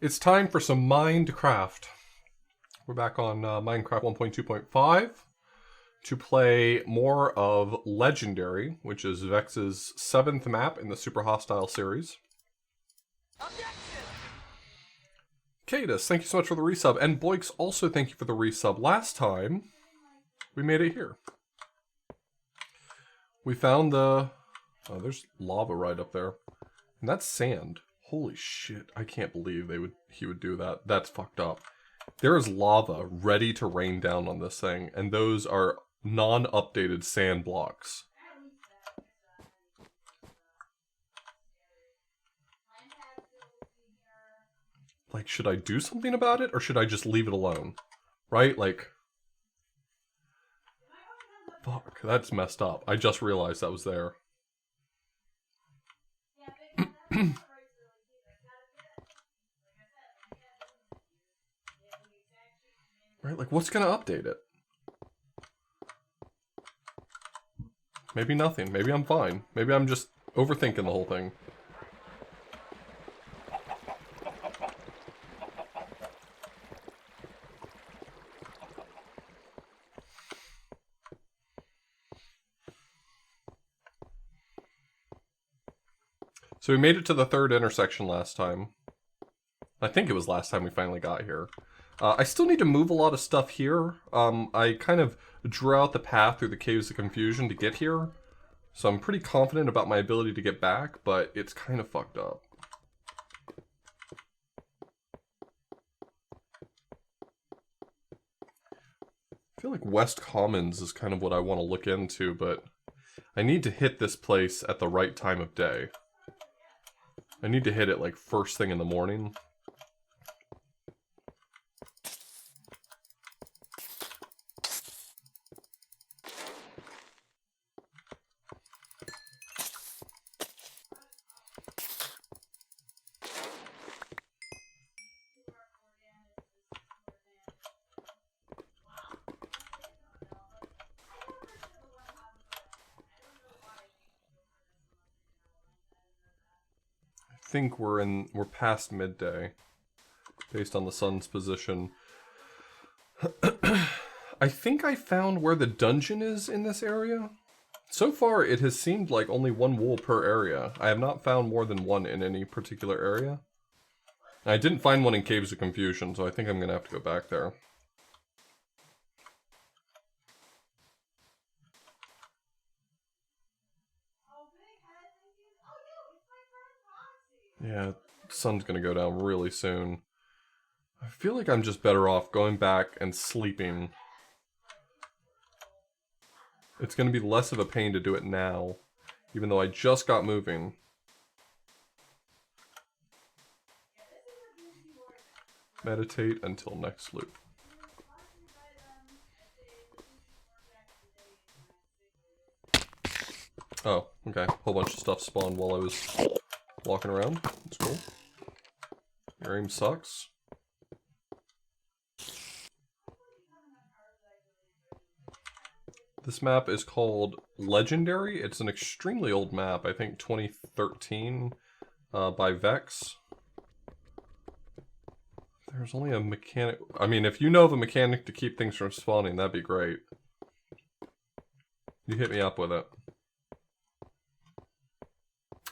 It's time for some Minecraft. We're back on Minecraft 1.2.5 to play more of Legendary, which is Vex's 7th map in the Super Hostile series. Cadus, thank you so much for the resub. And Boix, also thank you for the resub. Last time, we made it here. We found the... Oh, there's lava right up there. And that's sand. Holy shit, I can't believe he would do that. That's fucked up. There is lava ready to rain down on this thing, and those are non-updated sand blocks. Like, should I do something about it, or should I just leave it alone? Right? Like... Fuck, that's messed up. I just realized that was there. Right, like, what's gonna update it? Maybe nothing. Maybe I'm fine. Maybe I'm just overthinking the whole thing. So we made it to the third intersection last time. I think it was last time we finally got here. I still need to move a lot of stuff here. I kind of drew out the path through the Caves of Confusion to get here. So I'm pretty confident about my ability to get back, but it's kind of fucked up. I feel like West Commons is kind of what I want to look into, but I need to hit this place at the right time of day. I need to hit it like first thing in the morning. I think we're past midday based on the sun's position. I think I found where the dungeon is in this area. So far it has seemed like only one wool per area. I have not found more than one in any particular area. I didn't find one in Caves of Confusion, so I think I'm gonna have to go back there. Yeah, the sun's gonna go down really soon. I feel like I'm just better off going back and sleeping. It's gonna be less of a pain to do it now, even though I just got moving. Meditate until next loop. Oh, okay. Whole bunch of stuff spawned while I was walking around. That's cool. Your aim sucks. This map is called Legendary. It's an extremely old map. I think 2013 by Vex. There's only a mechanic. I mean, if you know of a mechanic to keep things from spawning, that'd be great. You hit me up with it.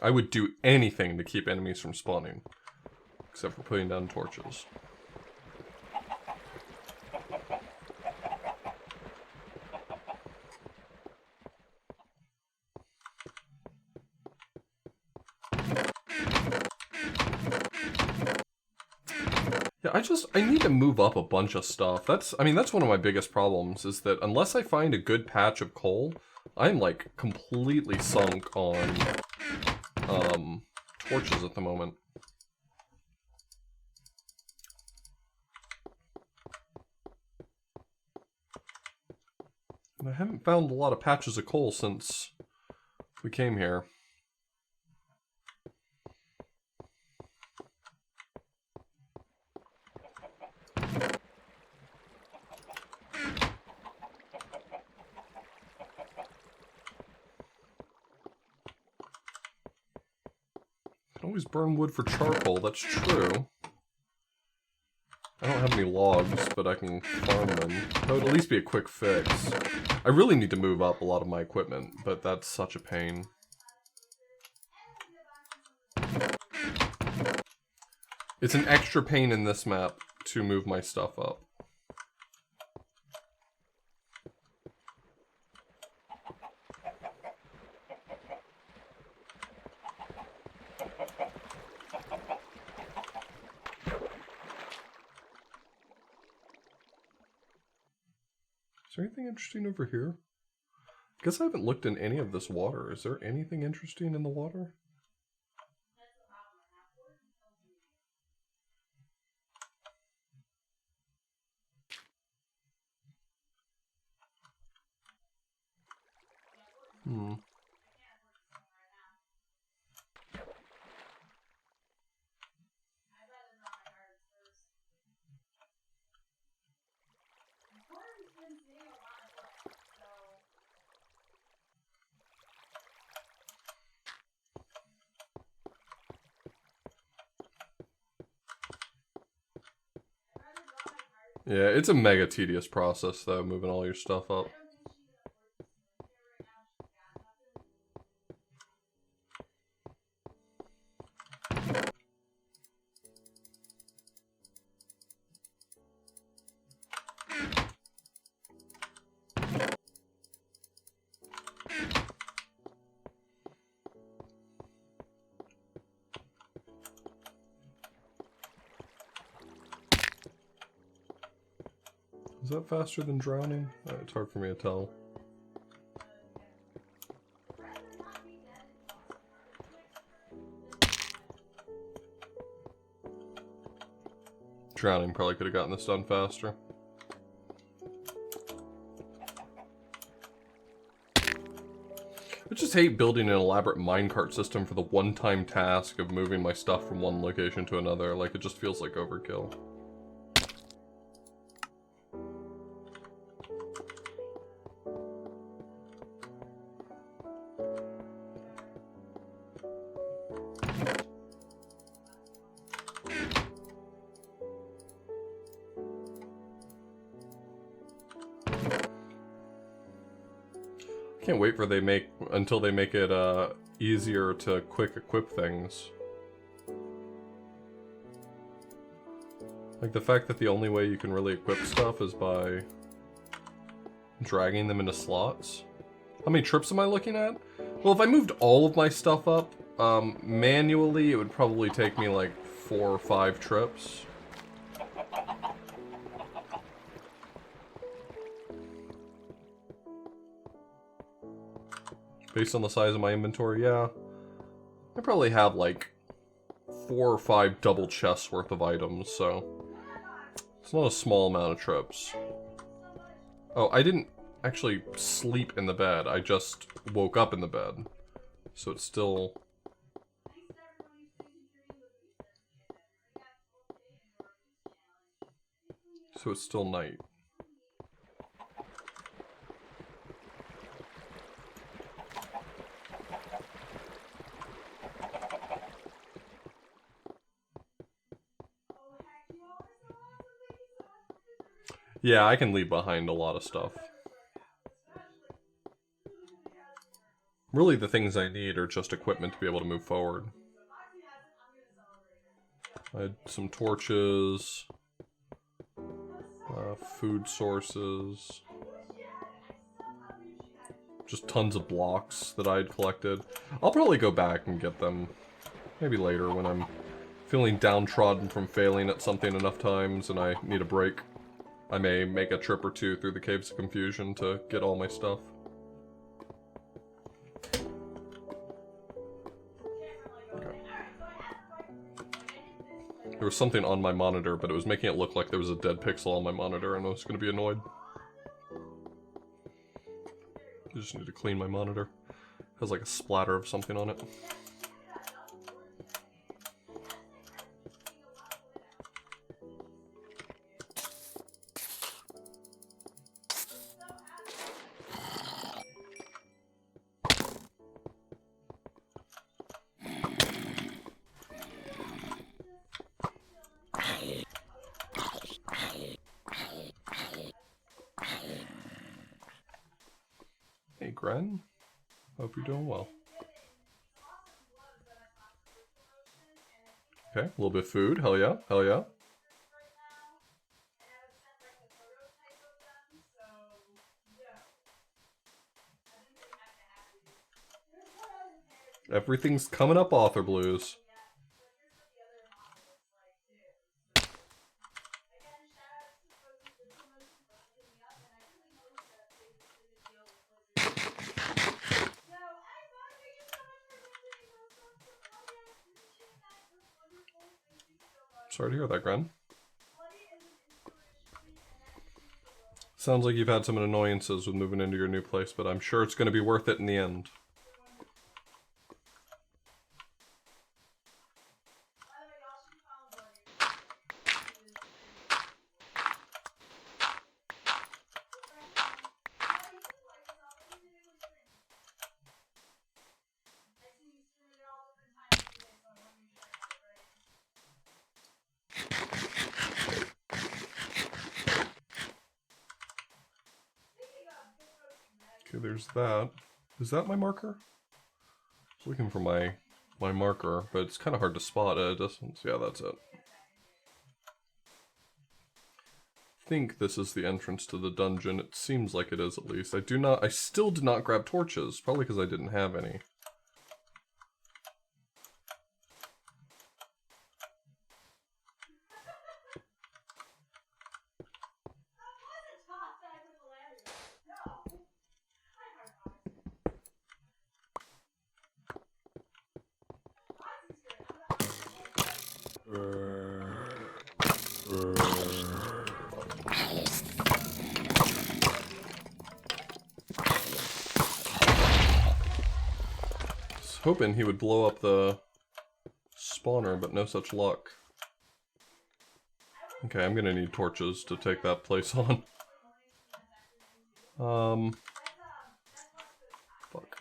I would do anything to keep enemies from spawning. Except for putting down torches. Yeah, I need to move up a bunch of stuff. That's one of my biggest problems, is that unless I find a good patch of coal, I'm like completely sunk on torches at the moment. And I haven't found a lot of patches of coal since we came here. Always burn wood for charcoal, that's true. I don't have any logs, but I can farm them. That would at least be a quick fix. I really need to move up a lot of my equipment, but that's such a pain. It's an extra pain in this map to move my stuff up. Is there anything interesting over here? I guess I haven't looked in any of this water. Is there anything interesting in the water? Hmm. Yeah, it's a mega tedious process, though, moving all your stuff up. Is that faster than drowning? It's hard for me to tell. Drowning probably could have gotten this done faster. I just hate building an elaborate minecart system for the one-time task of moving my stuff from one location to another. Like, it just feels like overkill. Can't wait for until they make it easier to quick equip things. Like the fact that the only way you can really equip stuff is by dragging them into slots. How many trips am I looking at? Well, if I moved all of my stuff up manually, it would probably take me like 4 or 5 trips. Based on the size of my inventory, yeah. I probably have like 4 or 5 double chests worth of items, so it's not a small amount of trips. Oh, I didn't actually sleep in the bed. I just woke up in the bed. So it's still... So it's still night. Yeah, I can leave behind a lot of stuff. Really, the things I need are just equipment to be able to move forward. I had some torches, food sources, just tons of blocks that I had collected. I'll probably go back and get them maybe later when I'm feeling downtrodden from failing at something enough times and I need a break. I may make a trip or two through the Caves of Confusion to get all my stuff. Okay. There was something on my monitor, but it was making it look like there was a dead pixel on my monitor and I was going to be annoyed. I just need to clean my monitor. It has like a splatter of something on it. Gren. Hope you're doing well. Okay, a little bit of food. Hell yeah, hell yeah. Everything's coming up, Author Blues. Sorry to hear that, Gren. Sounds like you've had some annoyances with moving into your new place, but I'm sure it's going to be worth it in the end. Okay, there's that. Is that my marker? I was looking for my marker, but it's kind of hard to spot at a distance. Yeah, that's it. I think this is the entrance to the dungeon. It seems like it is, at least. I still did not grab torches, probably because I didn't have any. Hoping he would blow up the spawner, but no such luck. Okay, I'm gonna need torches to take that place on. Fuck.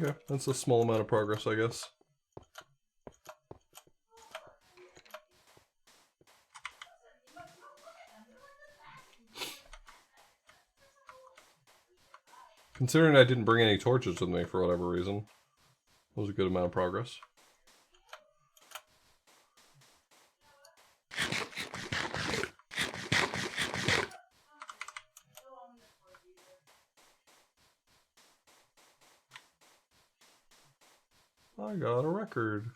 Okay, that's a small amount of progress, I guess. Considering I didn't bring any torches with me for whatever reason, that was a good amount of progress. I got a record.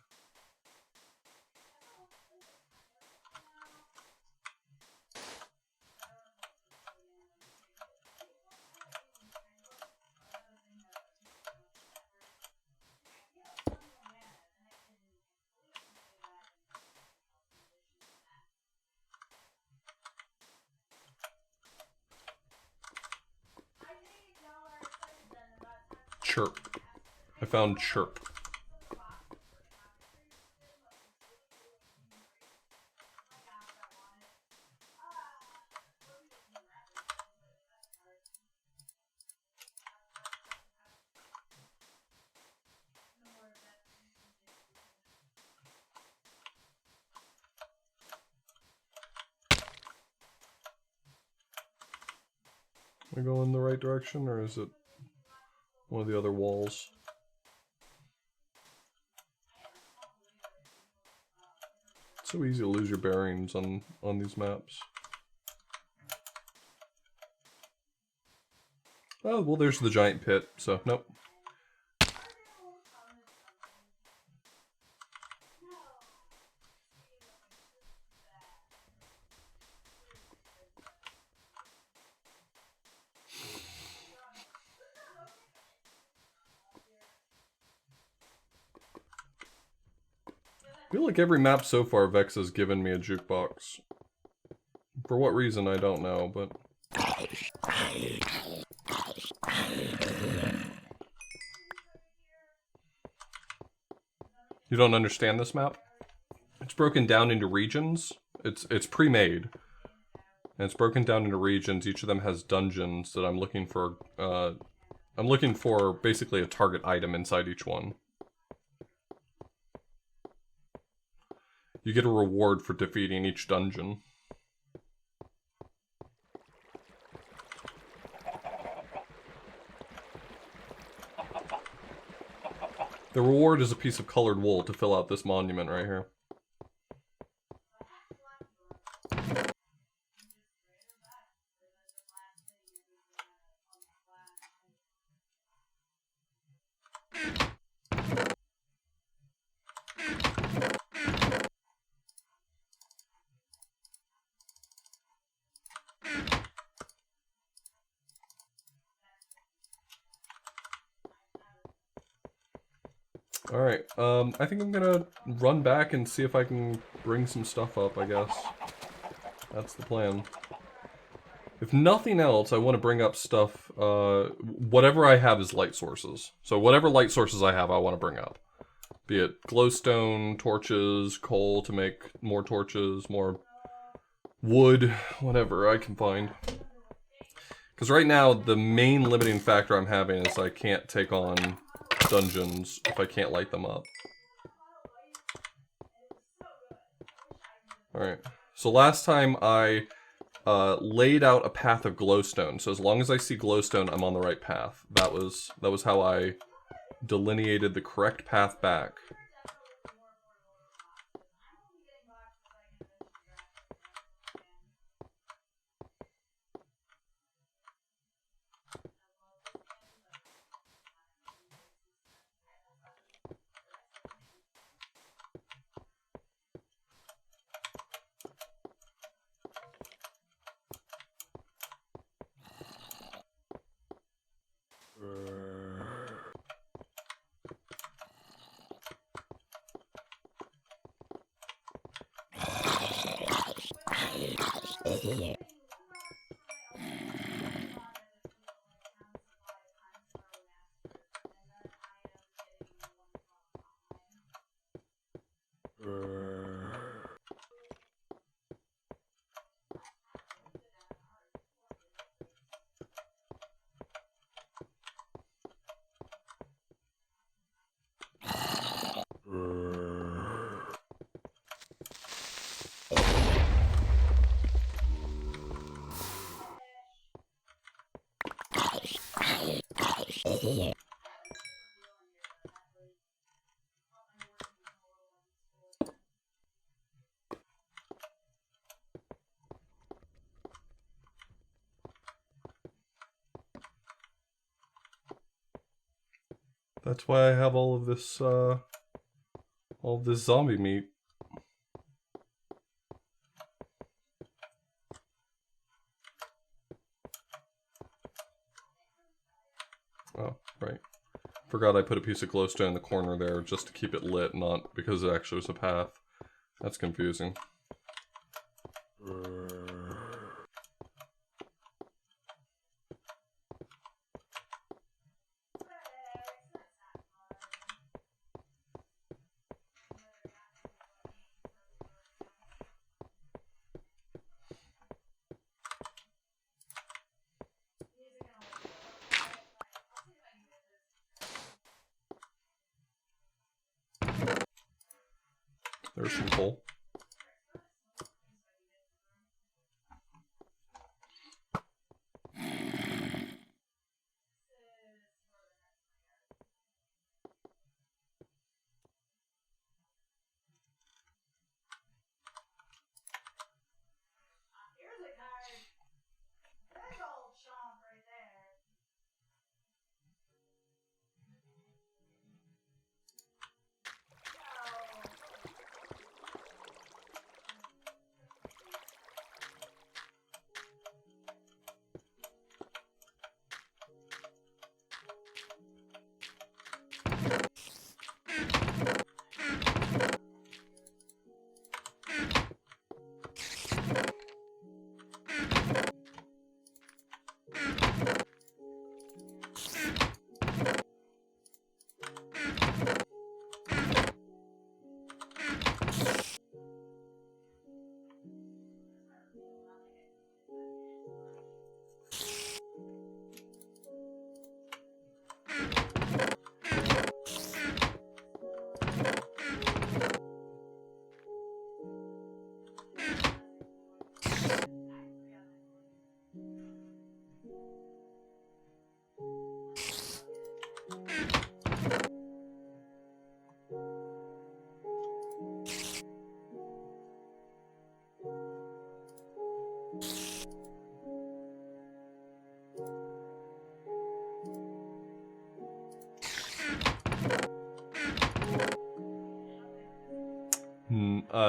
Chirp. I found Chirp. Am I going in the right direction, or is it one of the other walls? It's so easy to lose your bearings on these maps. Oh, well, there's the giant pit, so nope. I feel like every map so far, Vex has given me a jukebox. For what reason, I don't know, but... You don't understand this map? It's broken down into regions. It's pre-made. And it's broken down into regions. Each of them has dungeons that I'm looking for. I'm looking for basically a target item inside each one. You get a reward for defeating each dungeon. The reward is a piece of colored wool to fill out this monument right here. Alright, I think I'm gonna run back and see if I can bring some stuff up, I guess. That's the plan. If nothing else, I want to bring up stuff, whatever I have is light sources. So whatever light sources I have, I want to bring up. Be it glowstone, torches, coal to make more torches, more wood, whatever I can find. Because right now, the main limiting factor I'm having is I can't take on dungeons if I can't light them up. Alright, so last time I laid out a path of glowstone. So as long as I see glowstone, I'm on the right path. That was how I delineated the correct path back. That's why I have all of this zombie meat. Oh, right. Forgot I put a piece of glowstone in the corner there just to keep it lit, not because it actually was a path. That's confusing. There's some coal.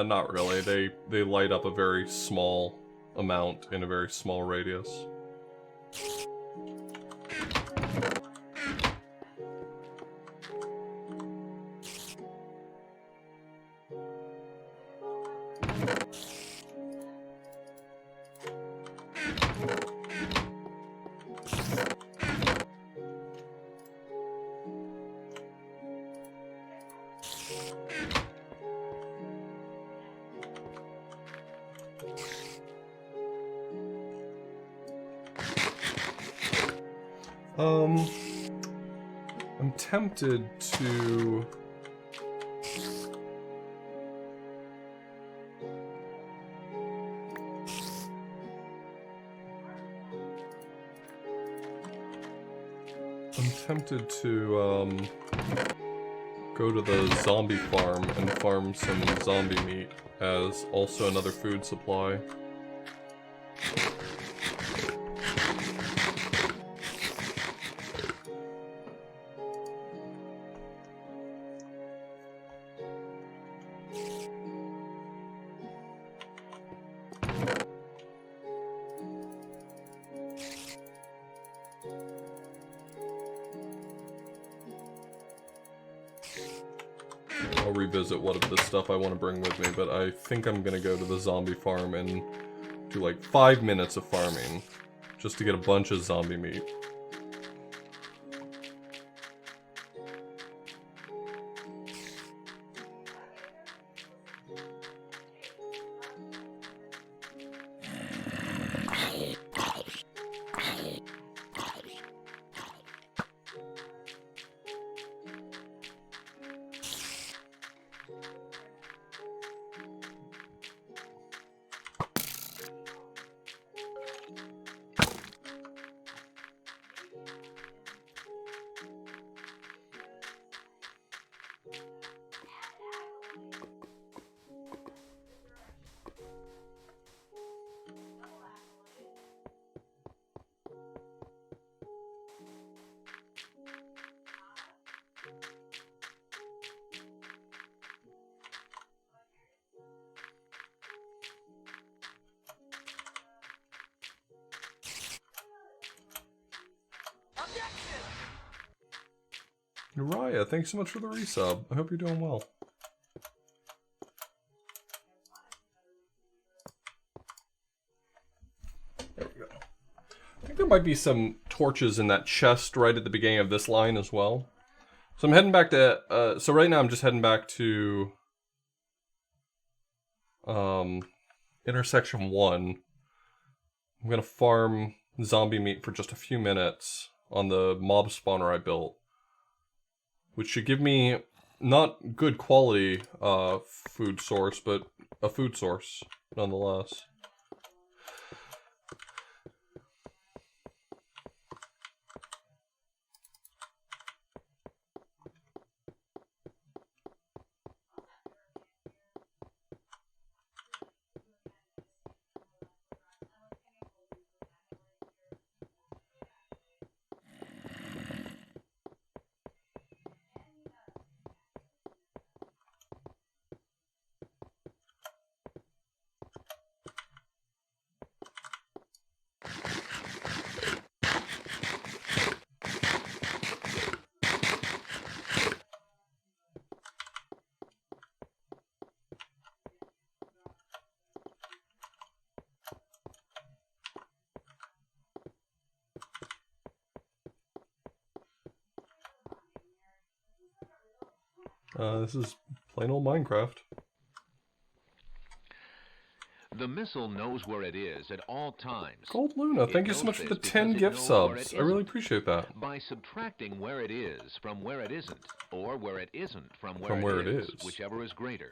Not really. They light up a very small amount in a very small radius. I'm tempted to... go to the zombie farm and farm some zombie meat as also another food supply. I'll revisit what of this stuff I want to bring with me, but I think I'm gonna go to the zombie farm and do like 5 minutes of farming just to get a bunch of zombie meat. Uriah, thanks so much for the resub. I hope you're doing well. There we go. I think there might be some torches in that chest right at the beginning of this line as well. So I'm heading back to, so right now I'm just heading back to, intersection 1. I'm gonna farm zombie meat for just a few minutes on the mob spawner I built, which should give me not good quality food source, but a food source nonetheless. This is plain old Minecraft. The missile knows where it is at all times. Gold Luna, thank you so much for the 10 gift subs. I really appreciate that. By subtracting where it is from where it isn't, or where it isn't from where it is, whichever is greater,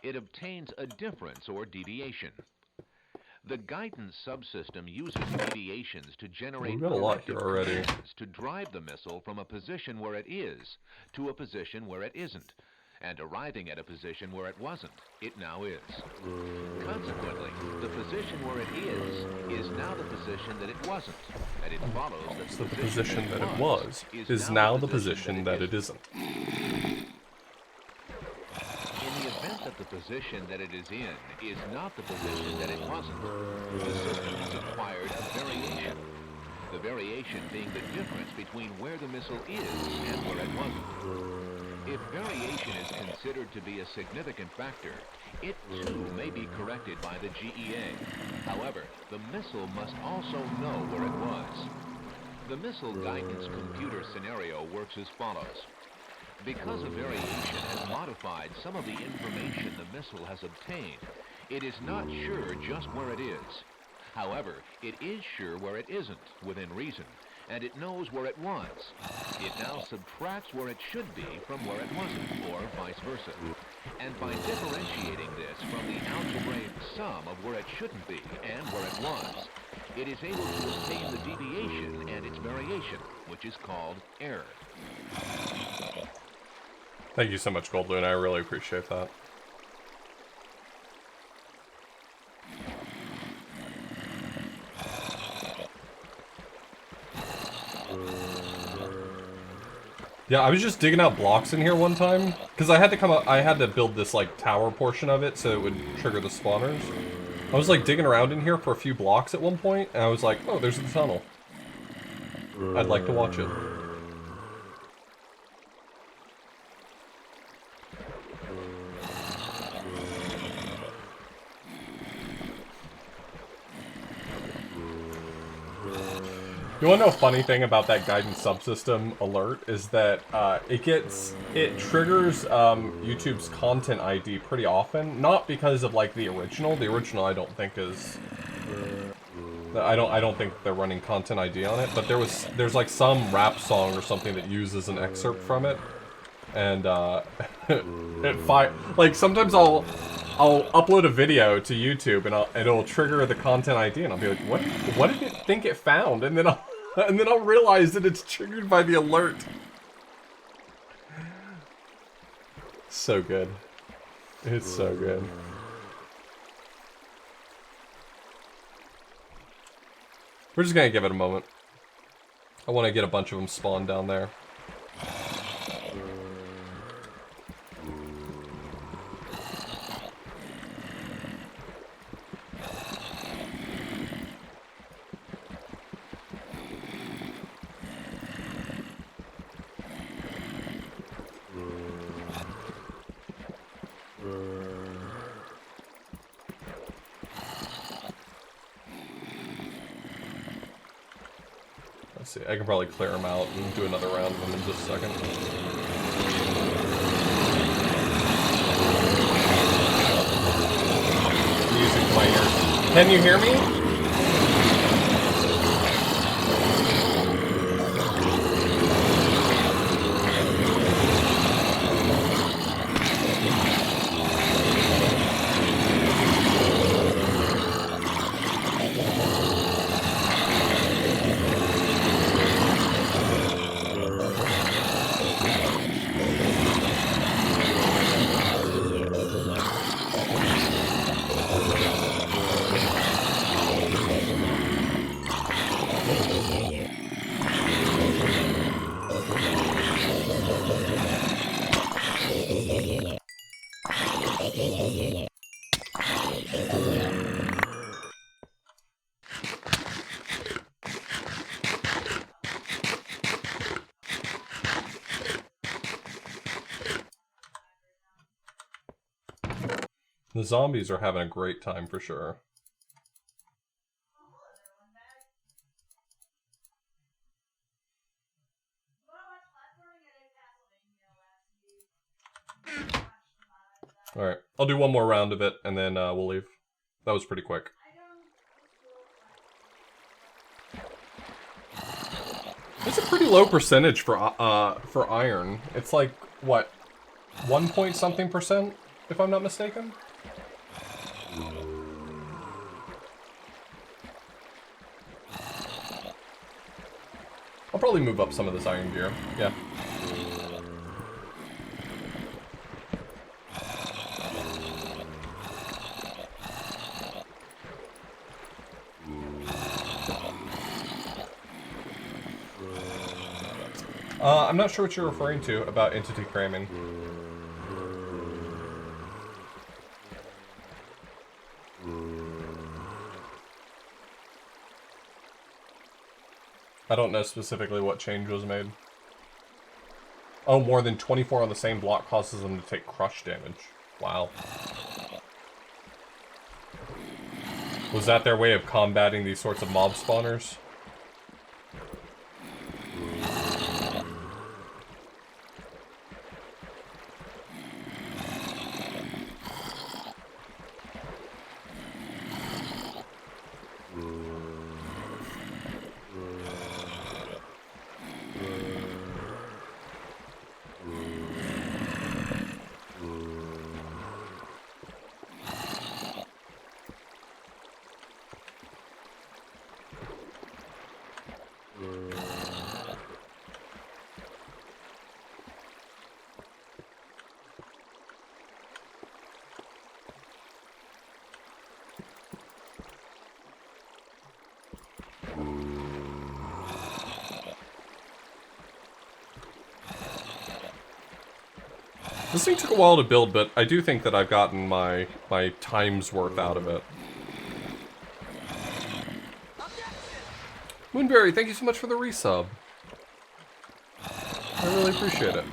it obtains a difference or deviation. The guidance subsystem uses deviations to generate We've got a lot here already. To drive the missile from a position where it is to a position where it isn't, and arriving at a position where it wasn't, it now is. Consequently, the position where it is now the position that it wasn't, and it follows that the position that it was is now the position that it isn't. In the event that the position that it is in is not the position that it wasn't, the system has acquired a variation. The variation being the difference between where the missile is and where it wasn't. If variation is considered to be a significant factor, it too may be corrected by the GEA. However, the missile must also know where it was. The missile guidance computer scenario works as follows. Because a variation has modified some of the information the missile has obtained, it is not sure just where it is. However, it is sure where it isn't, within reason, and it knows where it was. It now subtracts where it should be from where it wasn't, or vice versa. And by differentiating this from the algebraic sum of where it shouldn't be and where it was, it is able to obtain the deviation and its variation, which is called error. Thank you so much, Gold Luna. I really appreciate that. Yeah, I was just digging out blocks in here one time because I had to come up. I had to build this like tower portion of it so it would trigger the spawners. I was like digging around in here for a few blocks at one point, and I was like, "Oh, there's the tunnel. I'd like to watch it." You wanna know a funny thing about that guidance subsystem alert is that it triggers YouTube's content ID pretty often, not because of like the original. The original I don't think is I don't think they're running content ID on it, but there's like some rap song or something that uses an excerpt from it, and like sometimes I'll upload a video to YouTube and it'll trigger the content ID and I'll be like, what did it think it found? And then I'll realize that it's triggered by the alert. So good. It's so good. We're just gonna give it a moment. I want to get a bunch of them spawned down there. Let's see, I can probably clear them out and do another round of them in just a second. Music in my ears. Can you hear me? The zombies are having a great time for sure. Alright, I'll do one more round of it, and then we'll leave. That was pretty quick. It's a pretty low percentage for iron. It's like, what, 1 point something %, if I'm not mistaken? I'll probably move up some of this iron gear, yeah. I'm not sure what you're referring to about entity cramming. I don't know specifically what change was made. Oh, more than 24 on the same block causes them to take crush damage. Wow. Was that their way of combating these sorts of mob spawners? This thing took a while to build, but I do think that I've gotten my time's worth out of it. Moonberry, thank you so much for the resub. I really appreciate it.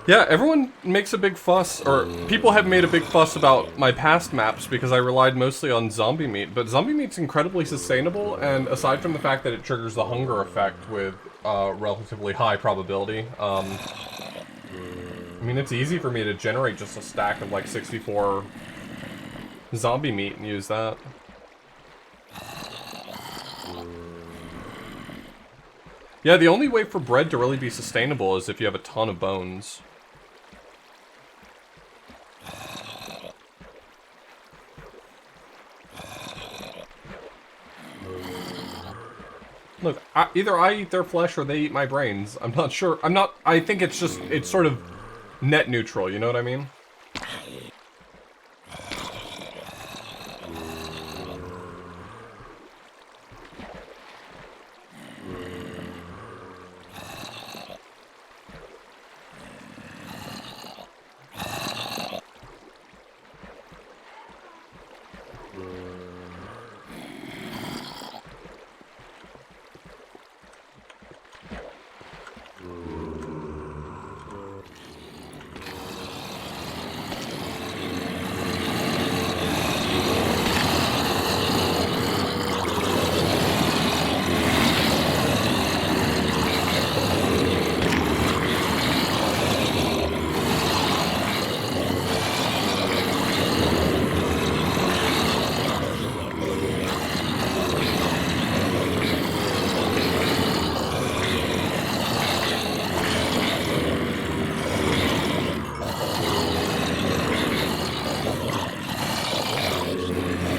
Yeah, everyone makes a big fuss, or people have made a big fuss about my past maps because I relied mostly on zombie meat, but zombie meat's incredibly sustainable, and aside from the fact that it triggers the hunger effect with relatively high probability, I mean, it's easy for me to generate just a stack of like 64 zombie meat and use that. Yeah, the only way for bread to really be sustainable is if you have a ton of bones. Look, either I eat their flesh or they eat my brains. I'm not sure. I think it's just, it's sort of net neutral, you know what I mean?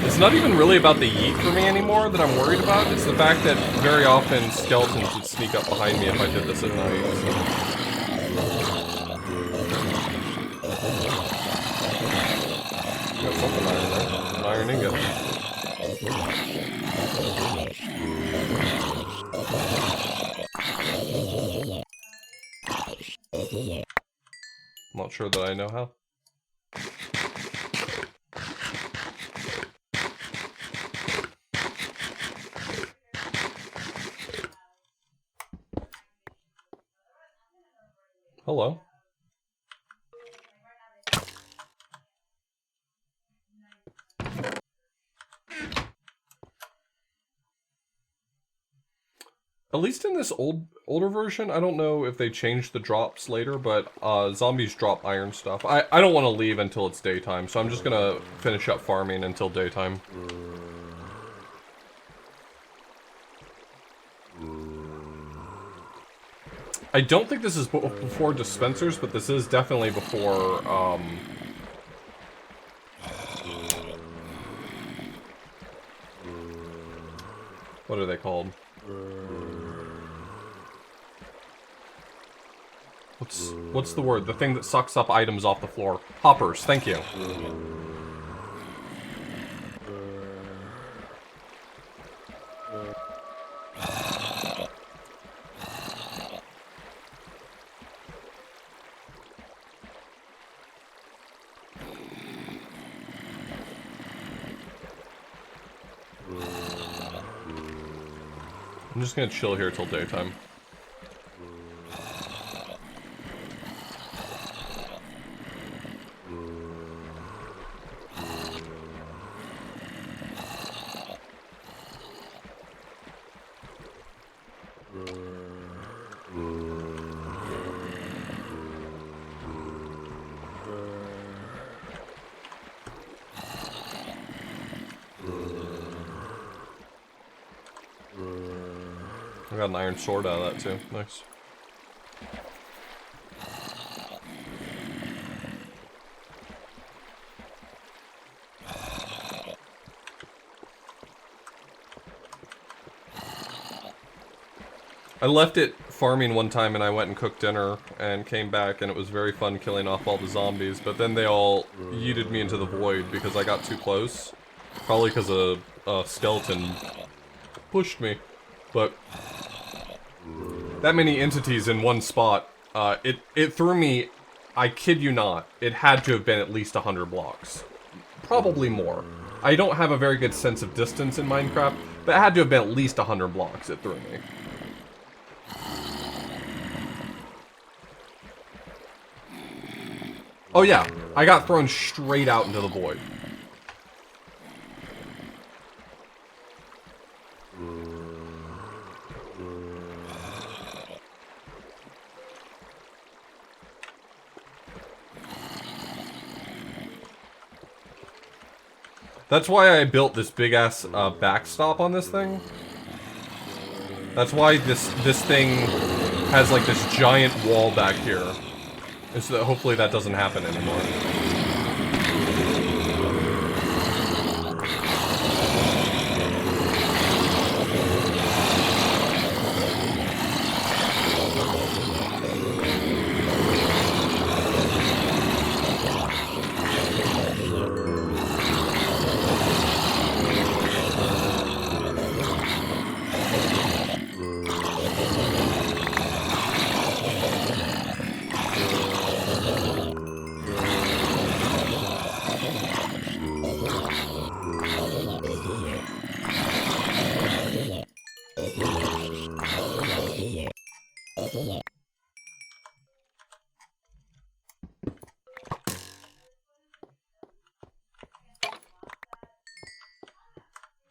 It's not even really about the yeet for me anymore that I'm worried about. It's the fact that very often skeletons would sneak up behind me if I did this at night. So. Got something iron there. An iron ingot. I'm not sure that I know how. Hello. At least in this older version, I don't know if they changed the drops later, but zombies drop iron stuff. I don't want to leave until it's daytime, so I'm just gonna finish up farming until daytime. I don't think this is before dispensers, but this is definitely before, what are they called? What's the word? The thing that sucks up items off the floor. Hoppers, thank you. I'm just gonna chill here till daytime. I got an iron sword out of that too. Nice. I left it farming one time and I went and cooked dinner and came back and it was very fun killing off all the zombies, but then they all yeeted me into the void because I got too close. Probably because a skeleton pushed me. But that many entities in one spot, it threw me, I kid you not, it had to have been at least 100 blocks. Probably more. I don't have a very good sense of distance in Minecraft, but it had to have been at least 100 blocks it threw me. Oh yeah, I got thrown straight out into the void. That's why I built this big-ass backstop on this thing. That's why this thing has like this giant wall back here. And so that hopefully that doesn't happen anymore.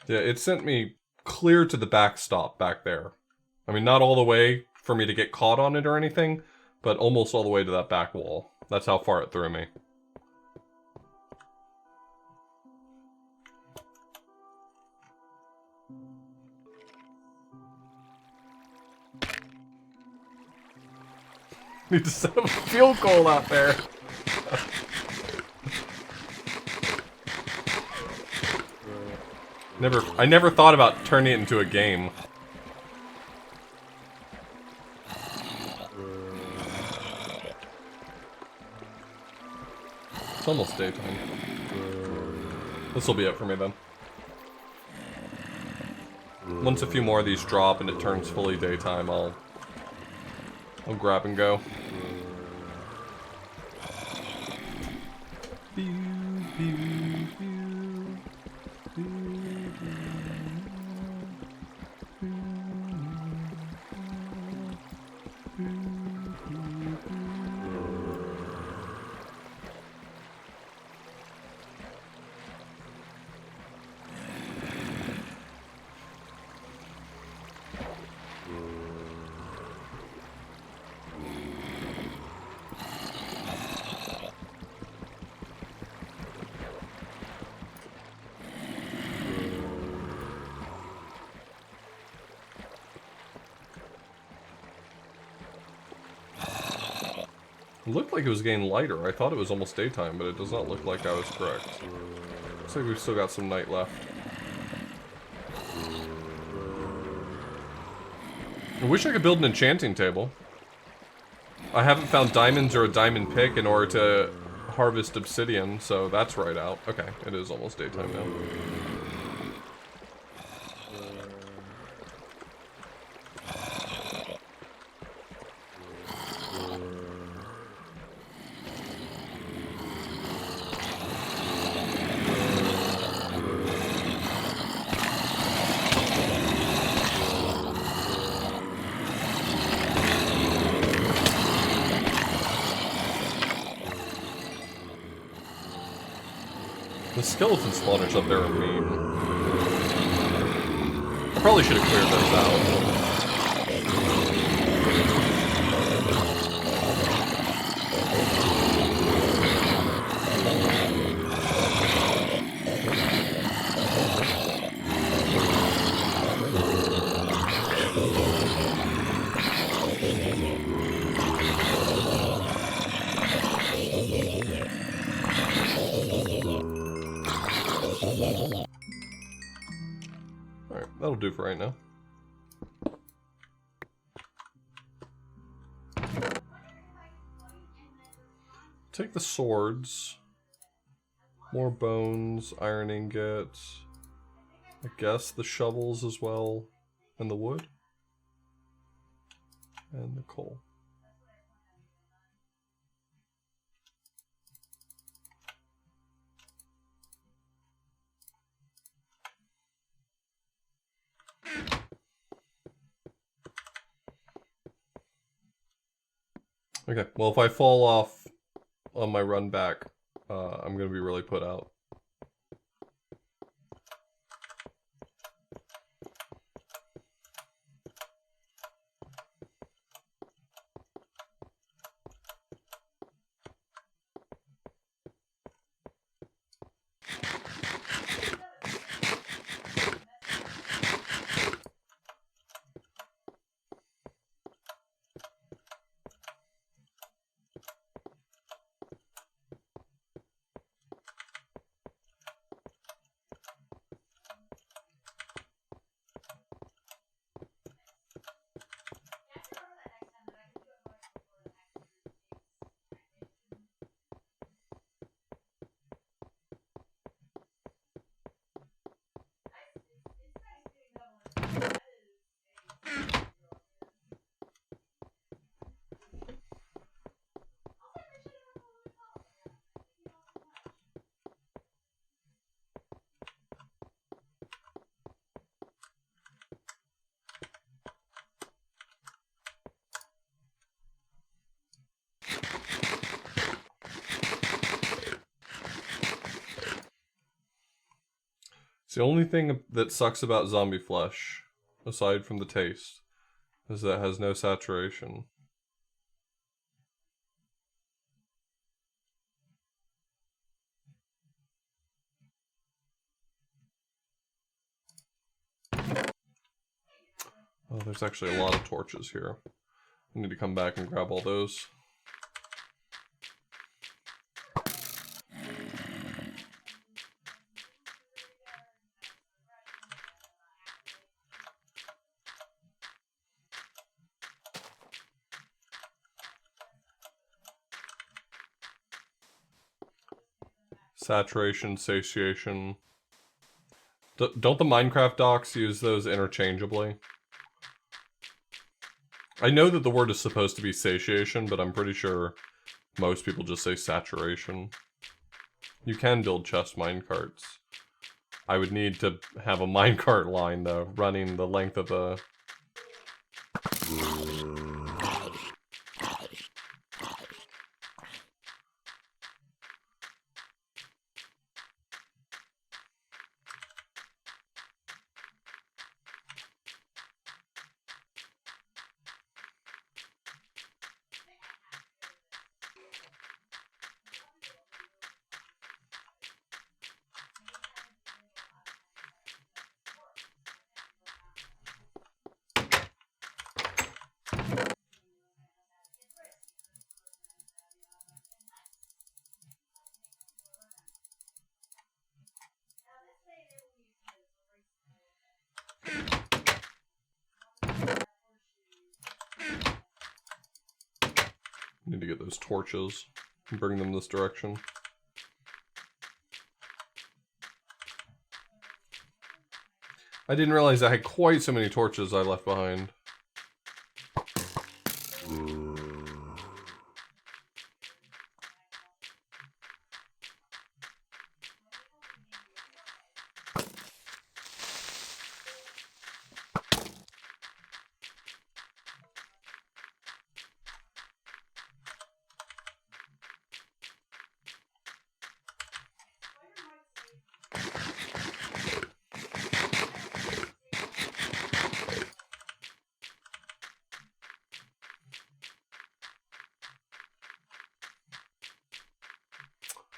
Yeah, it sent me clear to the backstop back there. I mean, not all the way for me to get caught on it or anything, but almost all the way to that back wall. That's how far it threw me. Need to set up a fuel coal out there. I never thought about turning it into a game. It's almost daytime. This will be it for me then. Once a few more of these drop and it turns fully daytime, I'll grab and go. looked like it was getting lighter. I thought it was almost daytime, but it does not look like I was correct. Looks like we've still got some night left. I wish I could build an enchanting table. I haven't found diamonds or a diamond pick in order to harvest obsidian, so that's right out. Okay, it is almost daytime now. The skeleton spawners up there are mean. I probably should have cleared those out. Alright, that'll do for right now. Take the swords. More bones, iron ingots. I guess the shovels as well. And the wood. And the coal. Okay, well if I fall off on my run back, I'm gonna be really put out. It's the only thing that sucks about zombie flesh, aside from the taste, is that it has no saturation. Oh, there's actually a lot of torches here. I need to come back and grab all those. Saturation, satiation. Don't the Minecraft docs use those interchangeably? I know that the word is supposed to be satiation, but I'm pretty sure most people just say saturation. You can build chest minecarts. I would need to have a minecart line, though, running the length of the... Need to get those torches and bring them this direction. I didn't realize I had quite so many torches I left behind.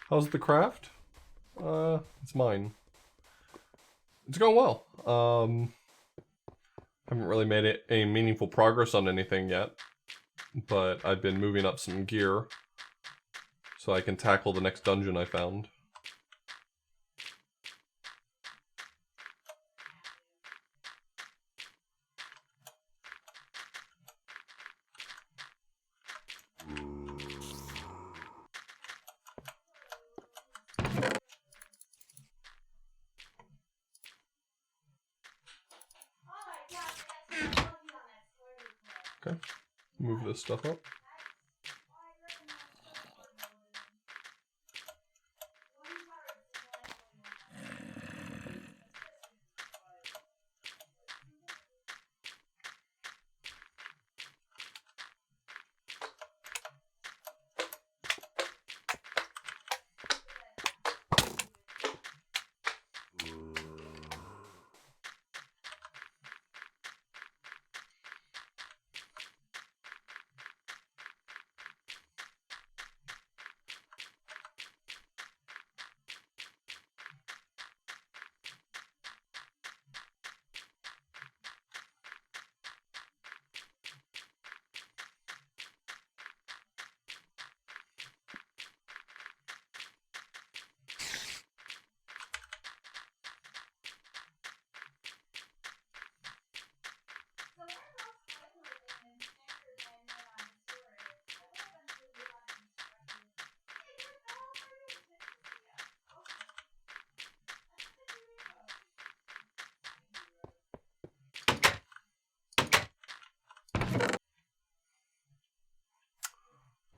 How's the craft? It's mine. It's going well. Haven't really made any meaningful progress on anything yet, but I've been moving up some gear so I can tackle the next dungeon I found. Okay, move this stuff up.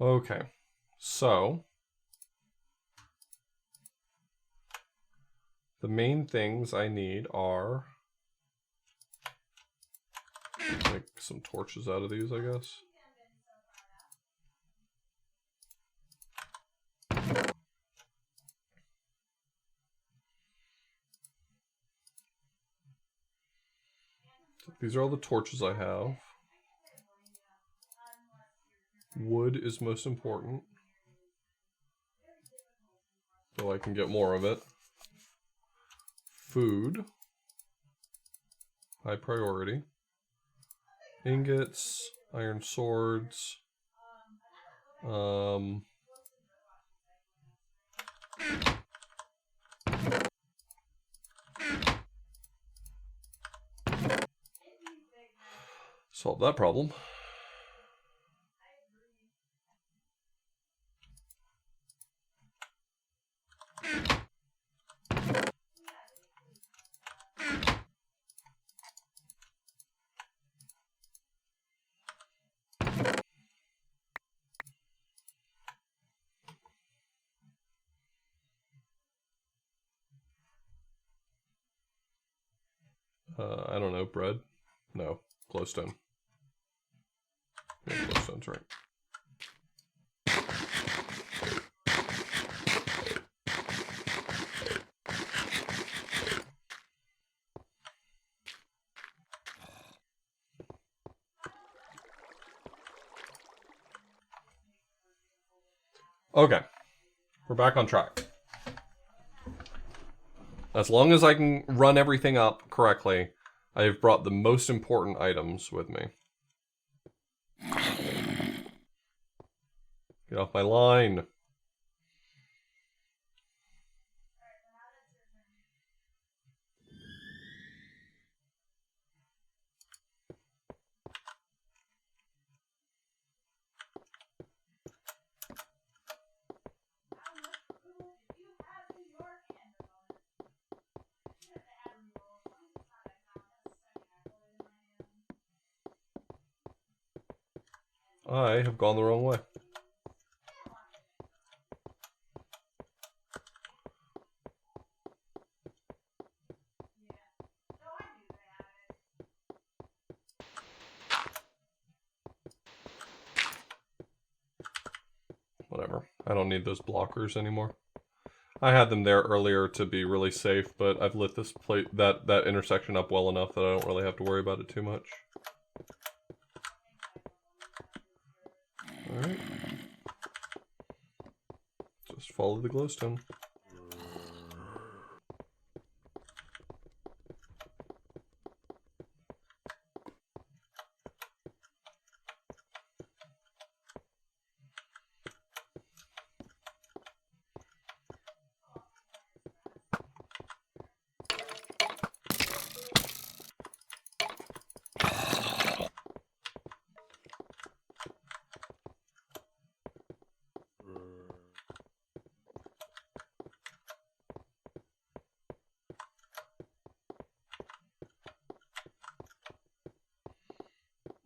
Okay, so the main things I need are make some torches out of these, I guess. So these are all the torches I have. Wood is most important, so I can get more of it. Food, high priority. Ingots, iron swords. Solve that problem. I don't know, bread? No, glowstone. Yeah, glowstone's right. Okay, we're back on track. As long as I can run everything up correctly, I have brought the most important items with me. Get off my line. I have gone the wrong way. Whatever. I don't need those blockers anymore. I had them there earlier to be really safe, but I've lit this that intersection up well enough that I don't really have to worry about it too much. Alright. Just follow the glowstone.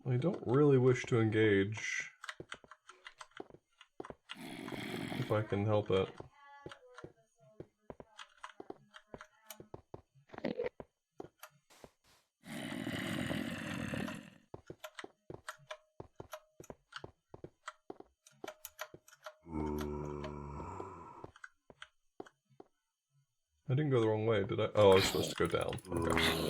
I don't really wish to engage, if I can help it. I didn't go the wrong way, did I? Oh, I was supposed to go down. Okay.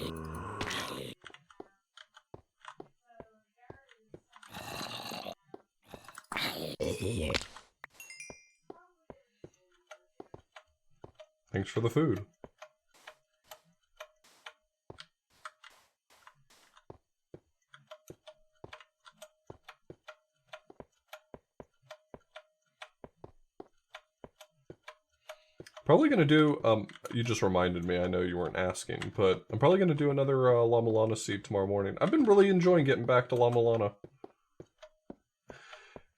Thanks for the food. Probably gonna do, you just reminded me, I know you weren't asking, but I'm probably gonna do another La Mulana seed tomorrow morning. I've been really enjoying getting back to La Mulana.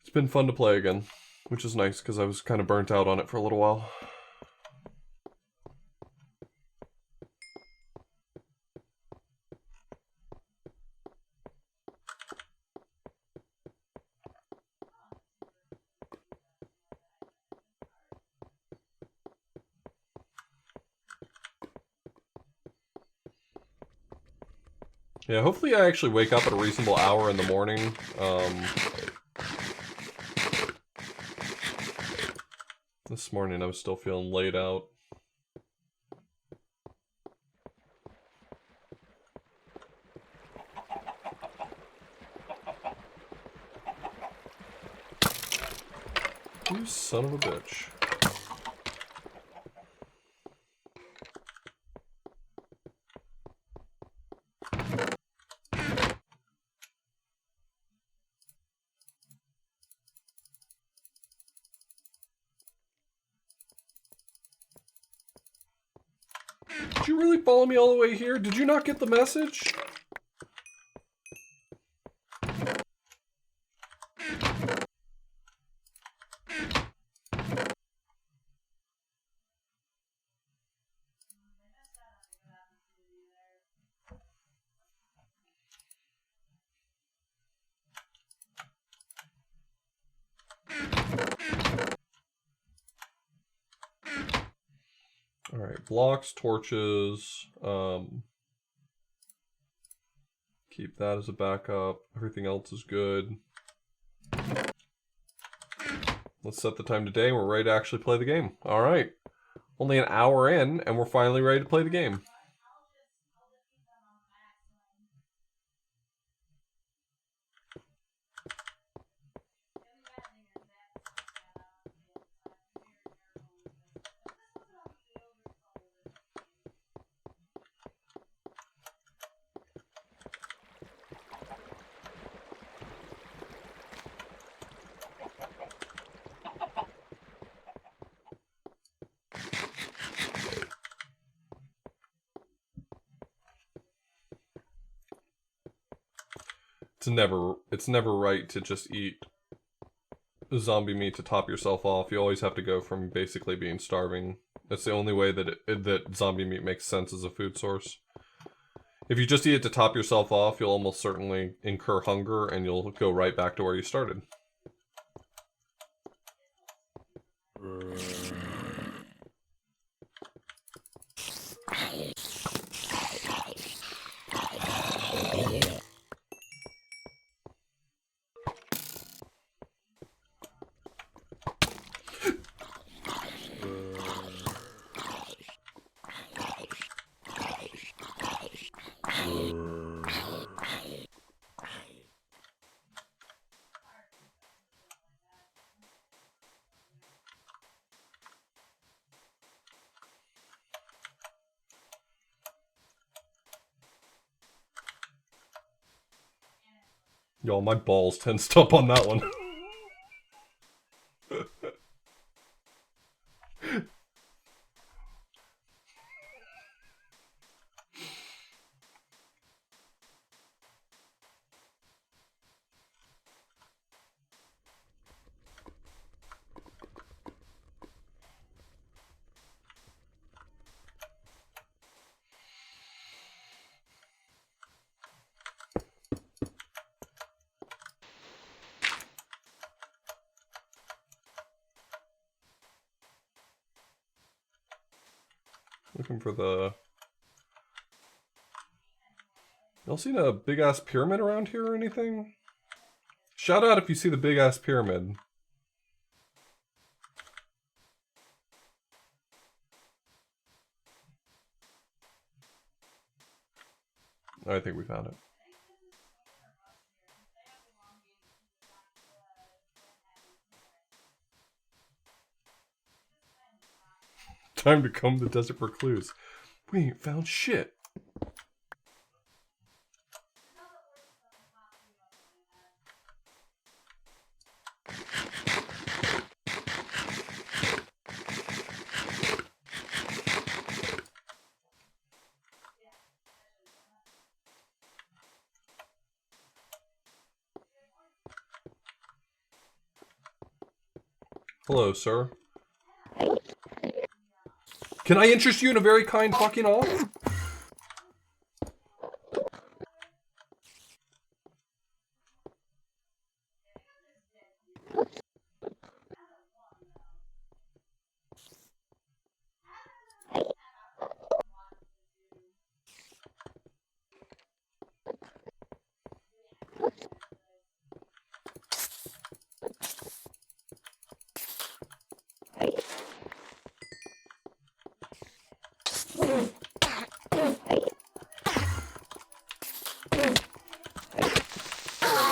It's been fun to play again, which is nice, because I was kind of burnt out on it for a little while. Yeah, hopefully I actually wake up at a reasonable hour in the morning. This morning I was still feeling laid out. You son of a bitch. Did you really follow me all the way here? Did you not get the message? Alright, blocks, torches, keep that as a backup. Everything else is good. Let's set the time today. We're ready to actually play the game. Alright. Only an hour in, and we're finally ready to play the game. It's never right to just eat zombie meat to top yourself off. You always have to go from basically being starving. That's the only way that that zombie meat makes sense as a food source. If you just eat it to top yourself off, you'll almost certainly incur hunger and you'll go right back to where you started. Yo, my balls tensed up on that one. Looking for the... Y'all seen a big-ass pyramid around here or anything? Shout out if you see the big-ass pyramid. I think we found it. Time to comb the desert for clues. We ain't found shit. Hello, sir. Can I interest you in a very kind fucking off?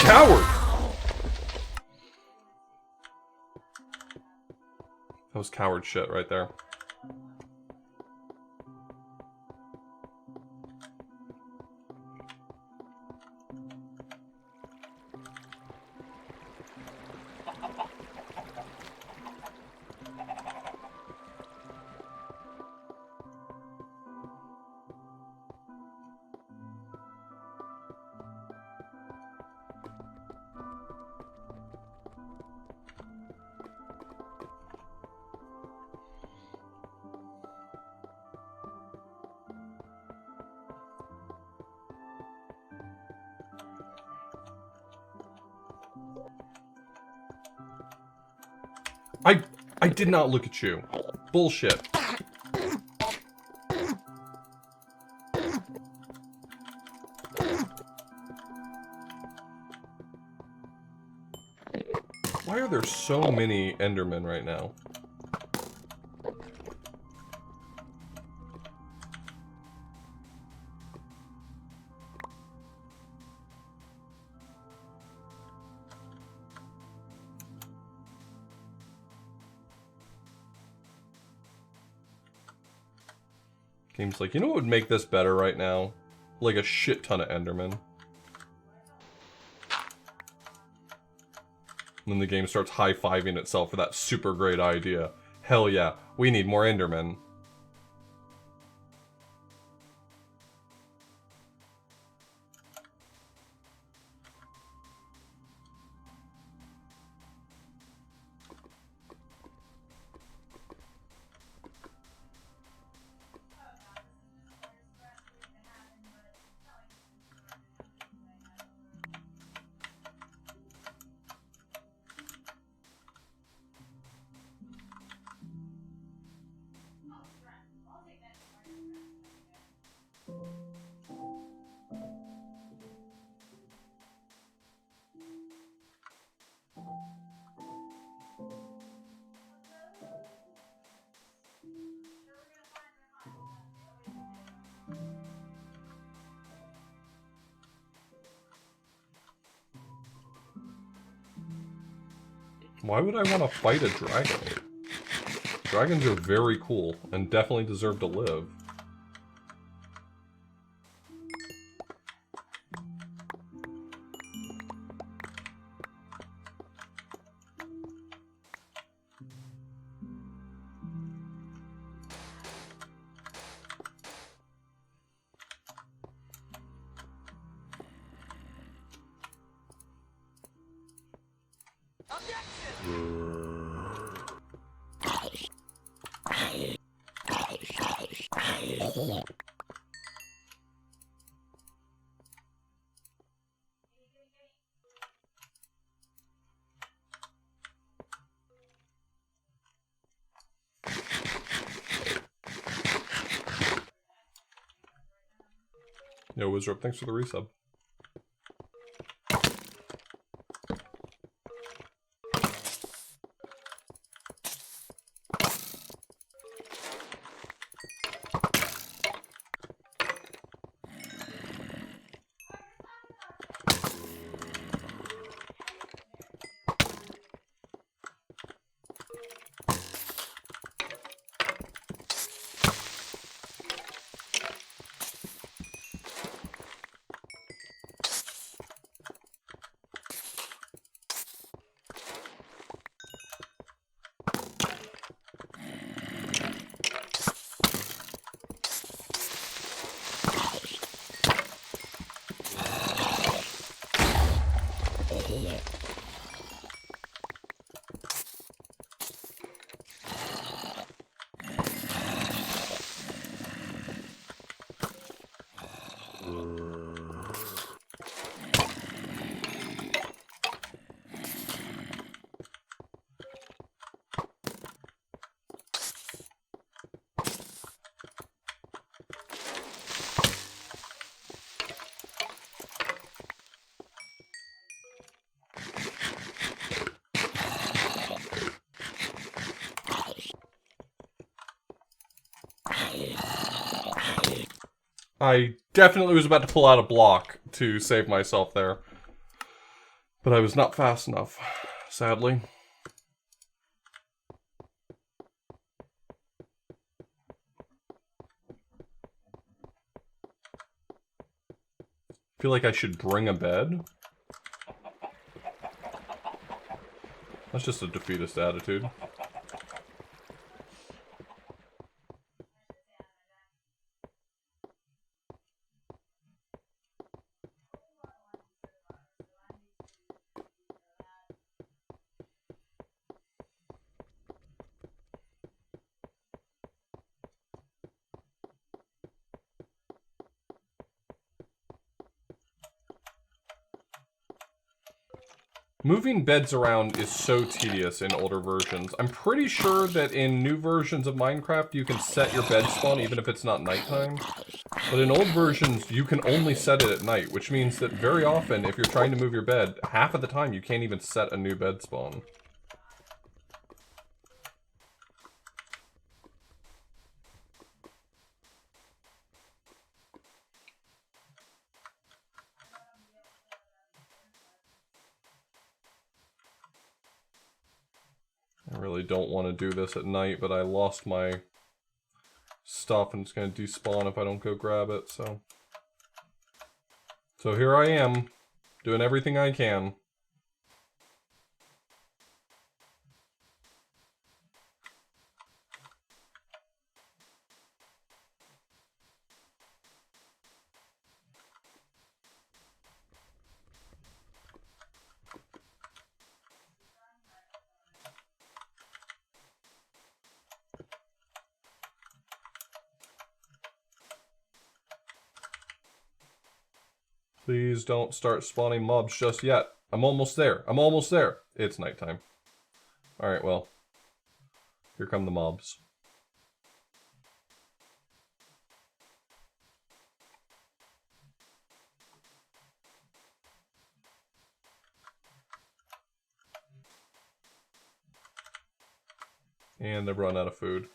Coward! That was coward shit right there. I did not look at you. Bullshit. Why are there so many Endermen right now? Game's like, you know what would make this better right now? Like a shit ton of Endermen. And then the game starts high-fiving itself for that super great idea. Hell yeah, we need more Endermen. Why would I want to fight a dragon? Dragons are very cool and definitely deserve to live. Yo, Wizard, thanks for the resub. I definitely was about to pull out a block to save myself there. But I was not fast enough, sadly. I feel like I should bring a bed. That's just a defeatist attitude. Moving beds around is so tedious in older versions. I'm pretty sure that in new versions of Minecraft you can set your bed spawn even if it's not nighttime. But in old versions you can only set it at night, which means that very often if you're trying to move your bed, half of the time you can't even set a new bed spawn. I really don't want to do this at night, but I lost my stuff and it's going to despawn if I don't go grab it, so... So here I am, doing everything I can. Please don't start spawning mobs just yet. I'm almost there. I'm almost there. It's nighttime. Alright, well. Here come the mobs. And they've run out of food.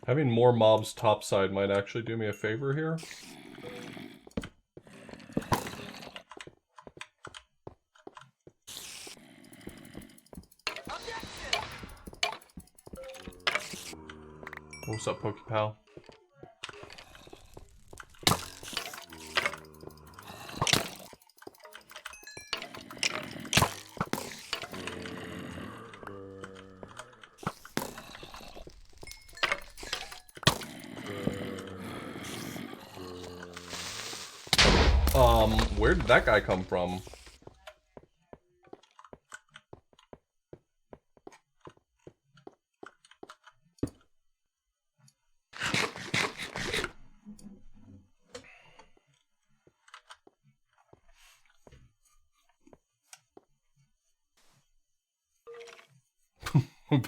Having more mobs topside might actually do me a favor here. What's up, Pokepal? Where did that guy come from?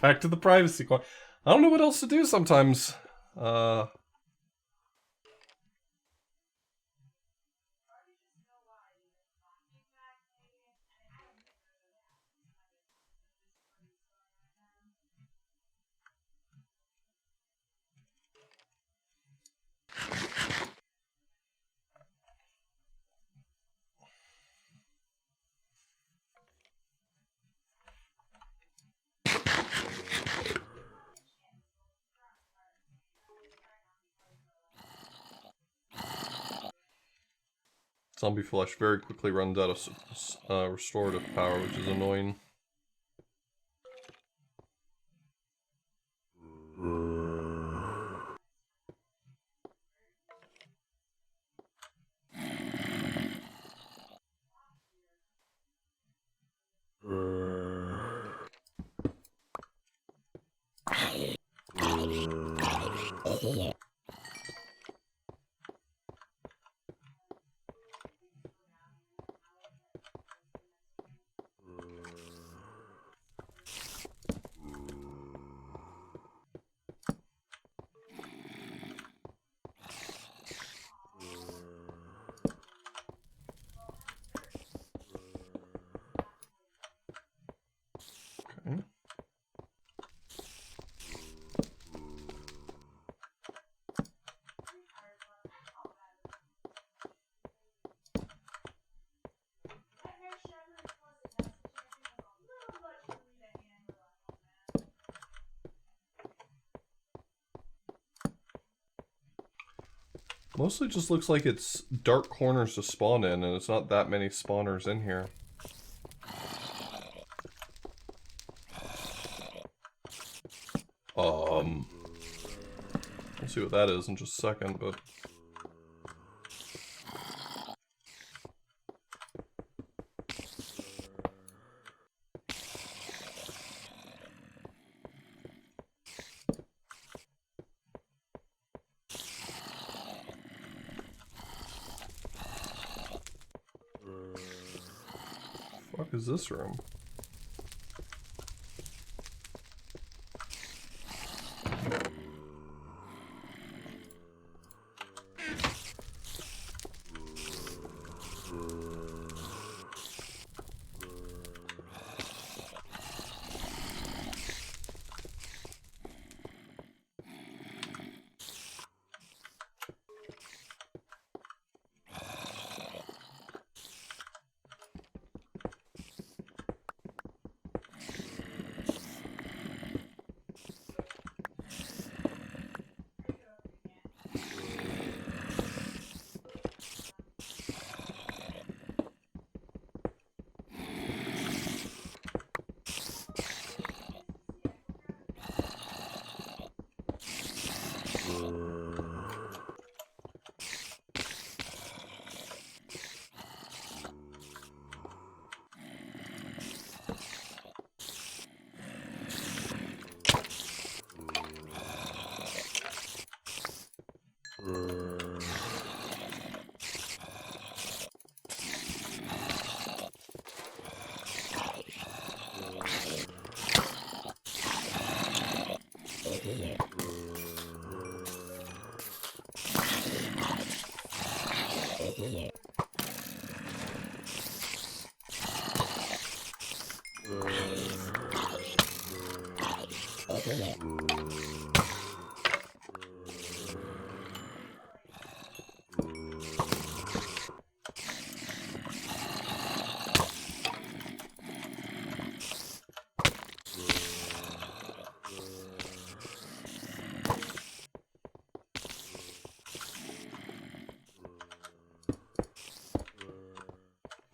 Back to the privacy coin. I don't know what else to do sometimes. Zombie flesh very quickly runs out of restorative power, which is annoying. Okay. Mostly just looks like it's dark corners to spawn in, and it's not that many spawners in here. We'll see what that is in just a second, but... Fuck is this room?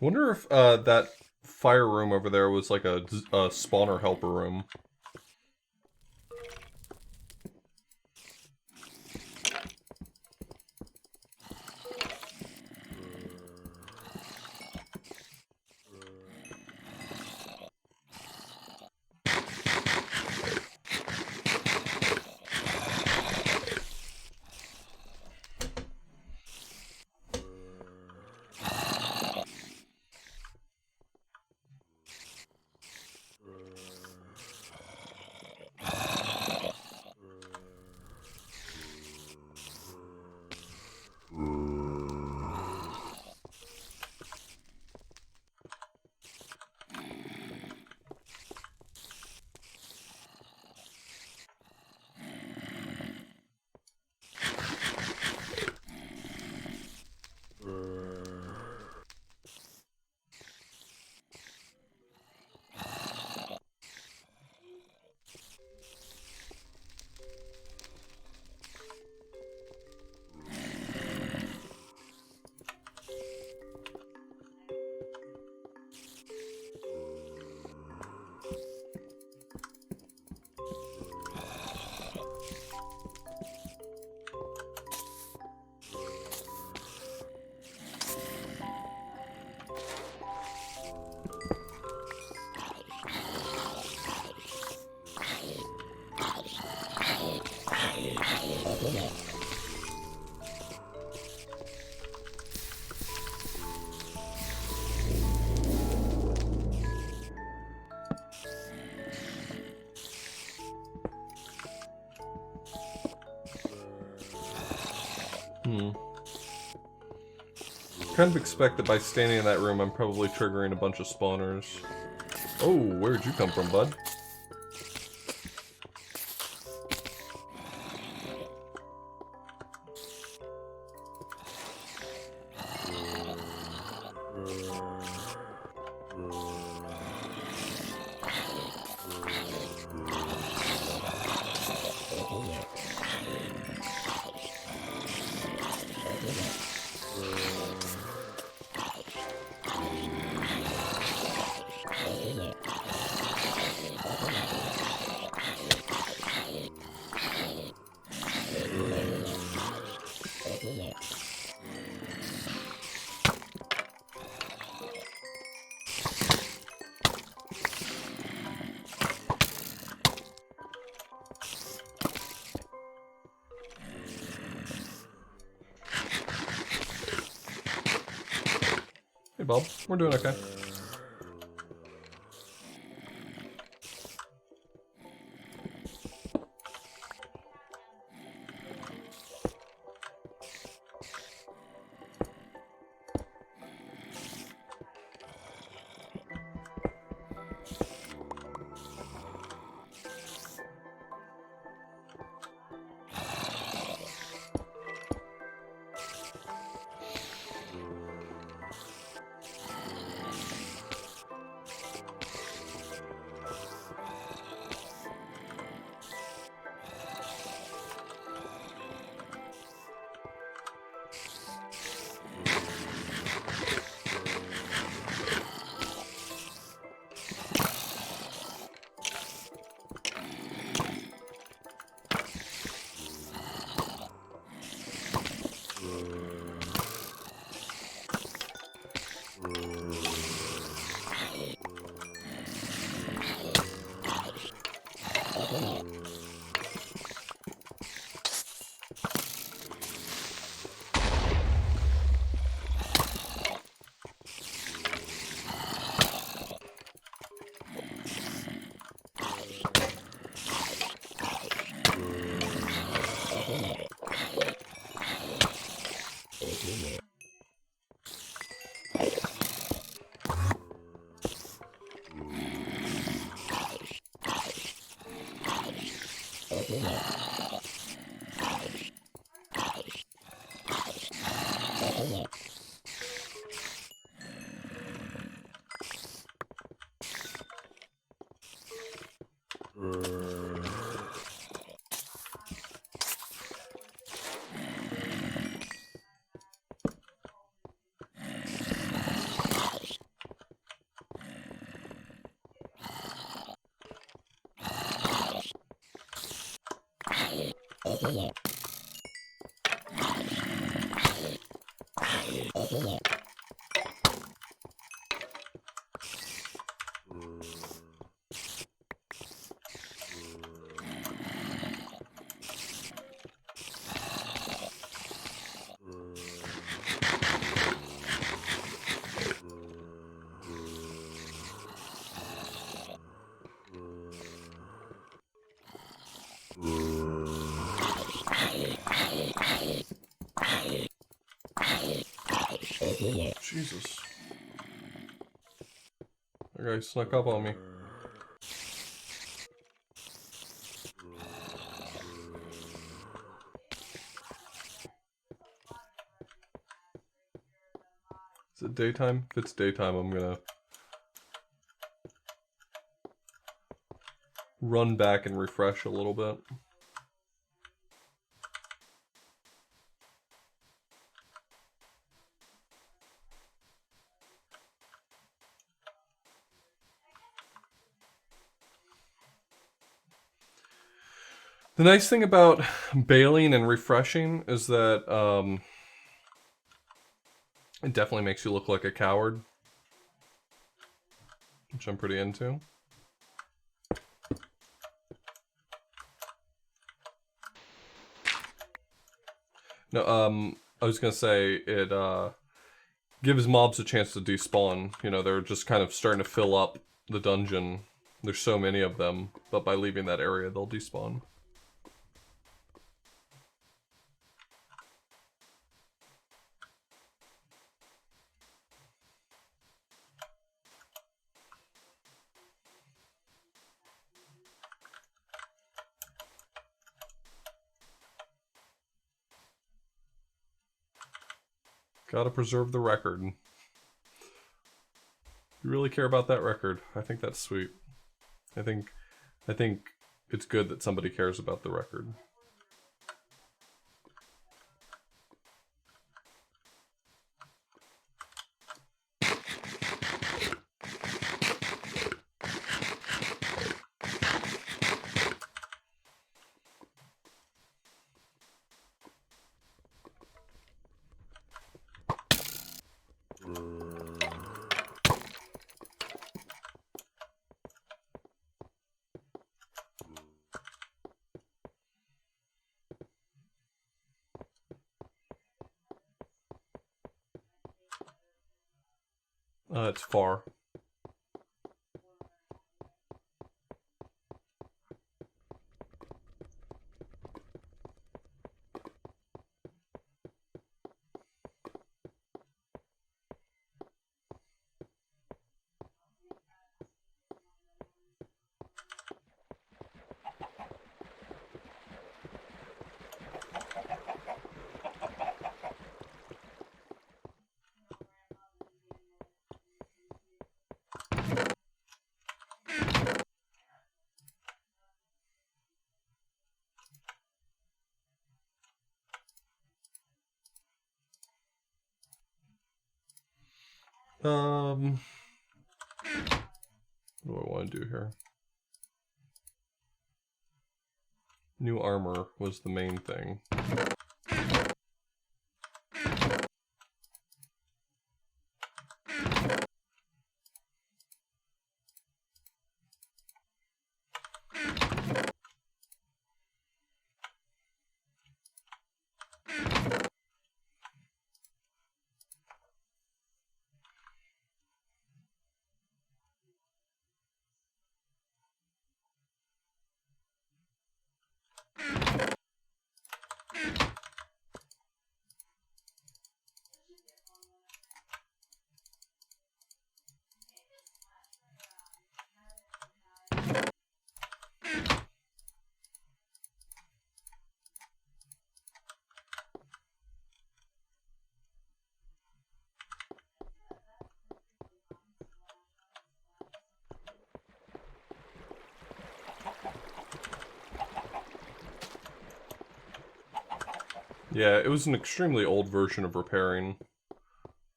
Wonder if that fire room over there was like a spawner helper room. Kind of expect that by standing in that room, I'm probably triggering a bunch of spawners. Oh, where'd you come from, bud? Hey, Bob. We're doing okay. Jesus. That guy snuck up on me. Is it daytime? If it's daytime, I'm gonna run back and refresh a little bit. The nice thing about bailing and refreshing is that it definitely makes you look like a coward, which I'm pretty into. No, I was gonna say it gives mobs a chance to despawn. You know, they're just kind of starting to fill up the dungeon. There's so many of them, but by leaving that area, they'll despawn. Gotta preserve the record. You really care about that record. I think that's sweet. I think it's good that somebody cares about the record. It's far. What do I want to do here? New armor was the main thing. Yeah, it was an extremely old version of repairing.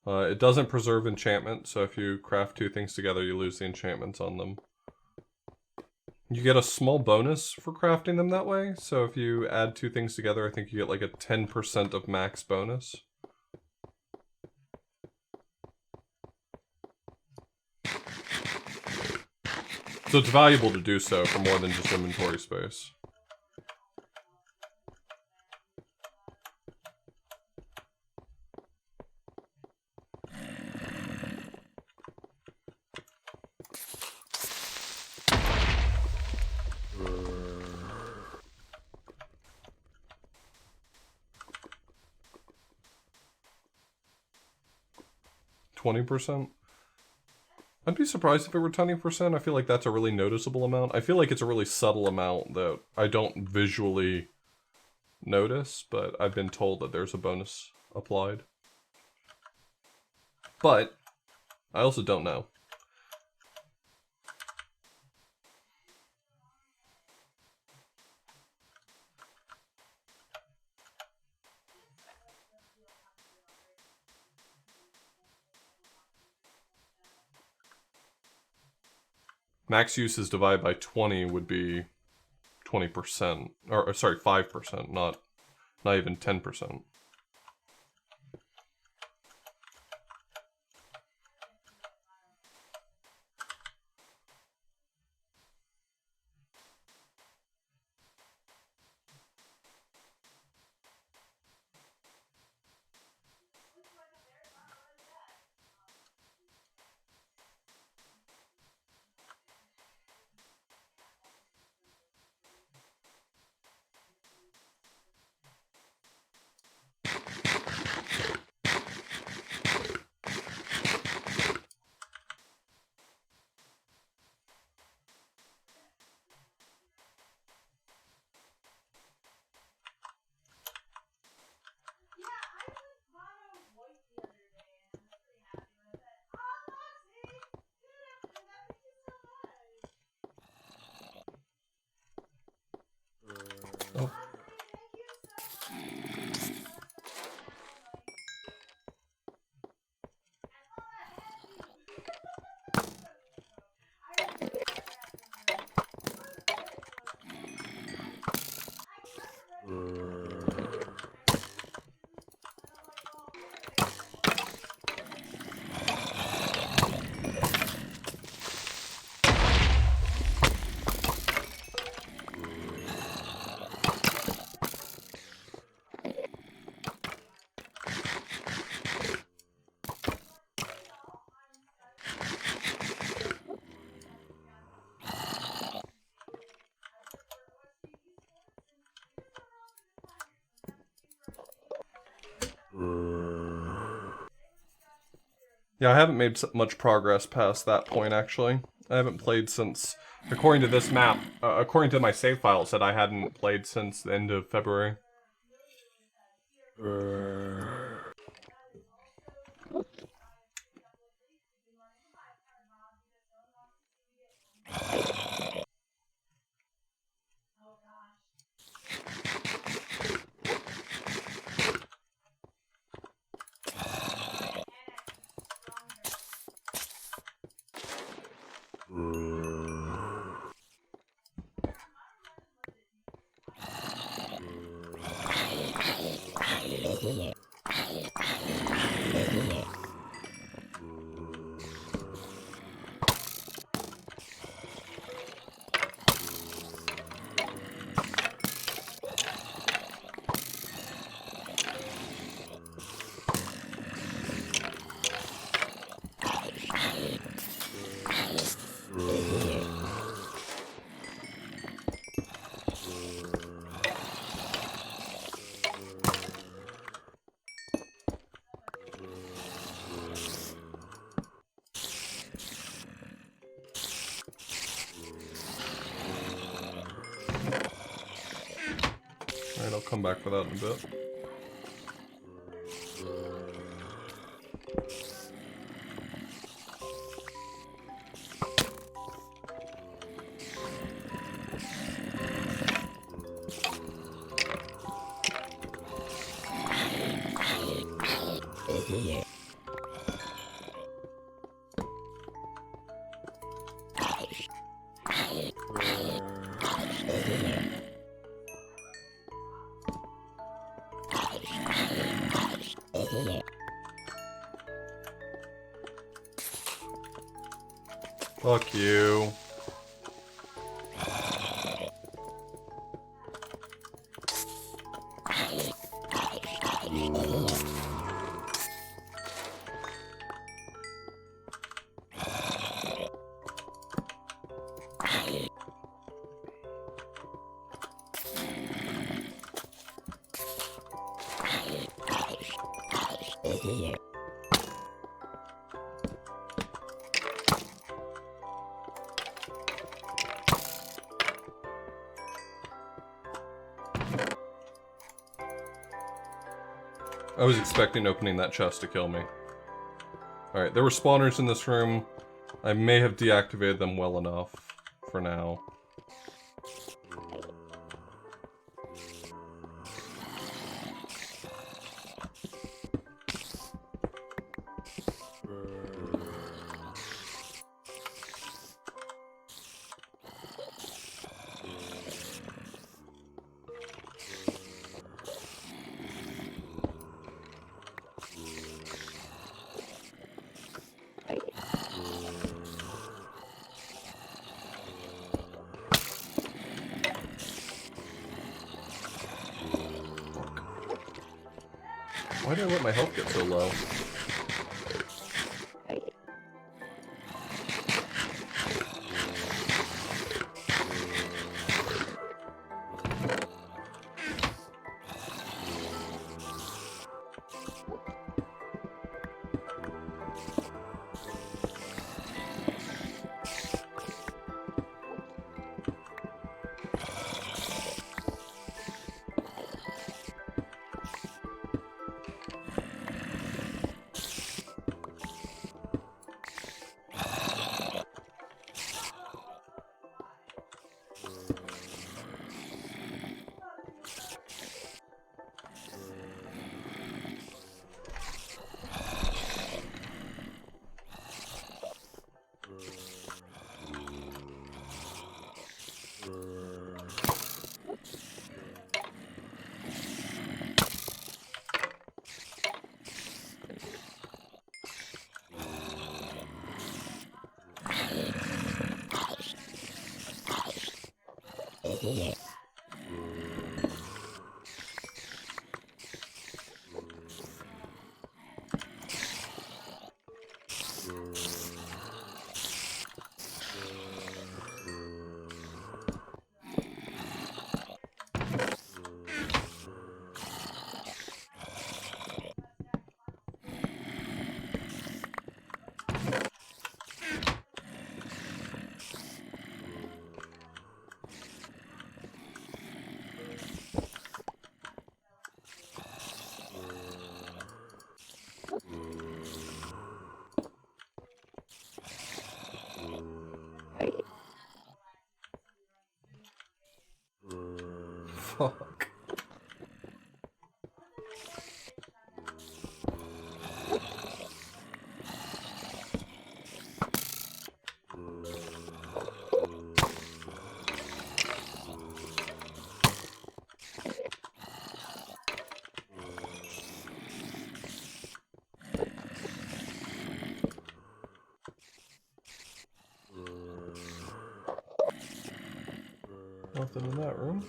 It doesn't preserve enchantment, so if you craft two things together, you lose the enchantments on them. You get a small bonus for crafting them that way. So if you add two things together, I think you get like a 10% of max bonus. So it's valuable to do so for more than just inventory space. %. I'd be surprised if it were 20%. I feel like that's a really noticeable amount. I feel like it's a really subtle amount that I don't visually notice, but I've been told that there's a bonus applied. But I also don't know. Max uses divided by 20 would be 20%, or sorry, 5%, not even 10%. Oh. Yeah, I haven't made much progress past that point, actually. I haven't played since, according to this map, according to my save file, it said I hadn't played since the end of February. Alright, I'll come back for that in a bit. Fuck you. I was expecting opening that chest to kill me. Alright, there were spawners in this room. I may have deactivated them well enough for now. Why did I let my health get so low? Fuck. Nothing in that room.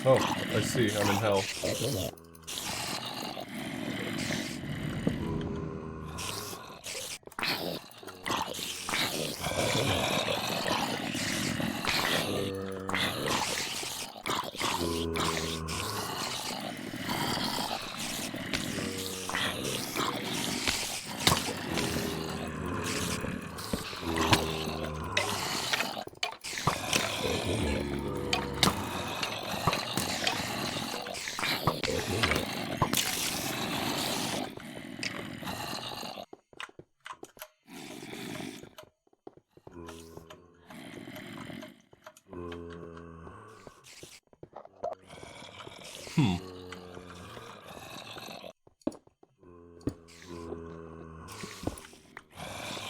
Oh, I see. I'm in hell.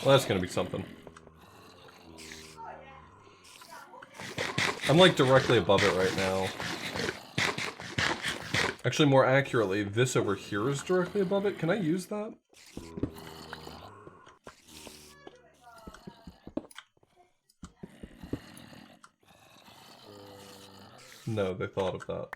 Well, that's gonna be something. I'm like directly above it right now. Actually, more accurately, this over here is directly above it. Can I use that? No, they thought of that.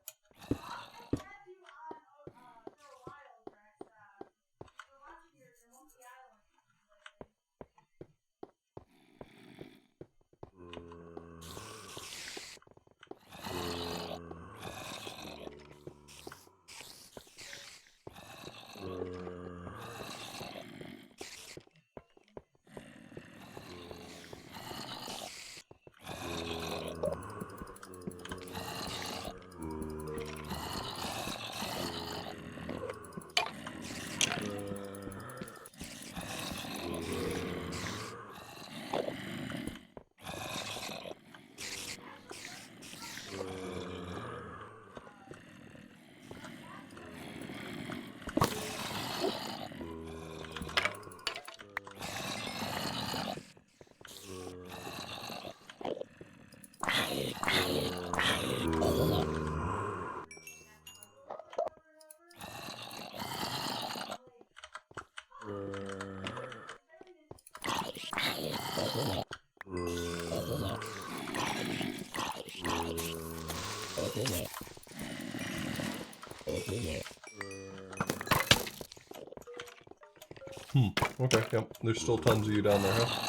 Okay, yep. There's still tons of you down there, huh?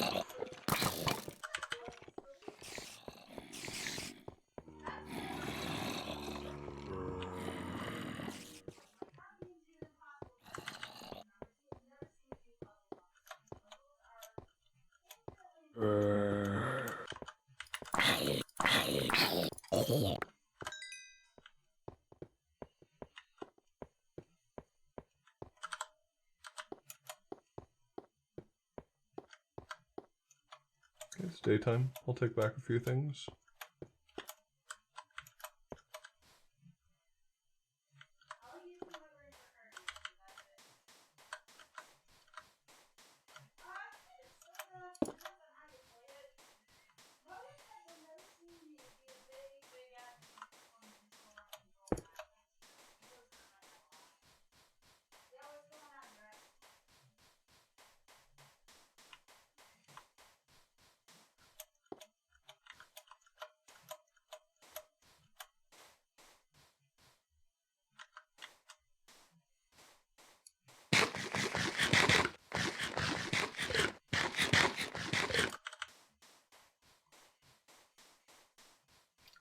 It's daytime. I'll take back a few things.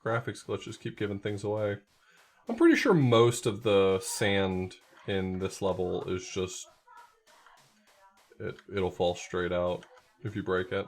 Graphics glitches keep giving things away. I'm pretty sure most of the sand in this level is just... It'll fall straight out if you break it.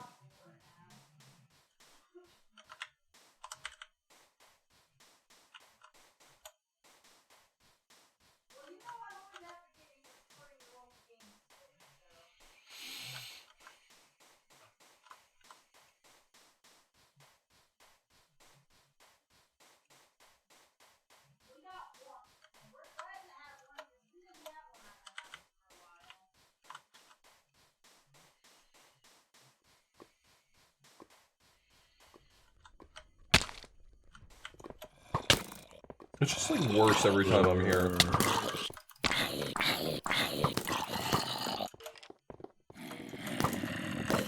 It's just like worse every time I'm here.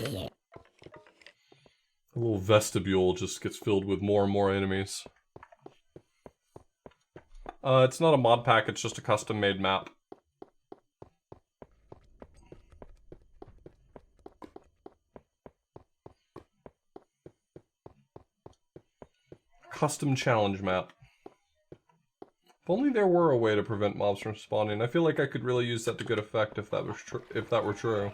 The little vestibule just gets filled with more and more enemies. It's not a mod pack, it's just a custom-made map. Custom challenge map. If only there were a way to prevent mobs from spawning. I feel like I could really use that to good effect if that were true.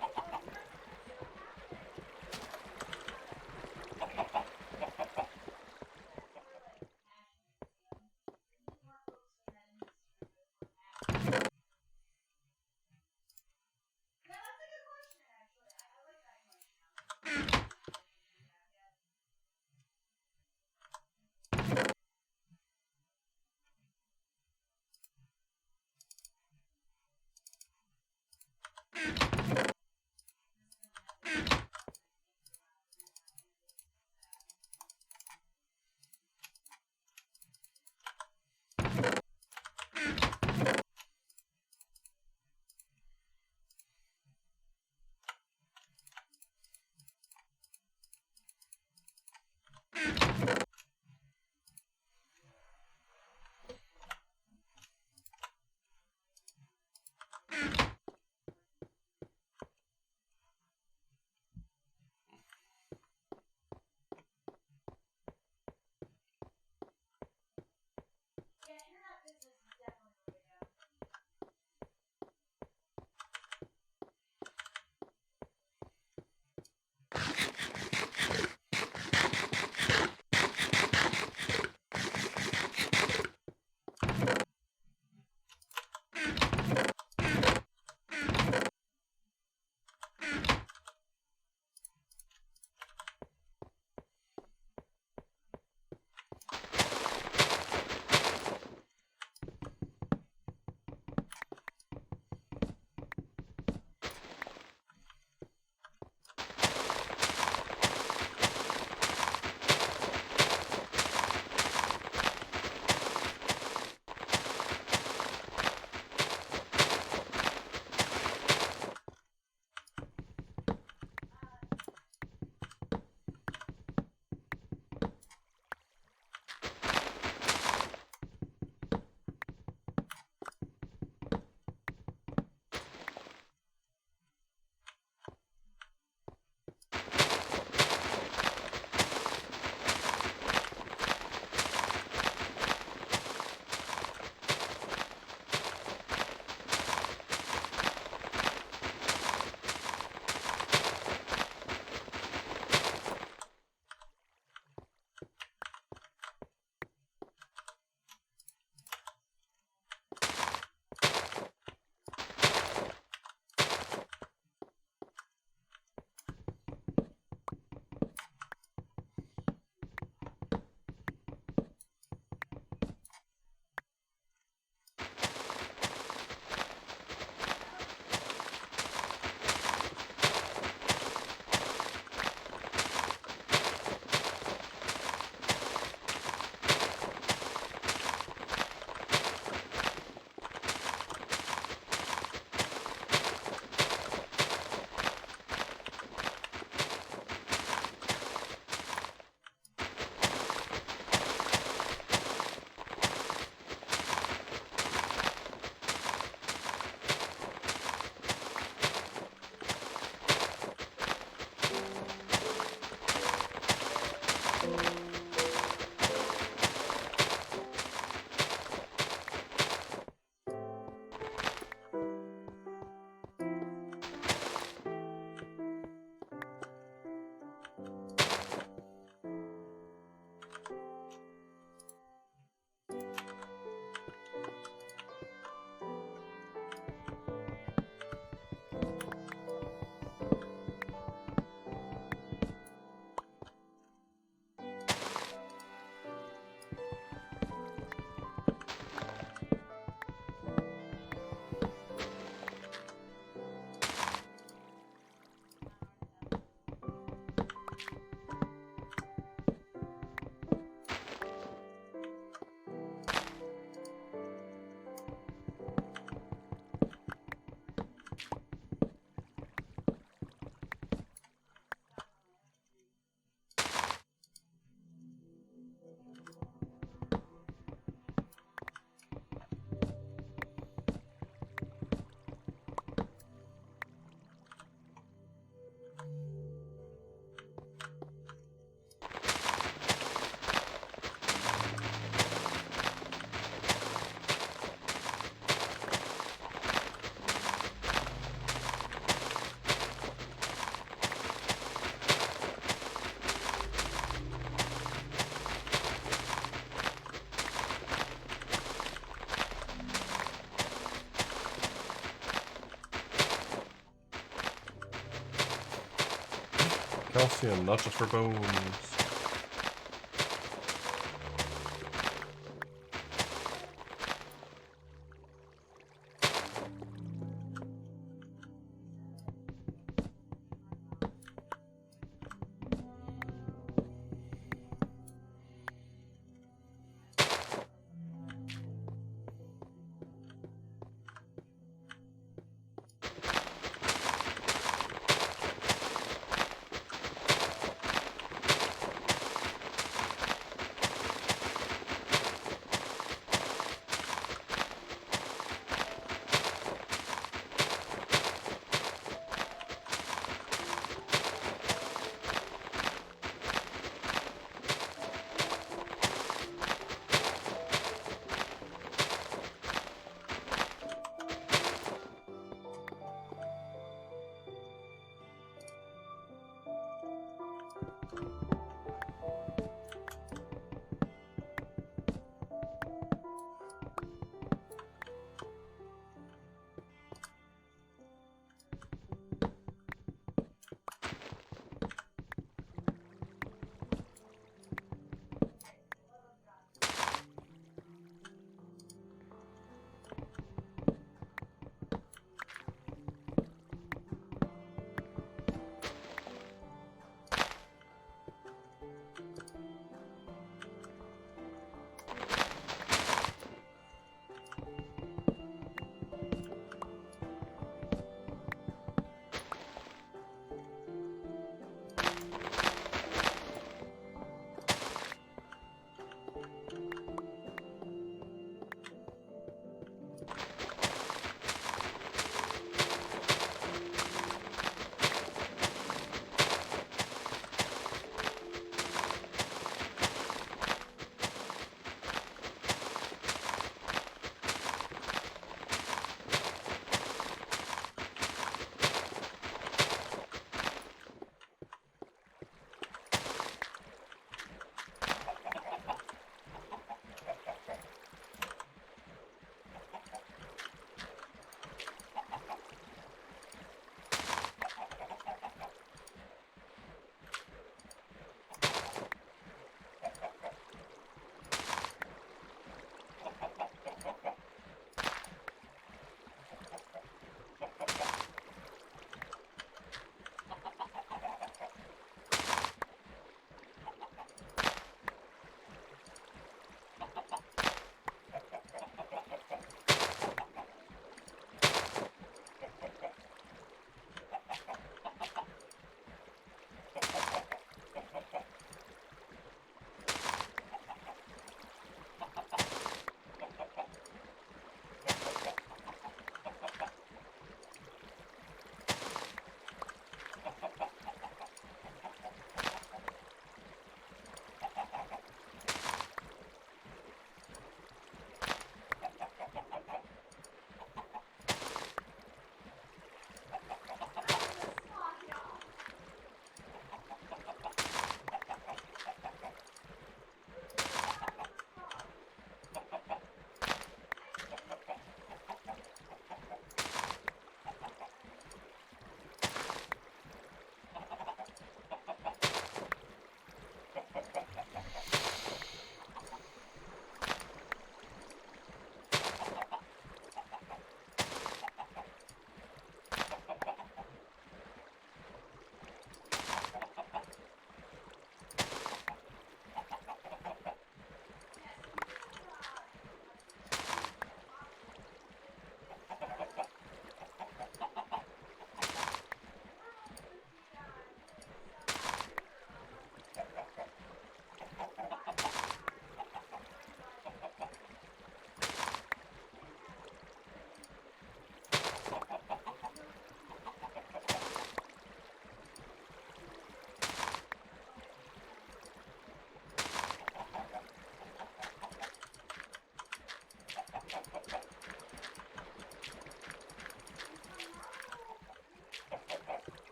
Calcium, not just for bones.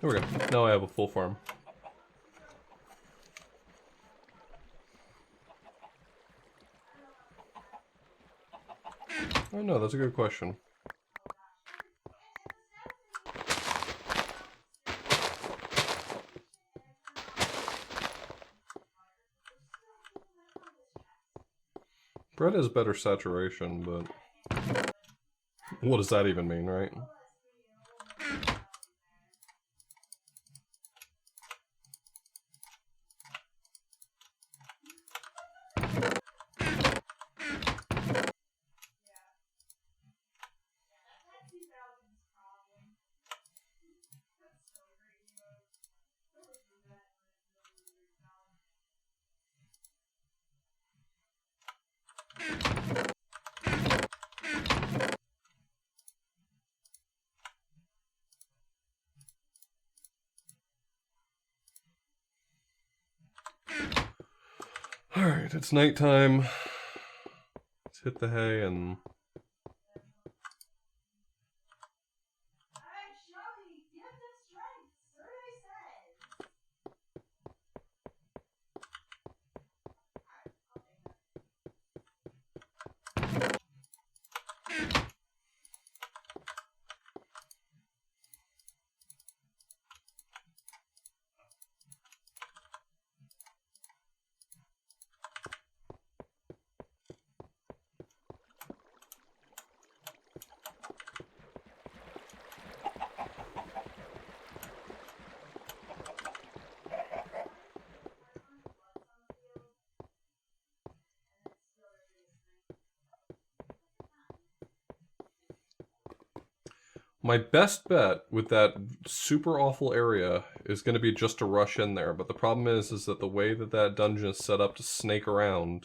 There we go. Now I have a full farm. Oh no, that's a good question. Bread has better saturation, but what does that even mean, right? Alright, it's nighttime. Let's hit the hay and... My best bet with that super awful area is going to be just to rush in there, but the problem is that the way that that dungeon is set up to snake around,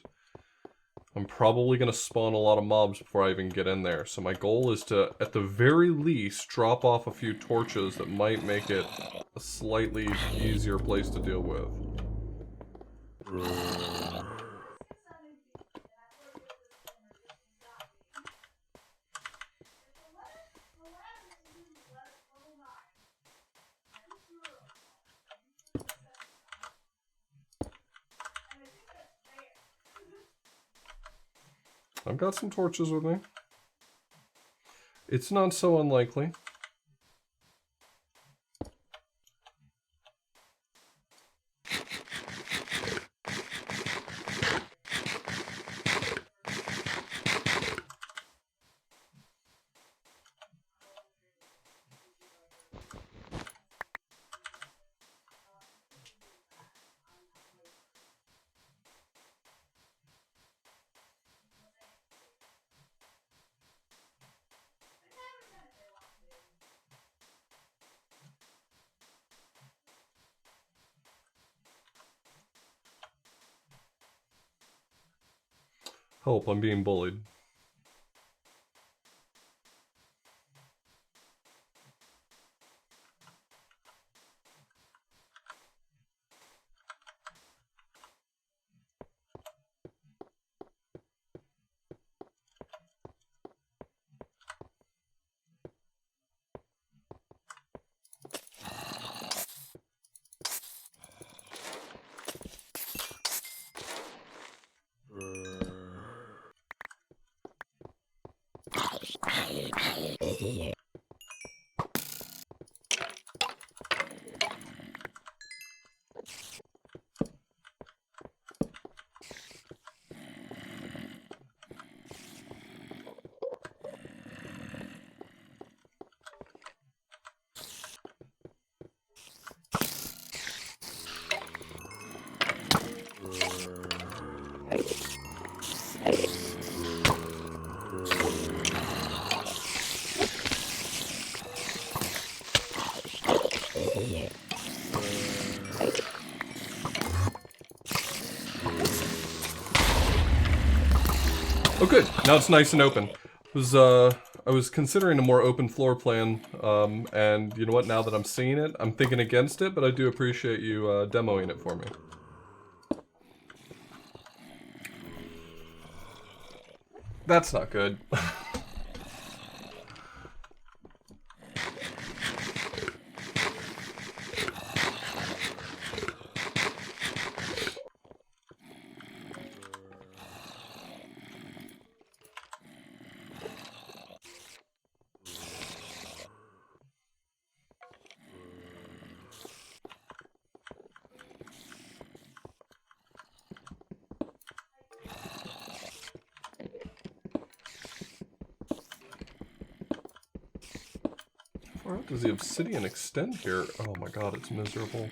I'm probably going to spawn a lot of mobs before I even get in there. So my goal is to, at the very least, drop off a few torches that might make it a slightly easier place to deal with. I've got some torches with me. It's not so unlikely. Help, I'm being bullied. Oh good, now it's nice and open. I was considering a more open floor plan, and you know what, now that I'm seeing it, I'm thinking against it, but I do appreciate you demoing it for me. That's not good. Does the obsidian extend here? Oh my god, it's miserable.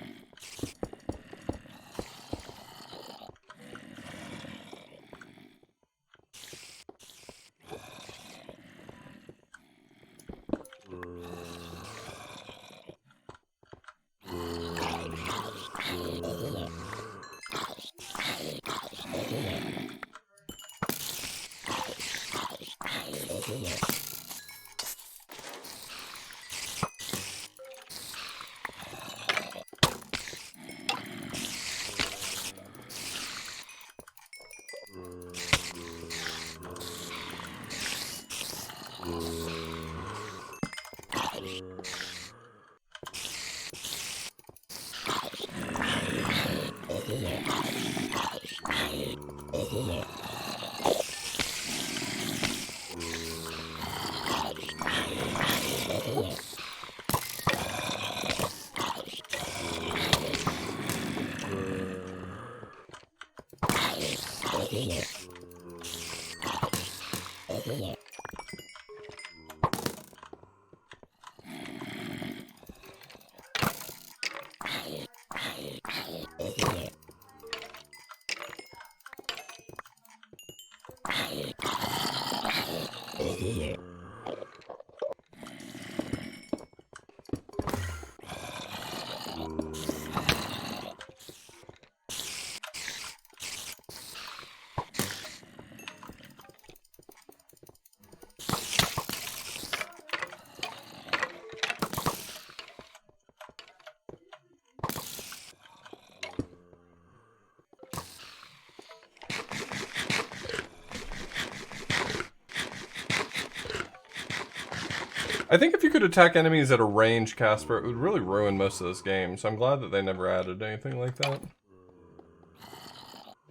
I think if you could attack enemies at a range, Casper, it would really ruin most of this game, so I'm glad that they never added anything like that.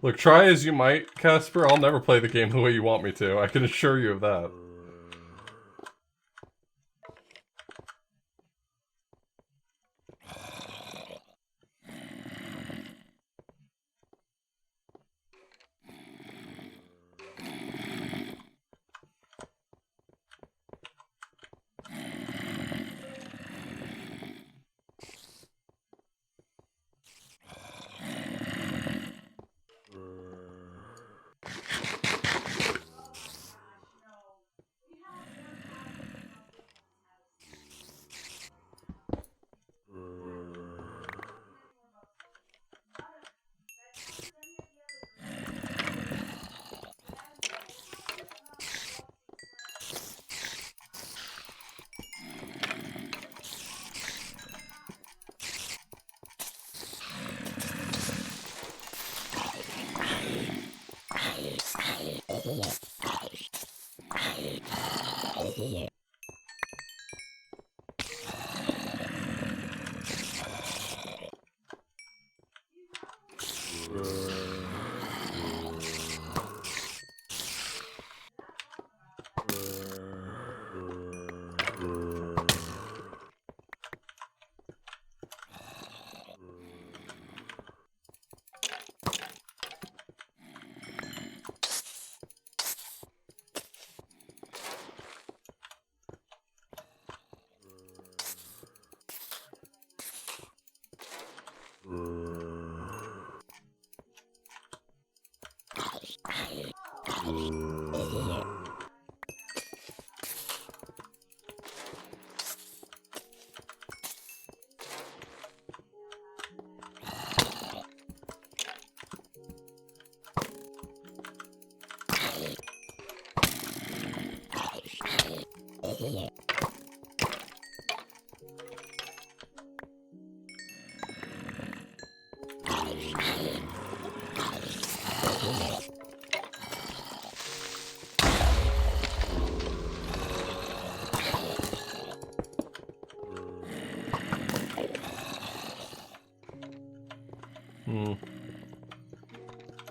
Look, try as you might, Casper, I'll never play the game the way you want me to, I can assure you of that.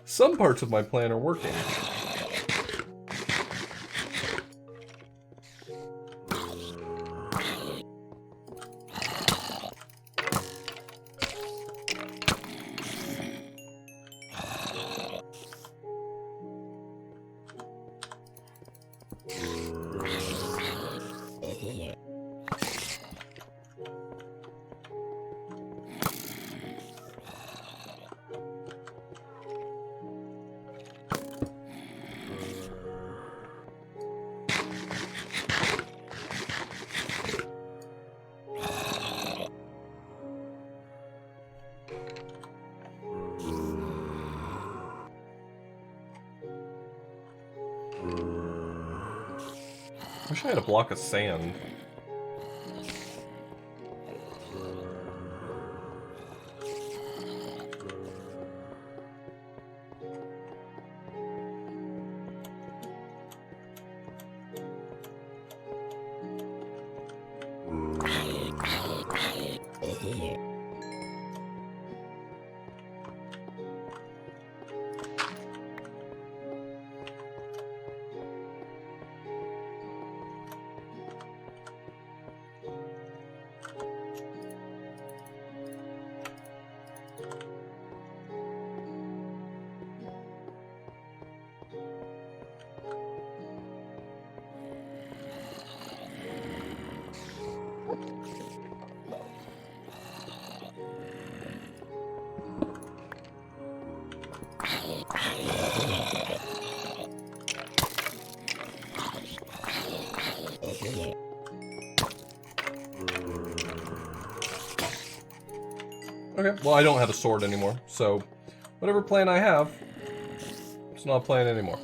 Some parts of my plan are working. wish I had a block of sand. Okay, well I don't have a sword anymore, so whatever plan I have, it's not a plan anymore.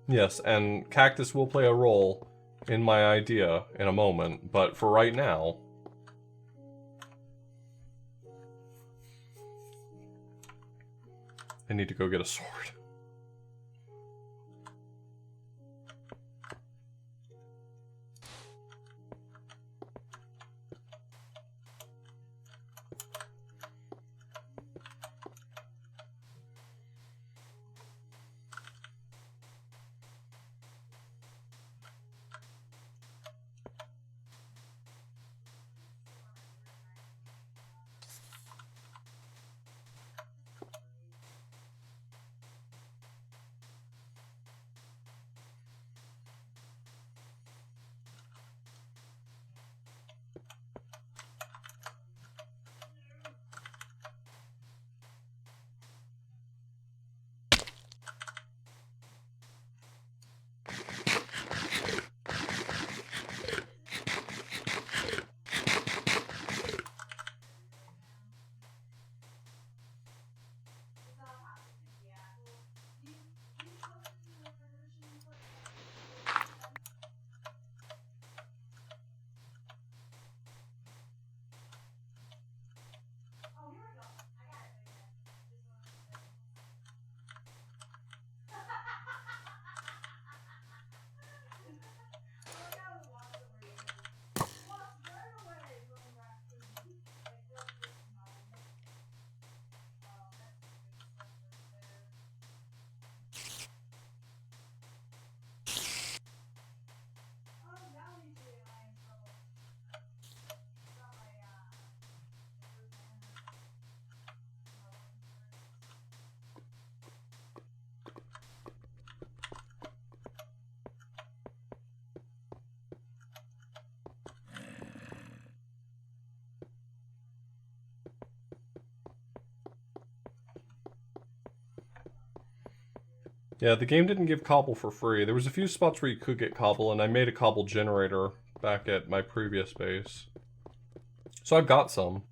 Yes, and cactus will play a role in my idea in a moment, but for right now, I need to go get a sword. Yeah, the game didn't give cobble for free. There was a few spots where you could get cobble, and I made a cobble generator back at my previous base. So I've got some.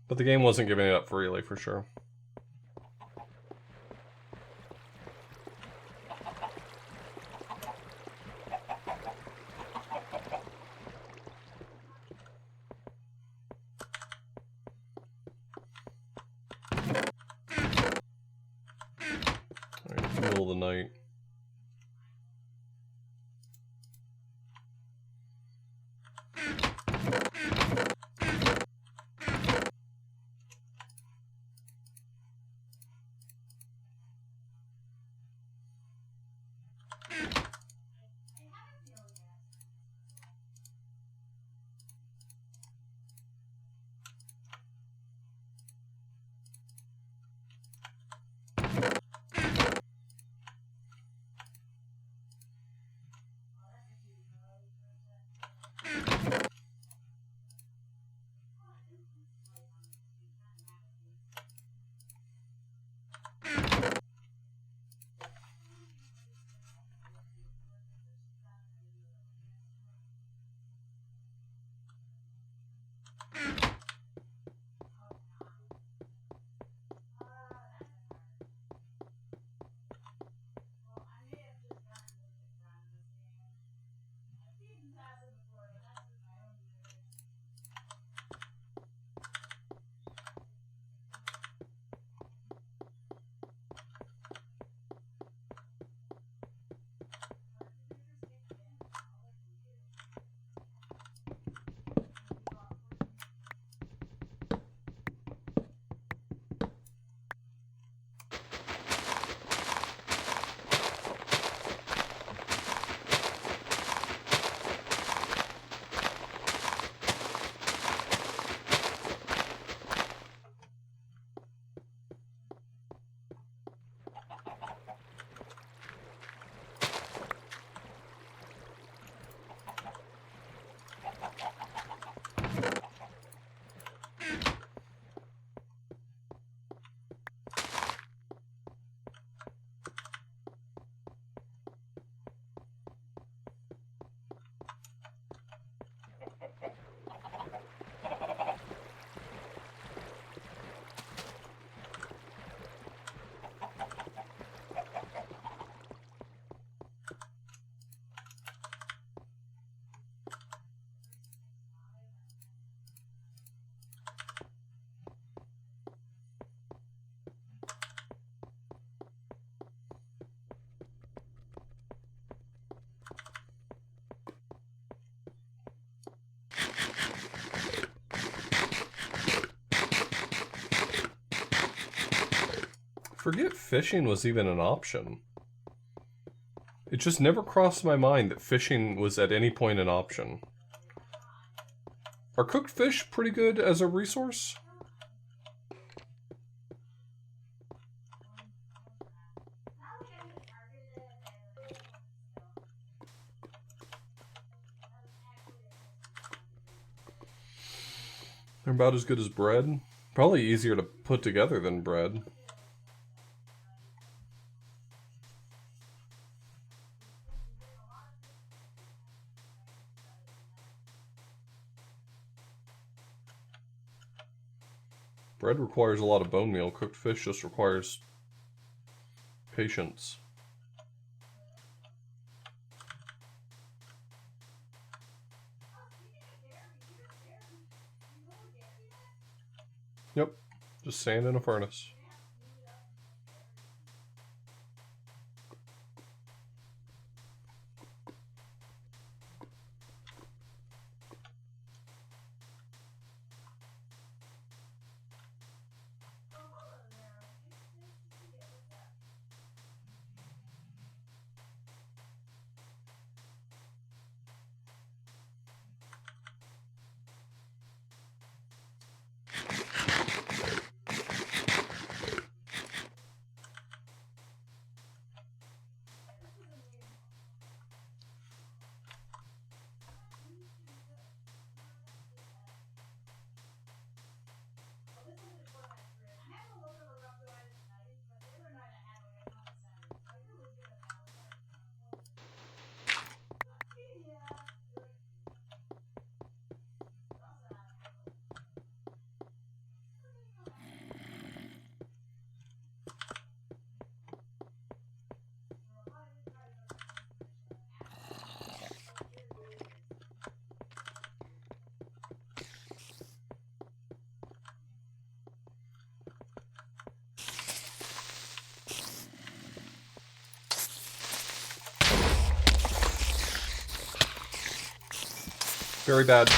But the game wasn't giving it up freely, for sure. Alright, it's the middle of the night. forget fishing was even an option. It just never crossed my mind that fishing was at any point an option. Are cooked fish pretty good as a resource? They're about as good as bread. Probably easier to put together than bread. Bread requires a lot of bone meal. Cooked fish just requires patience. Yep, just sand in a furnace. Very bad.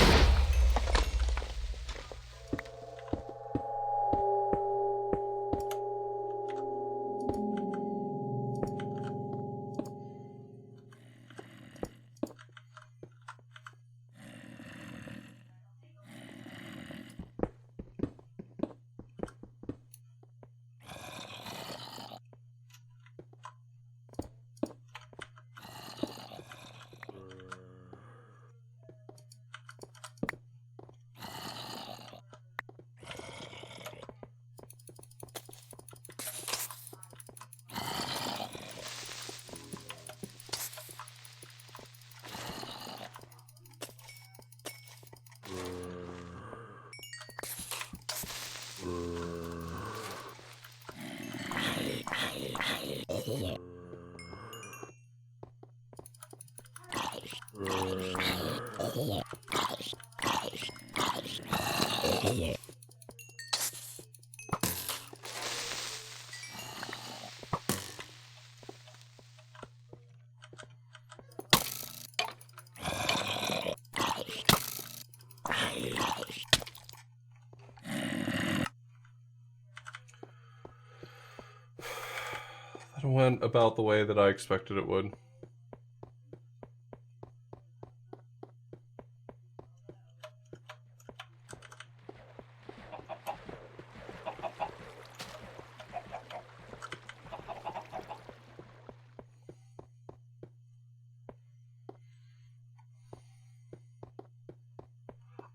That went about the way that I expected it would.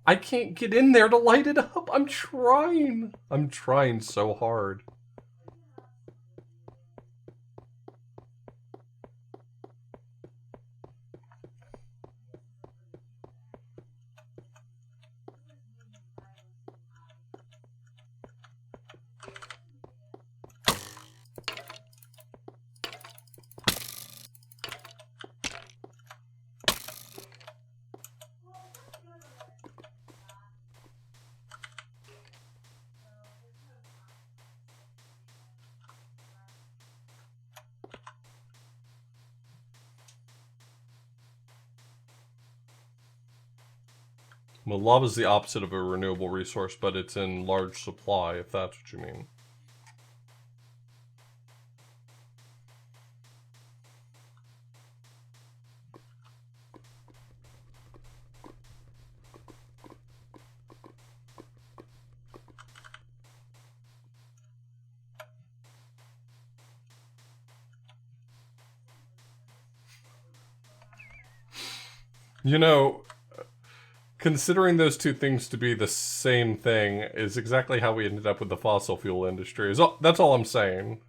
I can't get in there to light it up. I'm trying. I'm trying so hard. Well, lava is the opposite of a renewable resource, but it's in large supply, if that's what you mean. You know, considering those two things to be the same thing is exactly how we ended up with the fossil fuel industry. That's all I'm saying.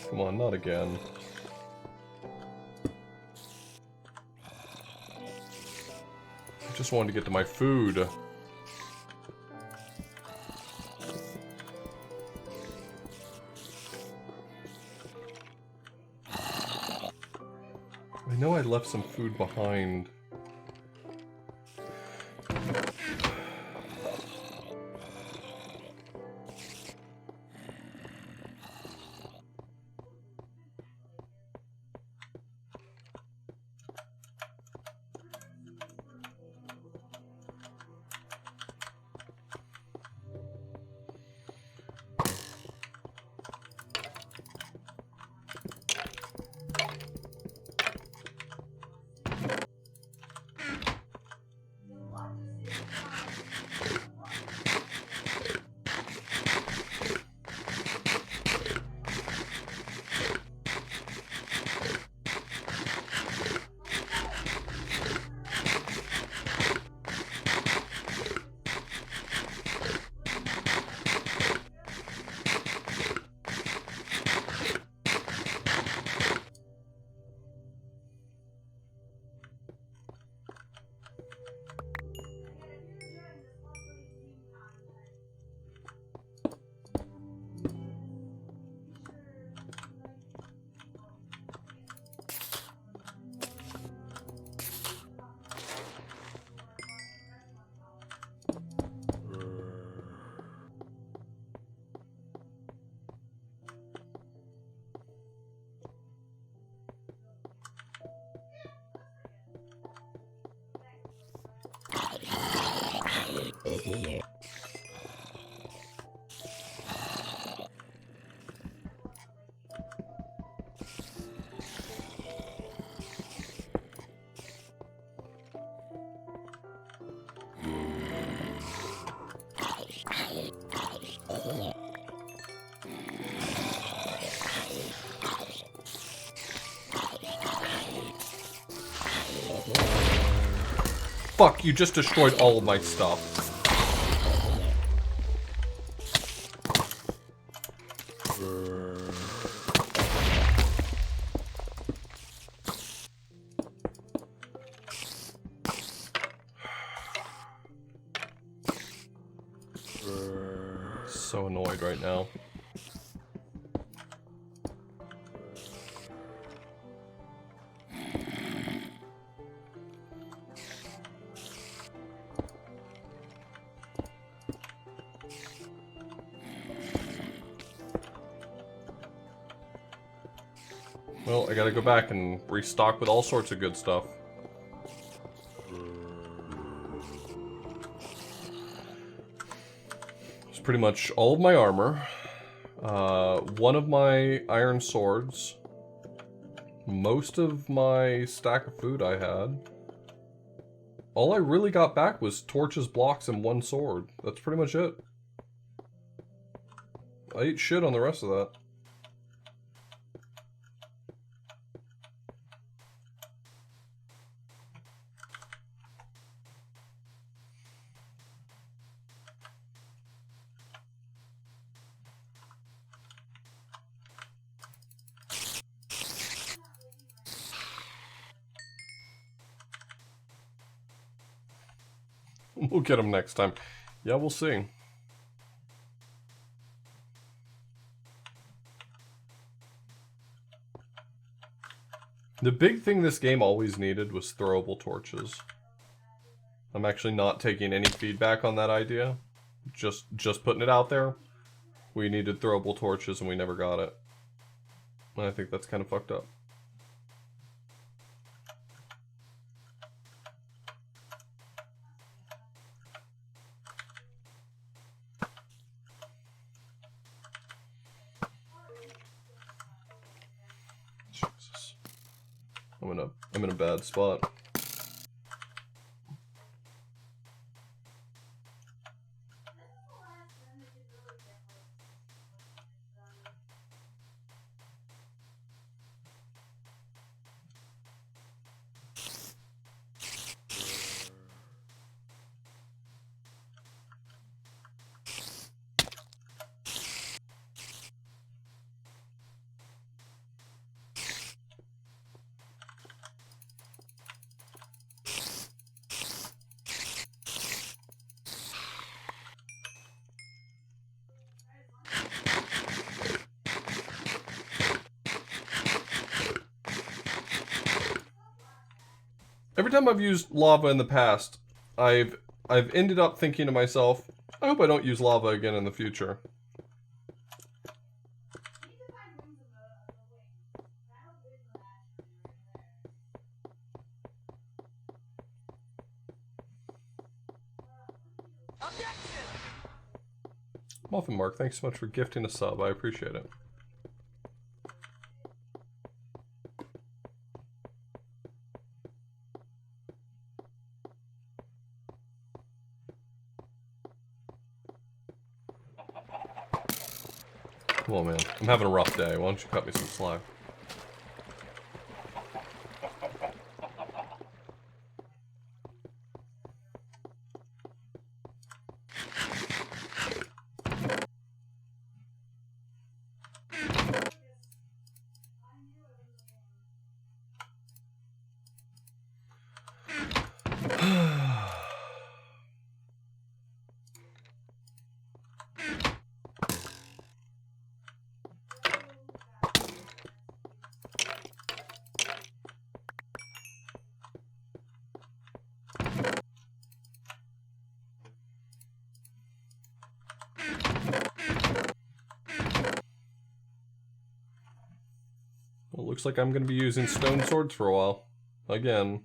Come on, not again. I just wanted to get to my food. I know I left some food behind. Fuck, you just destroyed all of my stuff. So annoyed right now. Well, I gotta go back and restock with all sorts of good stuff. It's pretty much all of my armor. One of my iron swords. Most of my stack of food I had. All I really got back was torches, blocks, and one sword. That's pretty much it. I ate shit on the rest of that. We'll get them next time. Yeah, we'll see. The big thing this game always needed was throwable torches. I'm actually not taking any feedback on that idea. Just putting it out there. We needed throwable torches and we never got it. And I think that's kind of fucked up. Jesus. I'm in a bad spot. Every time I've used lava in the past, I've ended up thinking to myself, I hope I don't use lava again in the future. Muffin Mark, thanks so much for gifting a sub. I appreciate it. Come on, man. I'm having a rough day. Why don't you cut me some slack? Well, looks like I'm going to be using stone swords for a while. Again.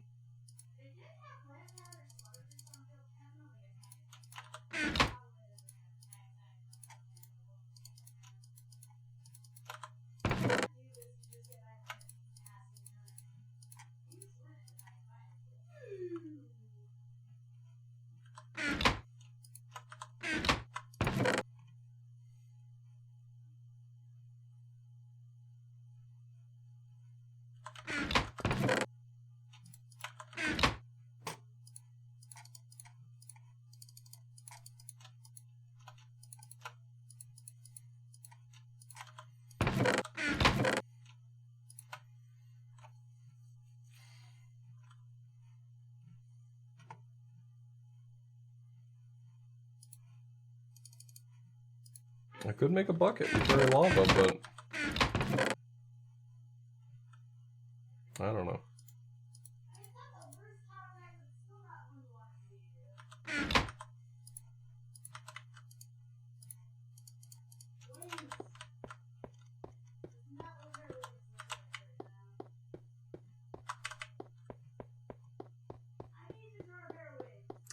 I could make a bucket and carry lava, but I don't know.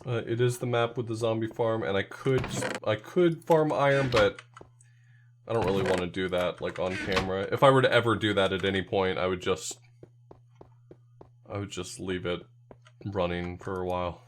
It is the map with the zombie farm, and I could farm iron, but I don't really want to do that, like, on camera. If I were to ever do that at any point, I would just leave it running for a while.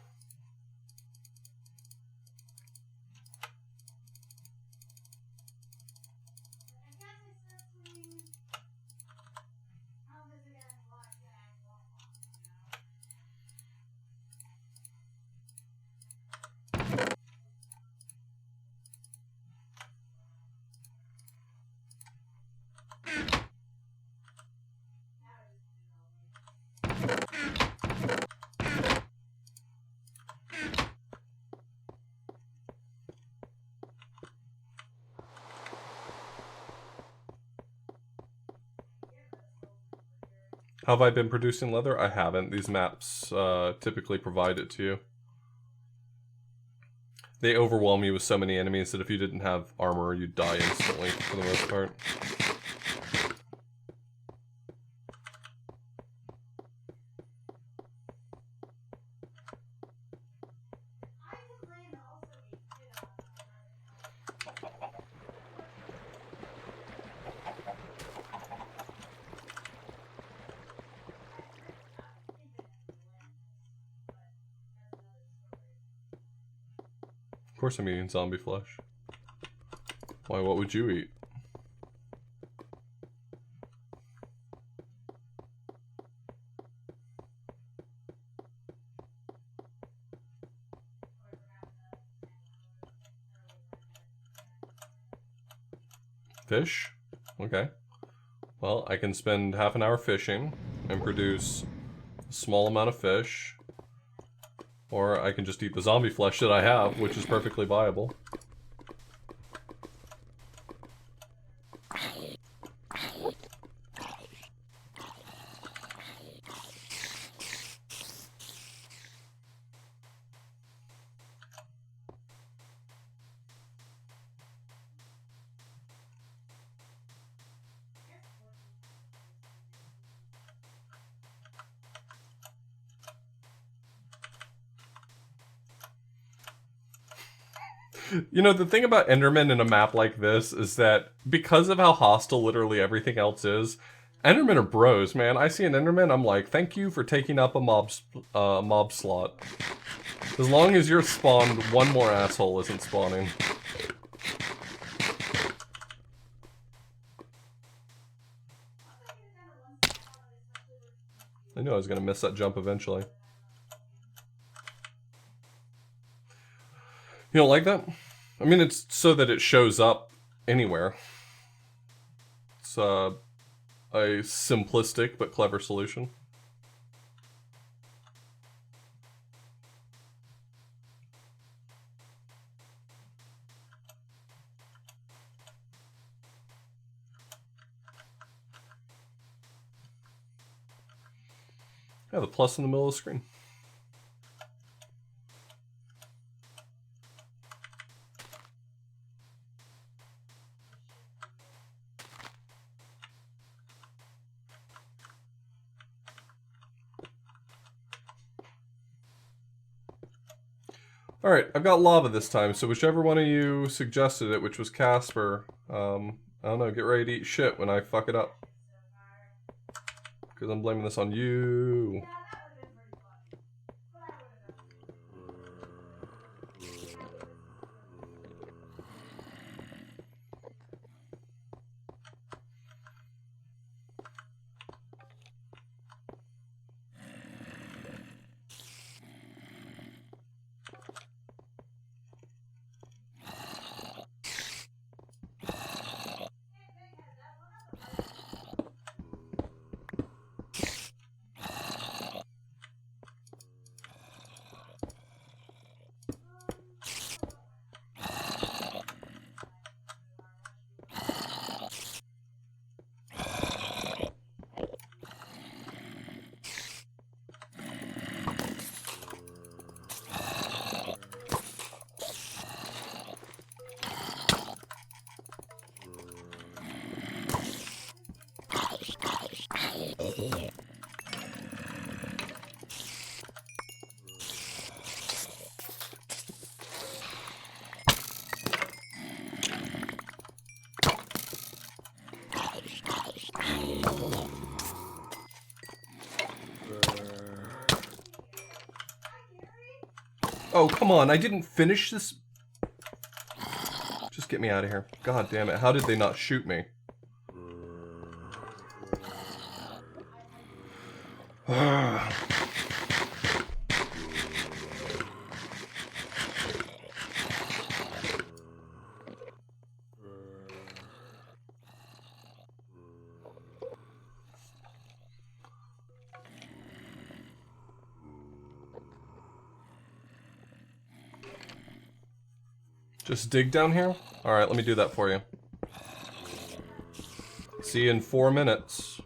Have I been producing leather? I haven't. These maps typically provide it to you. They overwhelm you with so many enemies that if you didn't have armor, you'd die instantly for the most part. Of course I'm eating zombie flesh. Why, what would you eat? Fish? Okay. Well, I can spend half an hour fishing and produce a small amount of fish. Or I can just eat the zombie flesh that I have, which is perfectly viable. You know, the thing about Enderman in a map like this is that because of how hostile literally everything else is, Endermen are bros, man. I see an Enderman, I'm like, thank you for taking up a mob slot. As long as you're spawned, one more asshole isn't spawning. I knew I was gonna miss that jump eventually. You don't like that? I mean, it's so that it shows up anywhere. It's a simplistic but clever solution. Yeah, the plus in the middle of the screen. Alright, I've got lava this time, so whichever one of you suggested it, which was Casper, I don't know, get ready to eat shit when I fuck it up. Because I'm blaming this on you. Oh, come on, I didn't finish this. Just get me out of here. God damn it, how did they not shoot me? Just dig down here? Alright, let me do that for you. See you in 4 minutes.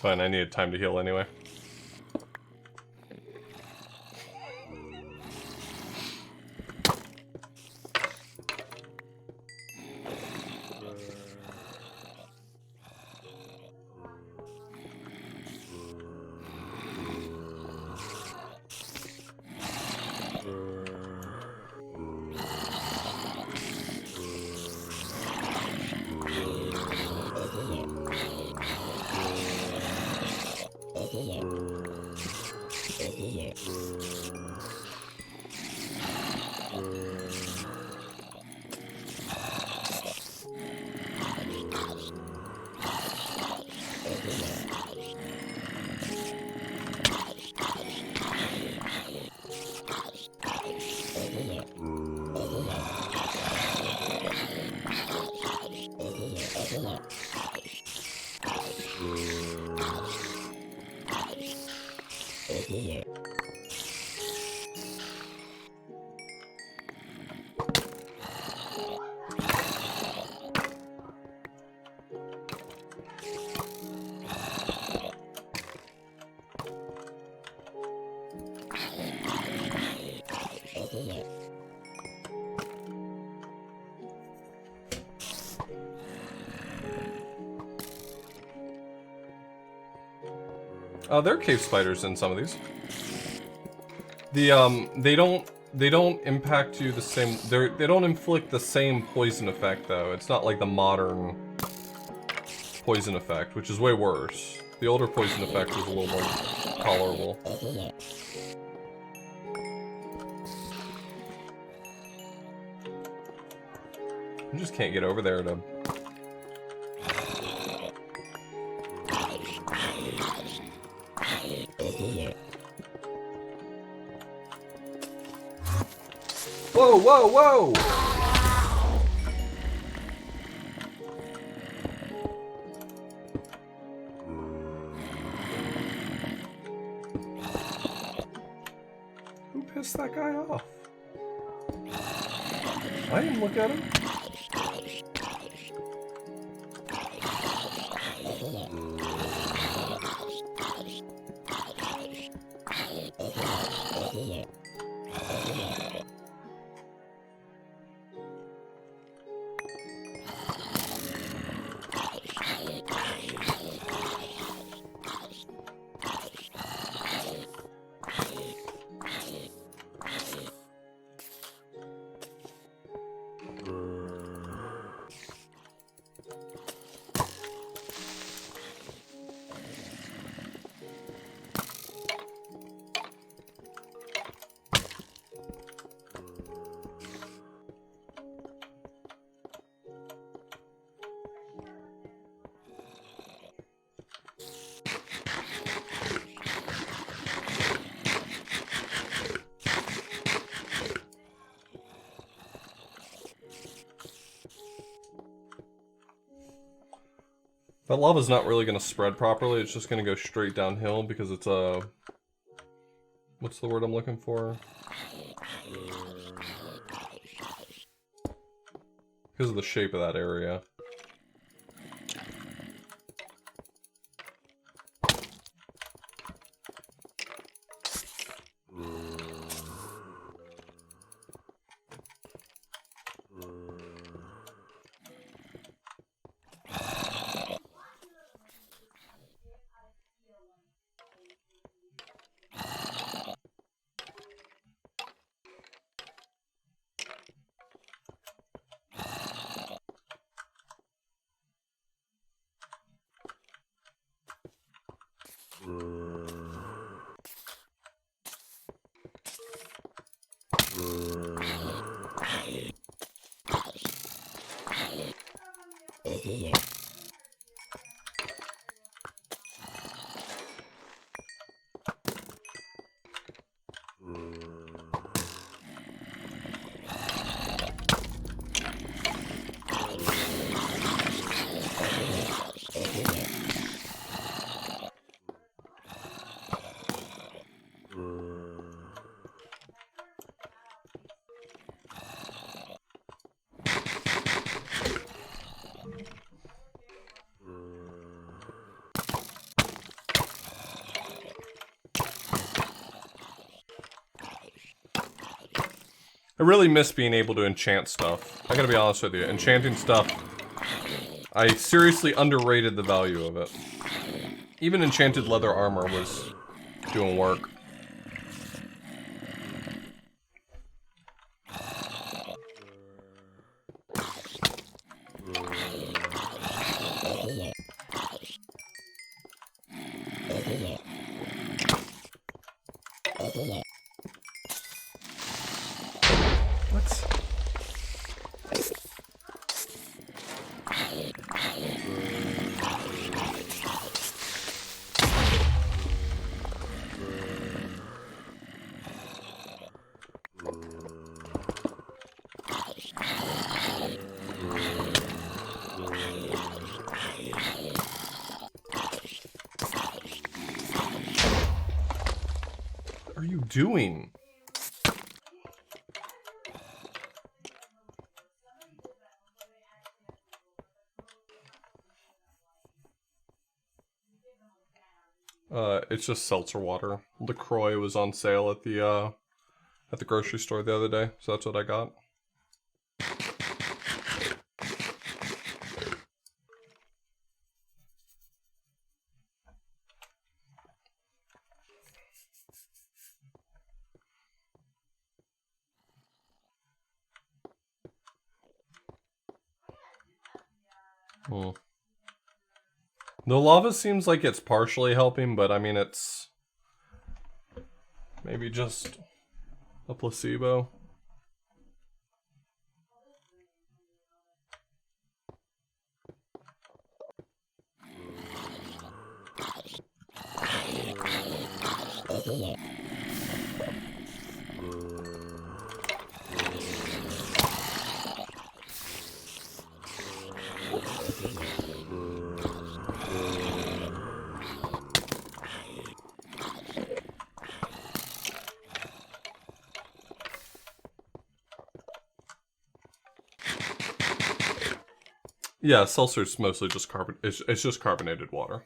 fine. I needed time to heal anyway. There are cave spiders in some of these. They don't impact you the same. They don't inflict the same poison effect though. It's not like the modern poison effect, which is way worse. The older poison effect was a little more tolerable. I just can't get over there to. Whoa, whoa, whoa! Who pissed that guy off? I didn't look at him. That lava's not really going to spread properly, it's just going to go straight downhill because it's a... What's the word I'm looking for? Because of the shape of that area. I really miss being able to enchant stuff. I gotta be honest with you. Enchanting stuff, I seriously underrated the value of it. Even enchanted leather armor was doing work. What? What are you doing? It's just seltzer water. LaCroix was on sale at the grocery store the other day, so that's what I got. Hmm. The lava seems like it's partially helping, but I mean it's maybe just a placebo. Yeah, seltzer's mostly just it's just carbonated water.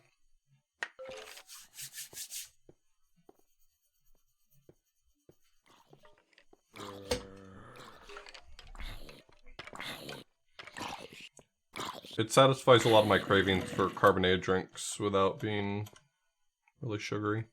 It satisfies a lot of my cravings for carbonated drinks without being really sugary.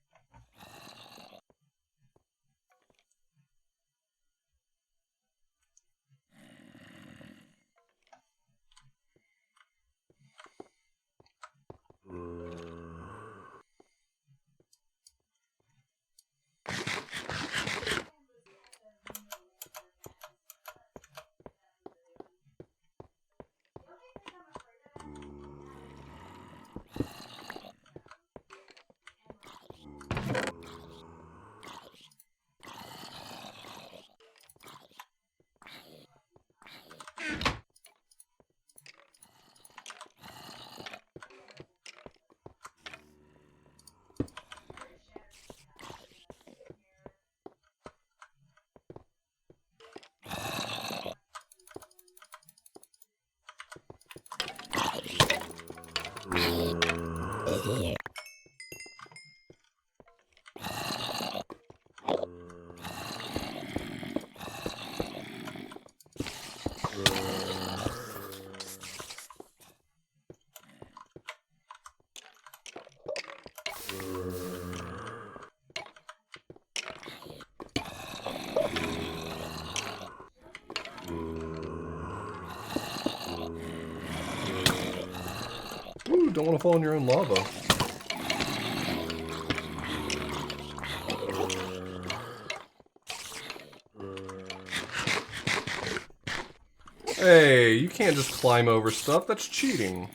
Ooh, don't want to fall in your own lava. Hey, you can't just climb over stuff. That's cheating.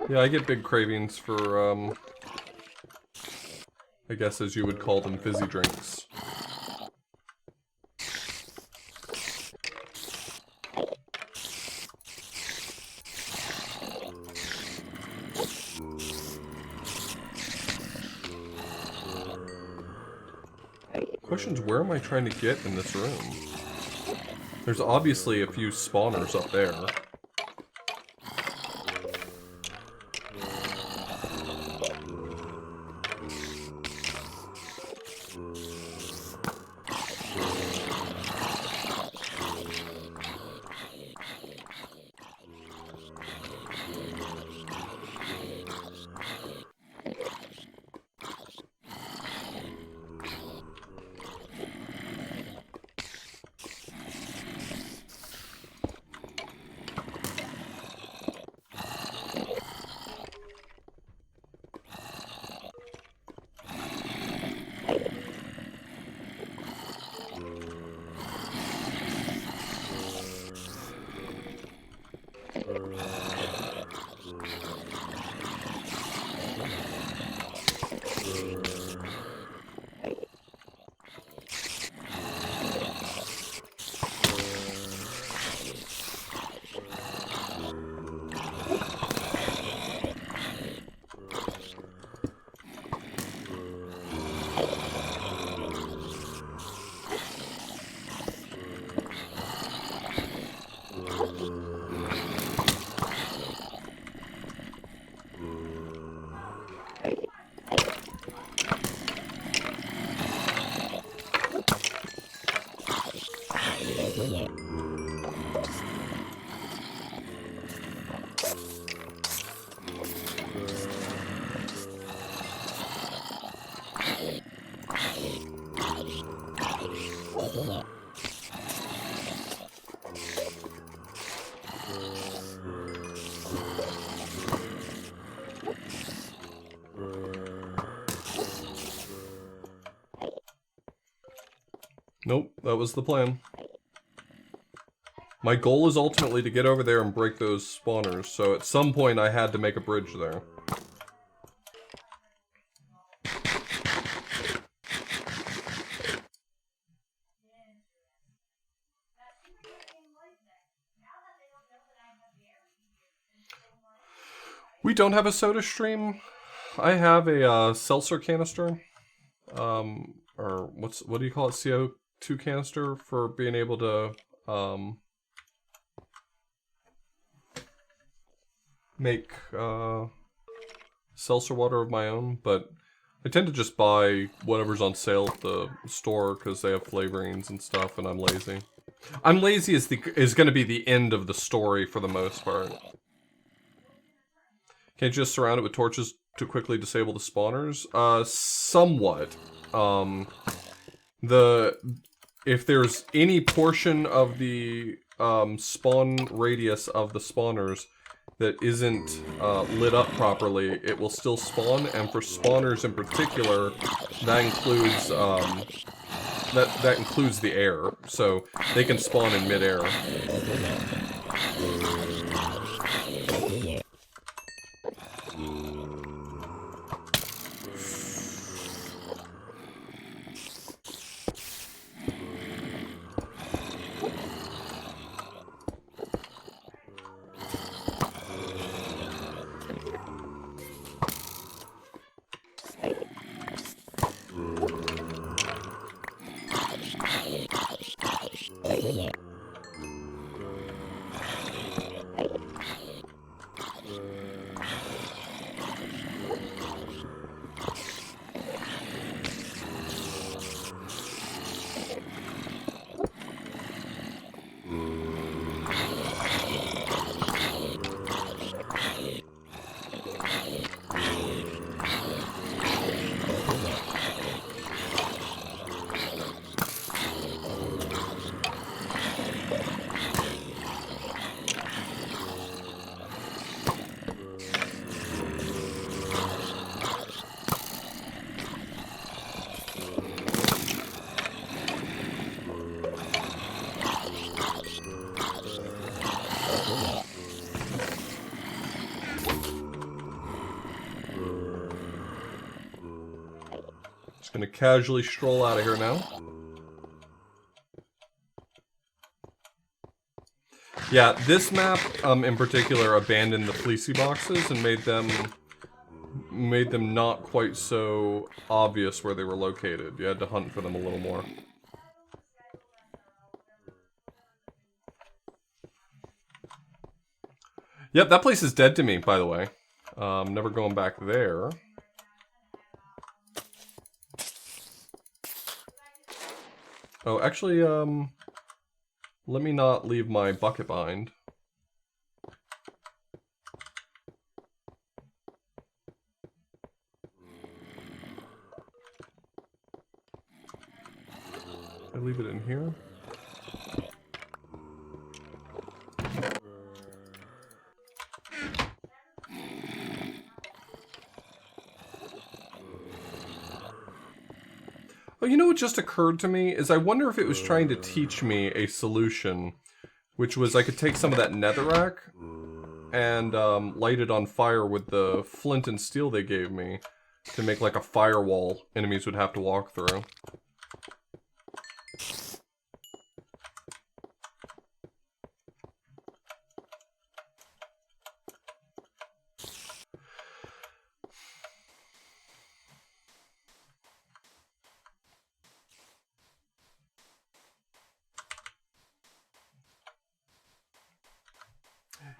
Yeah, I get big cravings for, I guess as you would call them, fizzy drinks. Question's, where am I trying to get in this room? There's obviously a few spawners up there. Nope, that was the plan. My goal is ultimately to get over there and break those spawners, so at some point I had to make a bridge there. We don't have a soda stream. I have a seltzer canister. Or what do you call it? CO2 canister for being able to make seltzer water of my own, but I tend to just buy whatever's on sale at the store because they have flavorings and stuff, and I'm lazy. I'm lazy is going to be the end of the story for the most part. Can't you just surround it with torches to quickly disable the spawners? Somewhat. If there's any portion of the spawn radius of the spawners that isn't lit up properly, it will still spawn, and for spawners in particular, that includes that includes the air, so they can spawn in midair. Gonna casually stroll out of here now. Yeah, this map, in particular, abandoned the fleecy boxes and made them not quite so obvious where they were located. You had to hunt for them a little more. Yep, that place is dead to me, by the way. Never going back there. Oh, actually, let me not leave my bucket behind. I leave it in here. Oh, you know what just occurred to me? Is I wonder if it was trying to teach me a solution, which was I could take some of that netherrack and light it on fire with the flint and steel they gave me to make like a firewall enemies would have to walk through.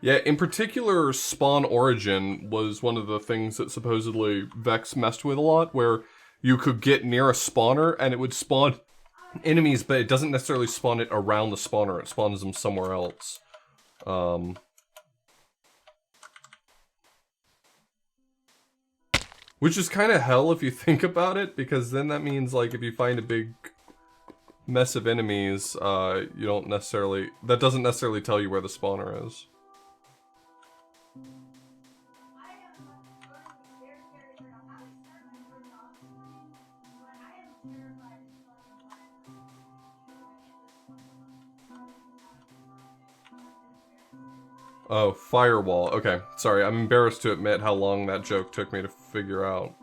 Yeah, in particular, Spawn Origin was one of the things that supposedly Vex messed with a lot, where you could get near a spawner and it would spawn enemies, but it doesn't necessarily spawn it around the spawner, it spawns them somewhere else. Which is kind of hell if you think about it, because then that means, like, if you find a big mess of enemies, you don't necessarily... That doesn't necessarily tell you where the spawner is. Oh, firewall. Okay, sorry, I'm embarrassed to admit how long that joke took me to figure out.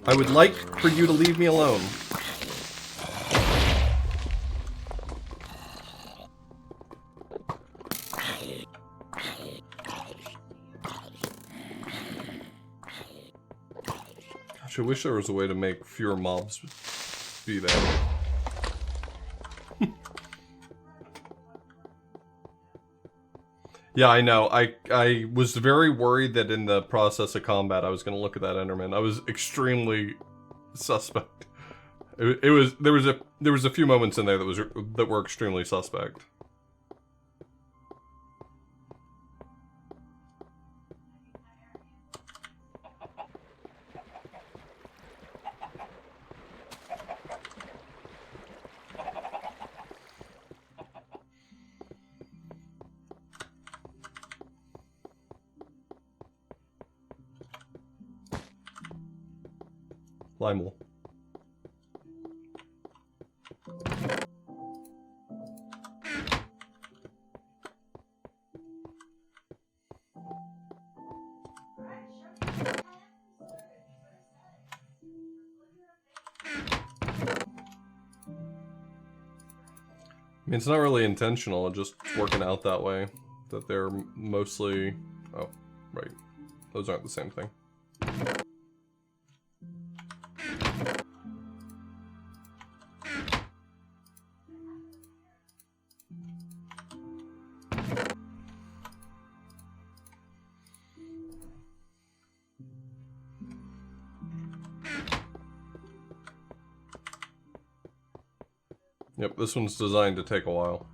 I would like for you to leave me alone. Gosh, I wish there was a way to make fewer mobs be there. Yeah, I know. I was very worried that in the process of combat I was going to look at that Enderman. I was extremely suspect. There was a few moments in there that were extremely suspect. Lymel. I mean, it's not really intentional, it's just working out that way. That they're mostly... Oh, right. Those aren't the same thing. Yep, this one's designed to take a while.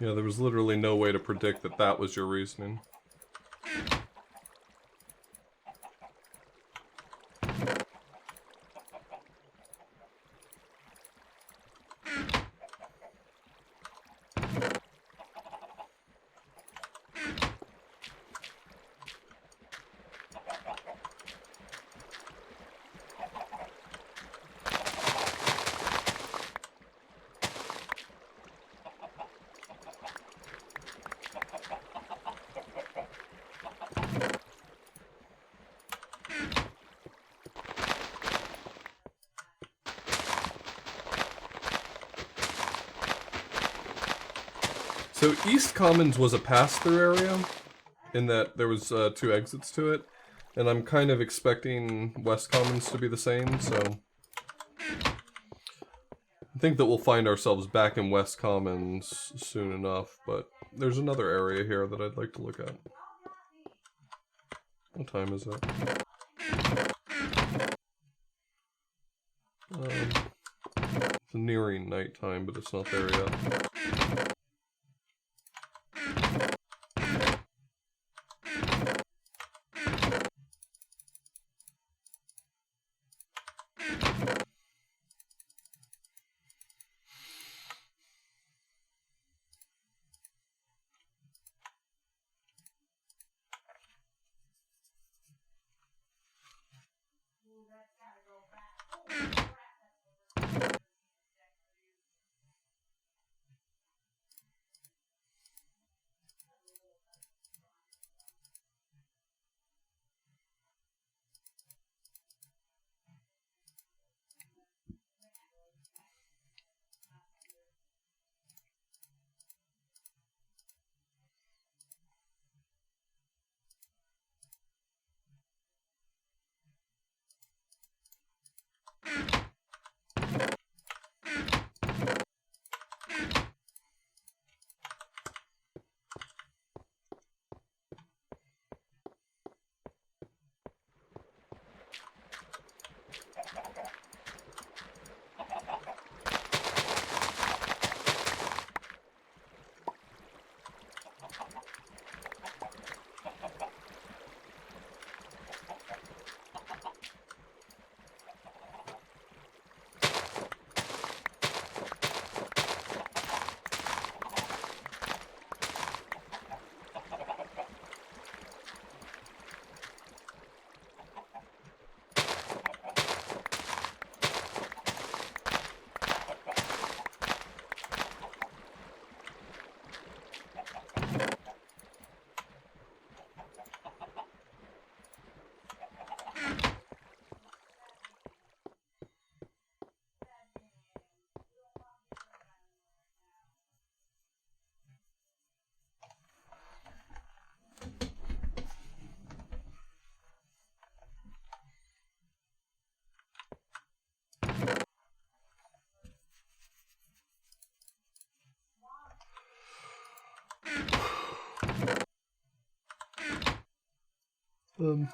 Yeah, there was literally no way to predict that that was your reasoning. So East Commons was a pass-through area, in that there was 2 exits to it, and I'm kind of expecting West Commons to be the same, so I think that we'll find ourselves back in West Commons soon enough, but there's another area here that I'd like to look at. What time is it? It's nearing nighttime, but it's not there yet.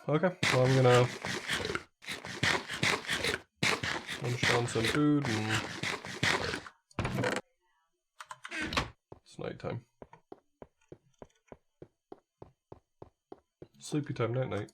Okay, well I'm gonna munch on some food and it's nighttime. Sleepy time, night night.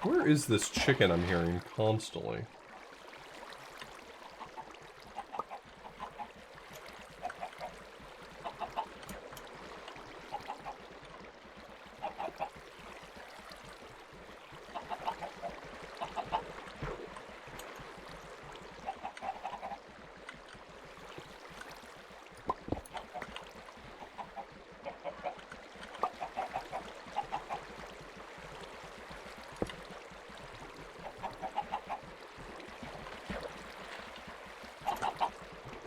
Where is this chicken I'm hearing constantly?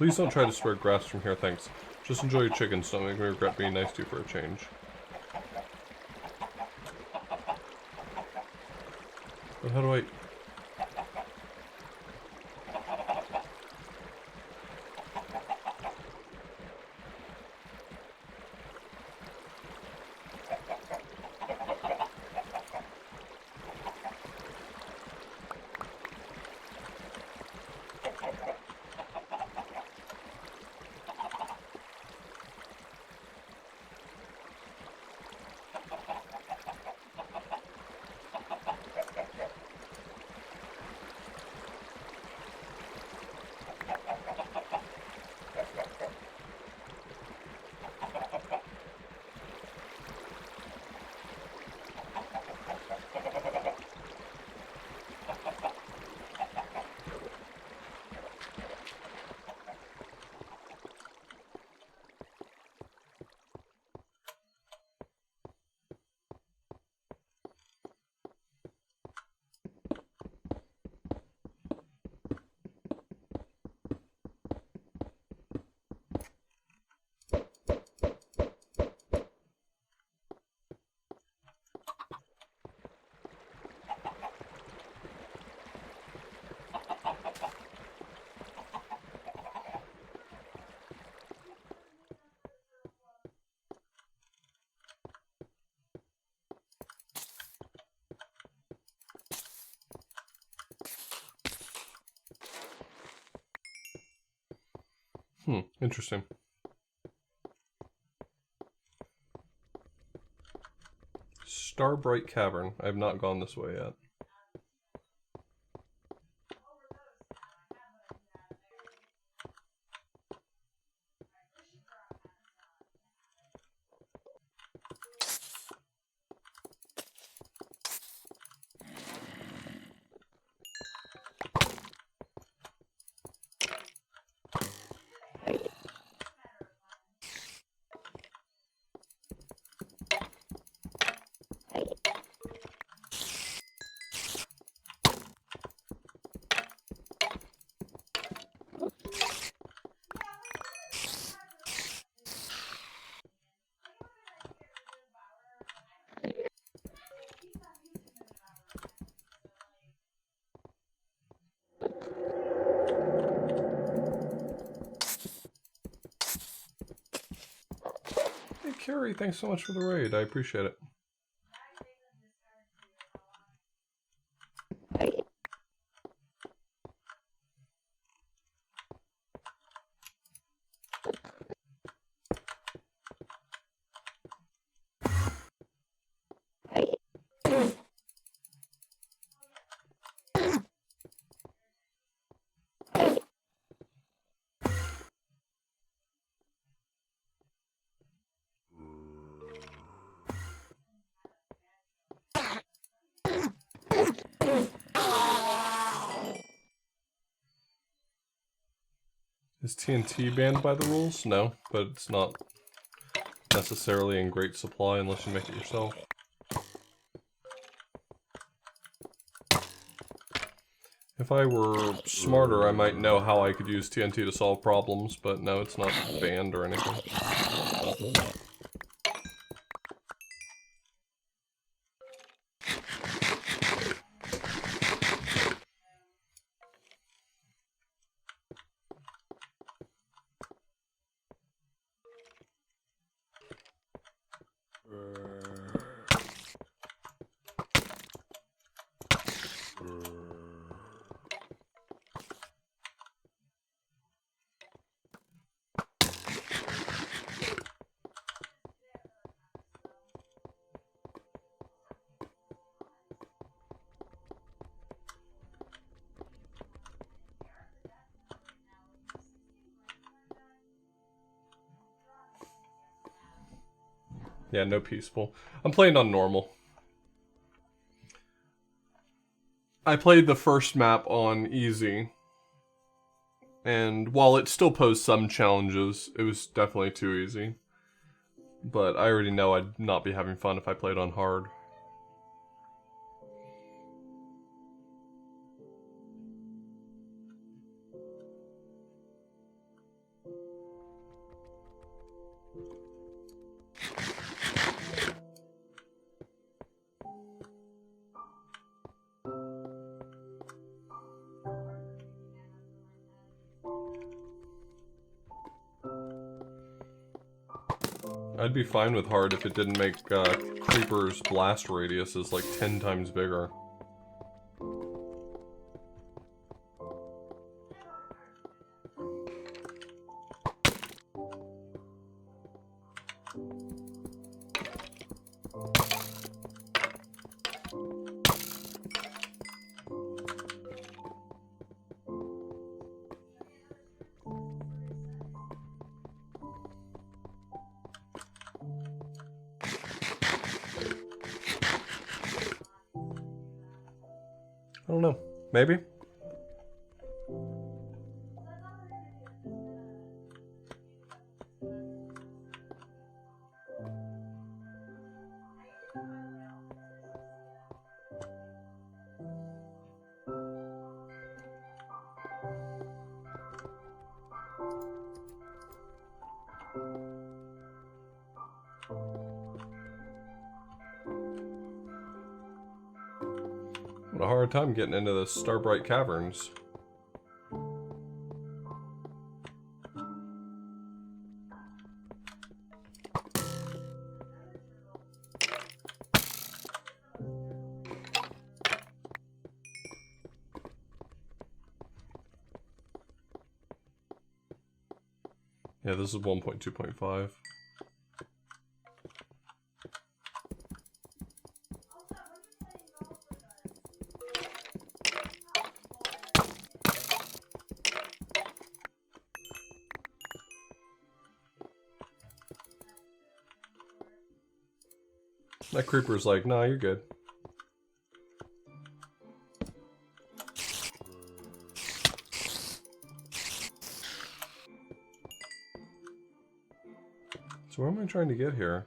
Please don't try to spread grass from here, thanks. Just enjoy your chickens, don't make me regret being nice to you for a change. But how do I... interesting. Starbright Cavern. I have not gone this way yet. Hey Carrie, thanks so much for the raid. I appreciate it. Is TNT banned by the rules? No, but it's not necessarily in great supply unless you make it yourself. If I were smarter, I might know how I could use TNT to solve problems, but no, it's not banned or anything. Yeah, no peaceful. I'm playing on normal. I played the first map on easy. And while it still posed some challenges, it was definitely too easy. But I already know I'd not be having fun if I played on hard. I'd be fine with hard if it didn't make Creeper's blast radiuses like 10 times bigger. I don't know. Maybe? I had a hard time getting into the Starbright Caverns. Yeah, this is 1.2.5. That creeper's like, nah, you're good. So where am I trying to get here?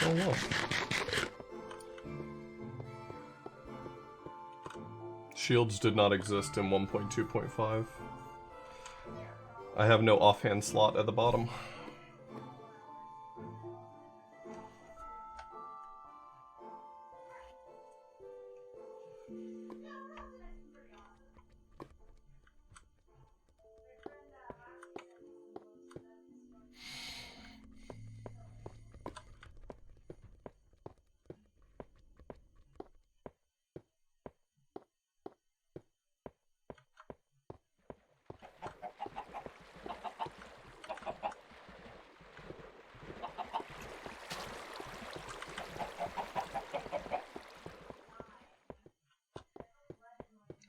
Oh, well. Shields did not exist in 1.2.5. I have no offhand slot at the bottom.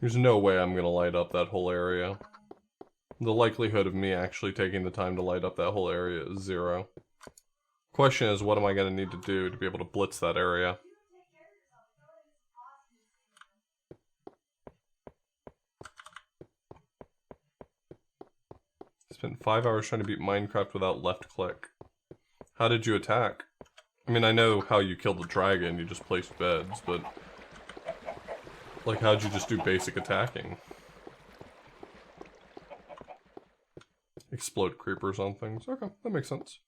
There's no way I'm gonna light up that whole area. The likelihood of me actually taking the time to light up that whole area is 0. Question is, what am I gonna need to do to be able to blitz that area? Spent 5 hours trying to beat Minecraft without left click. How did you attack? I mean, I know how you killed the dragon, you just placed beds, but... like, how'd you just do basic attacking? Explode creepers on things. Okay, that makes sense.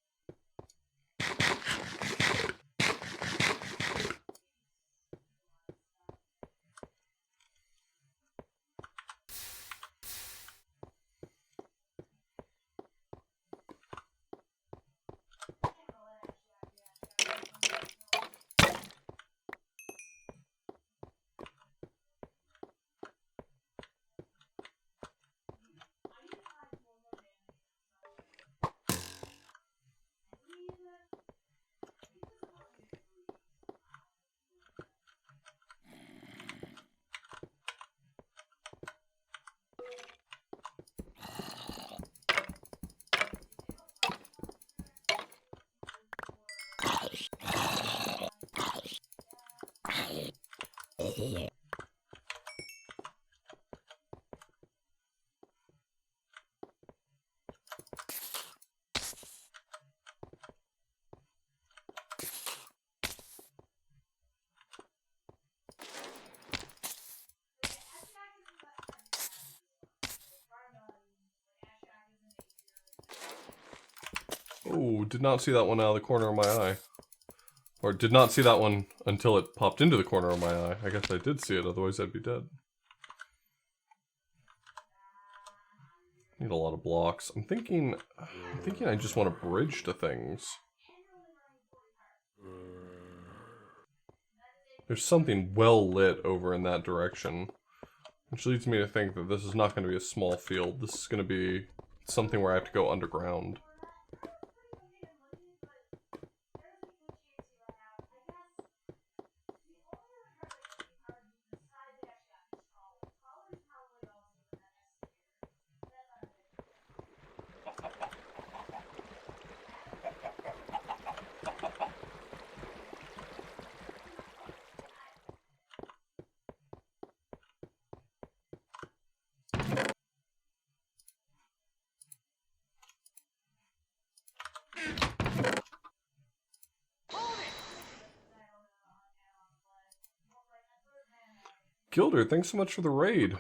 Oh, did not see that one out of the corner of my eye. Or did not see that one until it popped into the corner of my eye. I guess I did see it, otherwise I'd be dead. Need a lot of blocks. I'm thinking I just want to bridge to things. There's something well lit over in that direction. Which leads me to think that this is not going to be a small field. This is going to be something where I have to go underground. Gilder, thanks so much for the raid.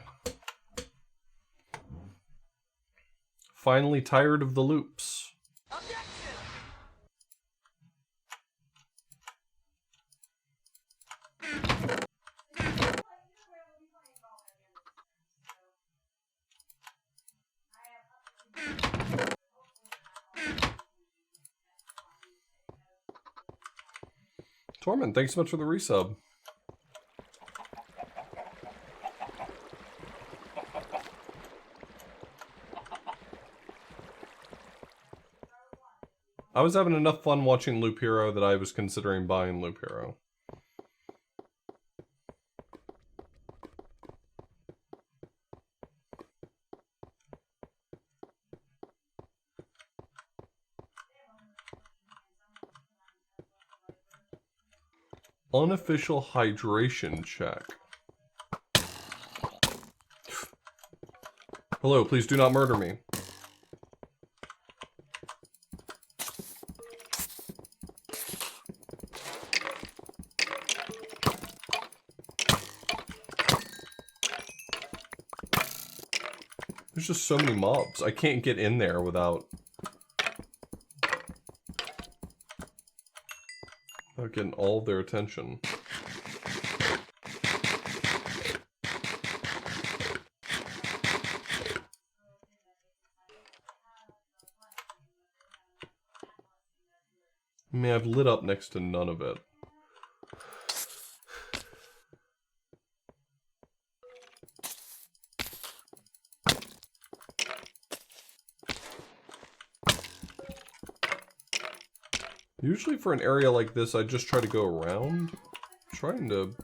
Finally tired of the loops. Torment, thanks so much for the resub. I was having enough fun watching Loop Hero that I was considering buying Loop Hero. Unofficial hydration check. Hello, please do not murder me. There's just so many mobs. I can't get in there without getting all of their attention. I mean, I've lit up next to none of it. Usually for an area like this, I just try to go around. I'm trying to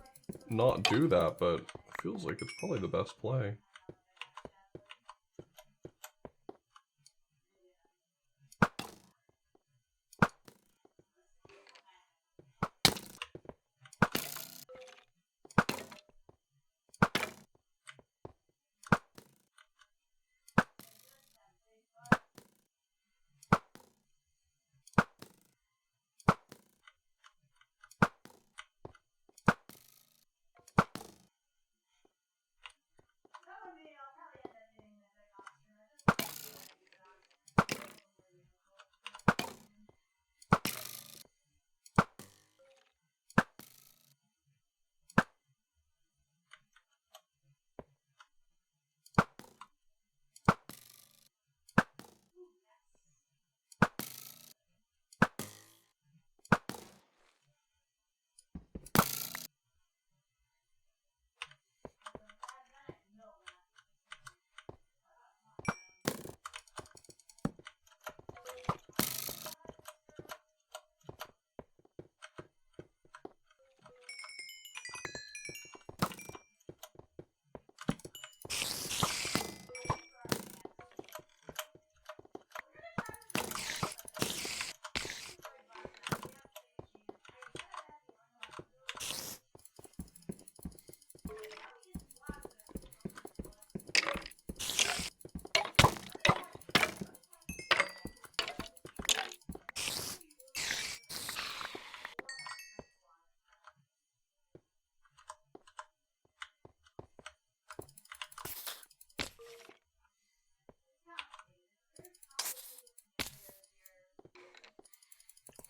not do that, but it feels like it's probably the best play.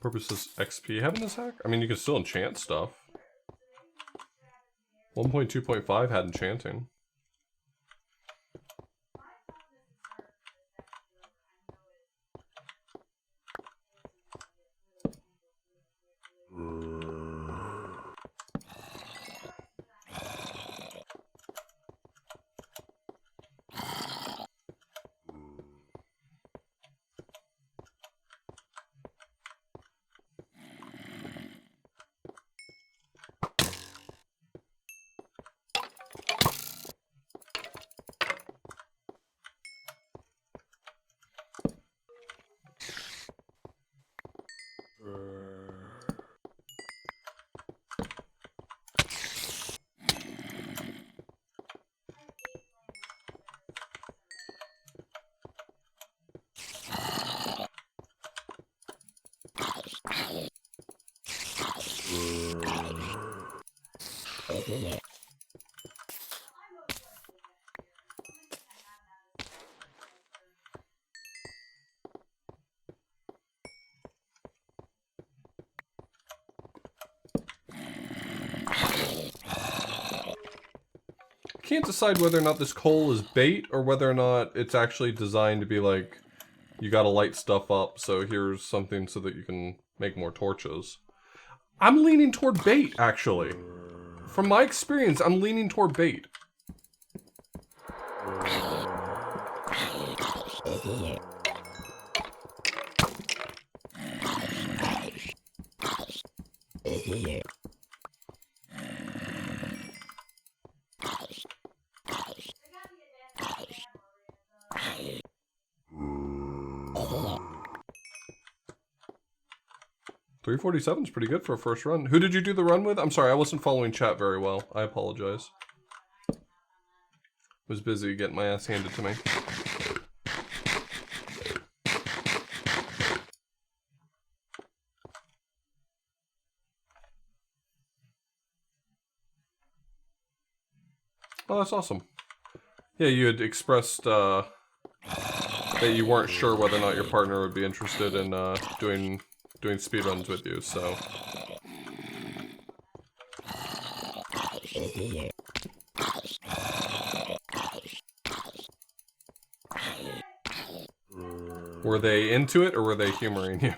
purpose does XP have in this hack? I mean, you can still enchant stuff. 1.2.5 had enchanting. Can't decide whether or not this coal is bait or whether or not it's actually designed to be like, you gotta light stuff up, so here's something so that you can make more torches. I'm leaning toward bait, actually. From my experience, I'm leaning toward bait. $347 is pretty good for a first run. Who did you do the run with? I'm sorry, I wasn't following chat very well. I apologize. Was busy getting my ass handed to me. Oh, that's awesome. Yeah, you had expressed that you weren't sure whether or not your partner would be interested in doing speedruns with you, so. Were they into it, or were they humoring you?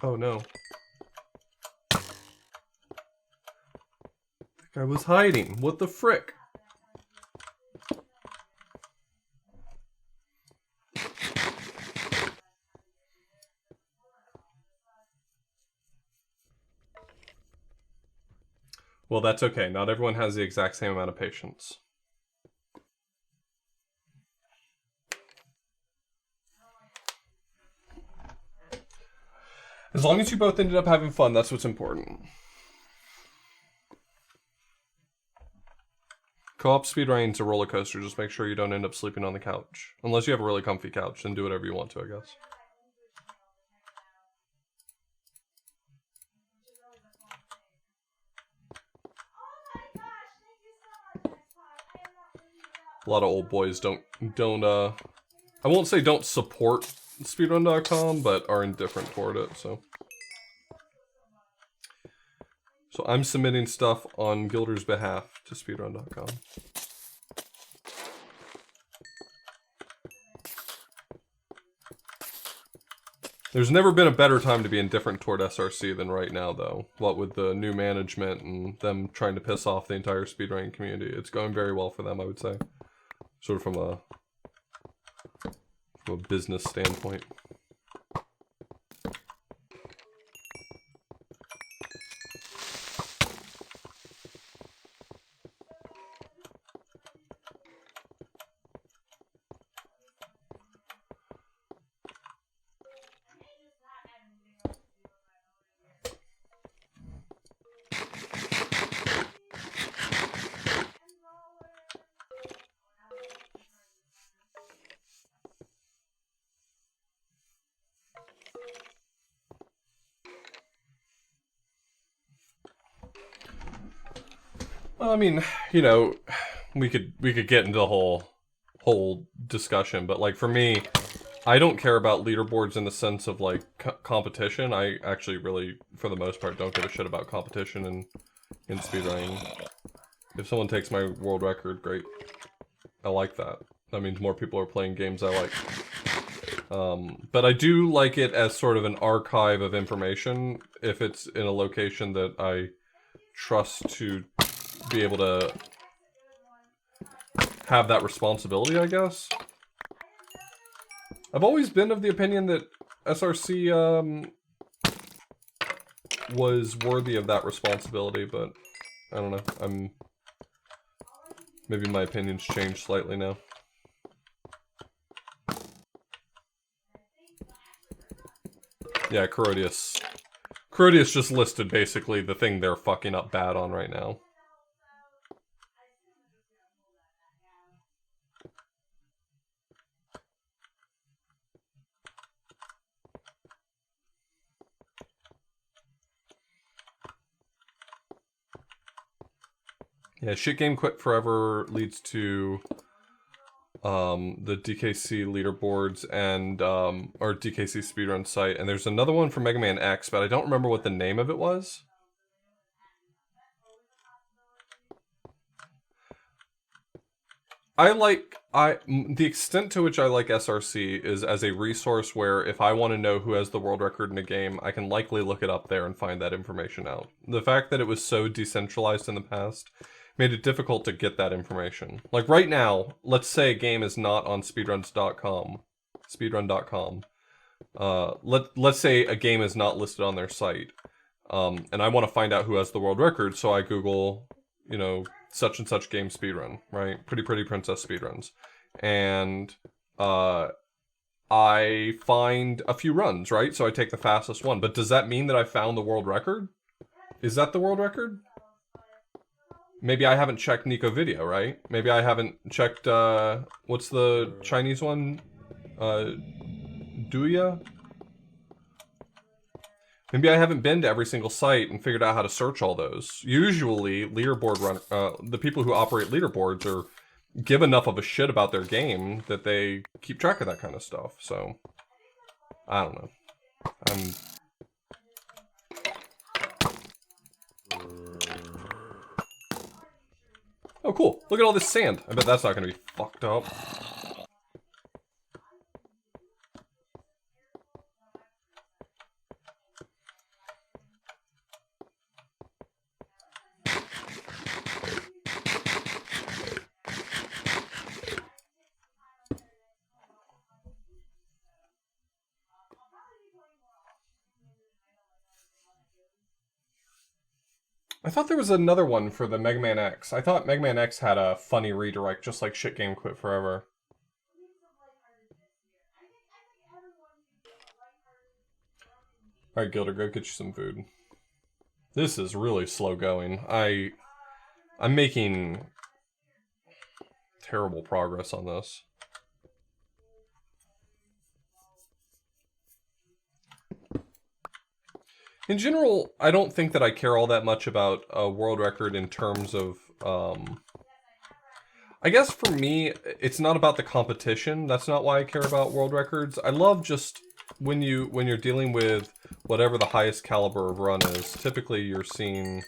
Oh no. I was hiding. What the frick? Well, that's okay. Not everyone has the exact same amount of patience. As long as you both ended up having fun, that's what's important. Co-op speedrunning is a roller coaster. Just make sure you don't end up sleeping on the couch. Unless you have a really comfy couch, then do whatever you want to, I guess. A lot of old boys don't I won't say don't support speedrun.com, but are indifferent toward it, so. So I'm submitting stuff on Gilder's behalf to speedrun.com. There's never been a better time to be indifferent toward SRC than right now, though. What with the new management and them trying to piss off the entire speedrunning community. It's going very well for them, I would say. Sort of from a business standpoint. I mean, you know, we could get into the whole discussion, but like for me, I don't care about leaderboards in the sense of like competition. I actually really, for the most part, don't give a shit about competition in speedrunning. If someone takes my world record, great. I like that. That means more people are playing games I like. But I do like it as sort of an archive of information if it's in a location that I trust to be able to have that responsibility, I guess. I've always been of the opinion that SRC was worthy of that responsibility, but I don't know. Maybe my opinion's changed slightly now. Yeah, Corodius. Corodius just listed basically the thing they're fucking up bad on right now. Yeah, shit game quit forever leads to the DKC leaderboards and or DKC speedrun site, and there's another one for Mega Man X, but I don't remember what the name of it was. The extent to which I like SRC is as a resource where if I want to know who has the world record in a game, I can likely look it up there and find that information out. The fact that it was so decentralized in the past made it difficult to get that information. Like right now, let's say a game is not on speedrun.com. Let's say a game is not listed on their site. And I want to find out who has the world record, so I Google, you know, such and such game speedrun, right? Pretty Princess speedruns. And I find a few runs, right? So I take the fastest one. But does that mean that I found the world record? Is that the world record? Maybe I haven't checked Nico Video, right? Maybe I haven't checked, what's the Chinese one? Douya? Maybe I haven't been to every single site and figured out how to search all those. Usually, the people who operate leaderboards are give enough of a shit about their game that they keep track of that kind of stuff. So, I don't know. Oh, cool. Look at all this sand. I bet that's not going to be fucked up. I thought there was another one for the Mega Man X. I thought Mega Man X had a funny redirect, just like Shit Game Quit Forever. Alright, Gilder, go get you some food. This is really slow going. I'm making terrible progress on this. In general, I don't think that I care all that much about a world record in terms of, I guess for me, it's not about the competition. That's not why I care about world records. I love just when you're dealing with whatever the highest caliber of run is, typically you're seeing